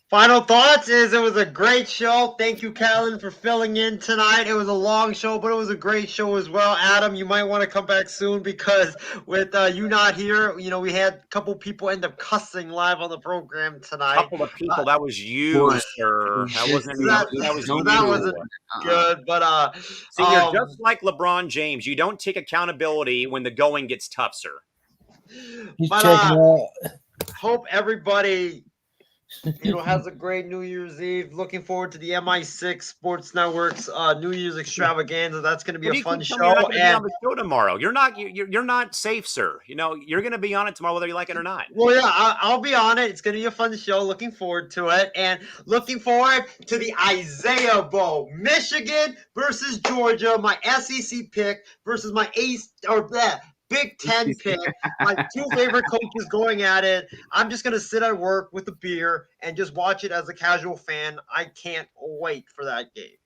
Final thoughts is it was a great show. Thank you, Callan, for filling in tonight. It was a long show, but it was a great show as well. Adam, you might want to come back soon because with you not here, we had a couple people end up cussing live on the program tonight. A couple of people. That was you, sir. That wasn't that was you. That wasn't good, but see, you're just like LeBron James. You don't take accountability when the going gets tough, sir. He's But, checking out. hope everybody has a great New Year's Eve. Looking forward to the MI6 Sports Network's New Year's extravaganza. That's going to be a fun show. You're not going to be on the show tomorrow. You're not safe, sir. You're going to be on it tomorrow, whether you like it or not. Well, yeah, I'll be on it. It's going to be a fun show. Looking forward to it, and looking forward to the Isaiah Bowl, Michigan versus Georgia. My SEC pick versus my Big Ten pick. My 2 favorite coaches going at it. I'm just going to sit at work with a beer and just watch it as a casual fan. I can't wait for that game.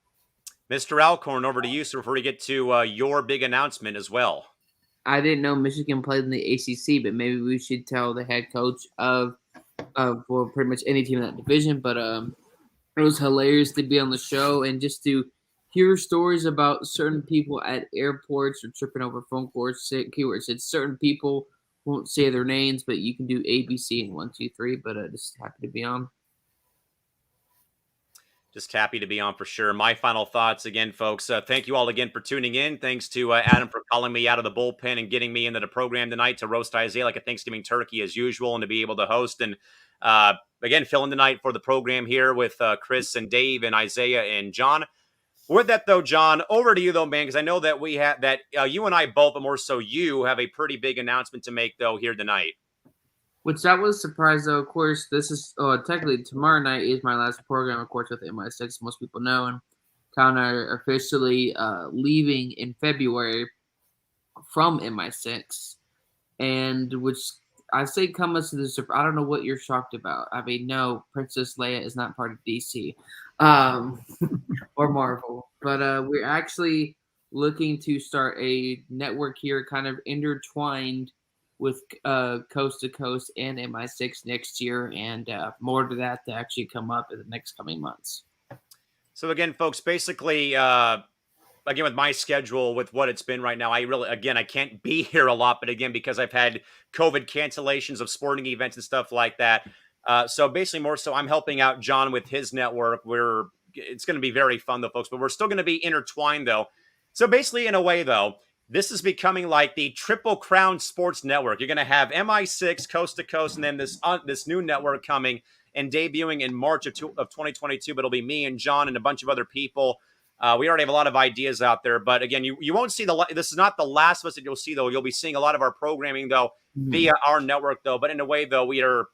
Mr. Alcorn, over to you, sir, before we get to your big announcement as well. I didn't know Michigan played in the ACC, but maybe we should tell the head coach of pretty much any team in that division. But it was hilarious to be on the show and just to hear stories about certain people at airports or tripping over phone cords. Keywords said certain people won't say their names, but you can do A, B, C, and 1, 2, 3. But just happy to be on. Just happy to be on for sure. My final thoughts again, folks. Thank you all again for tuning in. Thanks to Adam for calling me out of the bullpen and getting me into the program tonight to roast Isaiah like a Thanksgiving turkey as usual, and to be able to host and again fill in tonight for the program here with Chris and Dave and Isaiah and John. With that, though, John, over to you, though, man, because I know that we have that you and I both, but more so you, have a pretty big announcement to make, though, here tonight. Which that was a surprise, though. Of course, this is technically tomorrow night is my last program, of course, with MI6. Most people know, and kind of officially leaving in February from MI6, and which I say come as to the surprise. I don't know what you're shocked about. I mean, no, Princess Leia is not part of DC. Or Marvel, but we're actually looking to start a network here, kind of intertwined with Coast to Coast and MI6 next year, and more to that to actually come up in the next coming months. So again, folks, basically again, with my schedule, with what it's been right now, I can't be here a lot, but again, because I've had COVID cancellations of sporting events and stuff like that. So basically, more so, I'm helping out John with his network. It's going to be very fun, though, folks, but we're still going to be intertwined, though. So basically, in a way, though, this is becoming like the Triple Crown Sports Network. You're going to have MI6 coast to coast, and then this new network coming and debuting in March of 2022. But it'll be me and John and a bunch of other people. We already have a lot of ideas out there, but again, you won't see this is not the last of us that you'll see, though. You'll be seeing a lot of our programming, though, via our network, though. But in a way, though, we are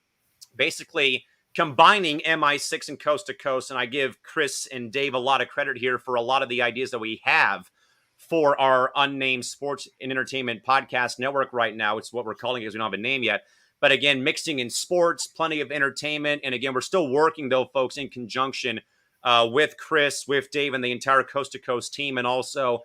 basically combining MI6 and coast to coast. And I give Chris and Dave a lot of credit here for a lot of the ideas that we have for our unnamed sports and entertainment podcast network right now. It's what we're calling it because we don't have a name yet. But again, mixing in sports, plenty of entertainment. And again, we're still working, though, folks, in conjunction with Chris, with Dave, and the entire Coast to Coast team, and also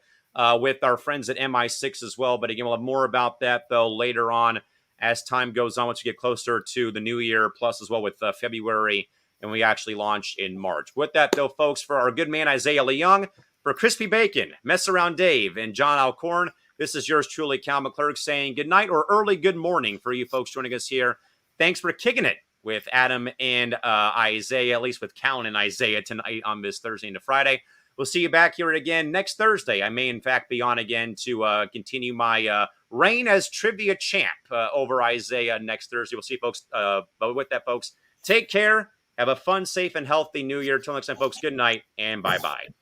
with our friends at MI6 as well. But again, we'll have more about that, though, later on as time goes on, once we get closer to the new year, plus as well with February, and we actually launch in March. With that, though, folks, for our good man, Isaiah Leung, for Crispy Bacon, Mess Around Dave, and John Alcorn, this is yours truly, Cal McClurg, saying good night or early good morning for you folks joining us here. Thanks for kicking it with Adam and Isaiah, at least with Callan and Isaiah tonight on this Thursday into Friday. We'll see you back here again next Thursday. I may, in fact, be on again to continue my reign as trivia champ over Isaiah next Thursday. We'll see you folks. But with that, folks, take care. Have a fun, safe, and healthy new year. Until next time, folks, good night and bye-bye.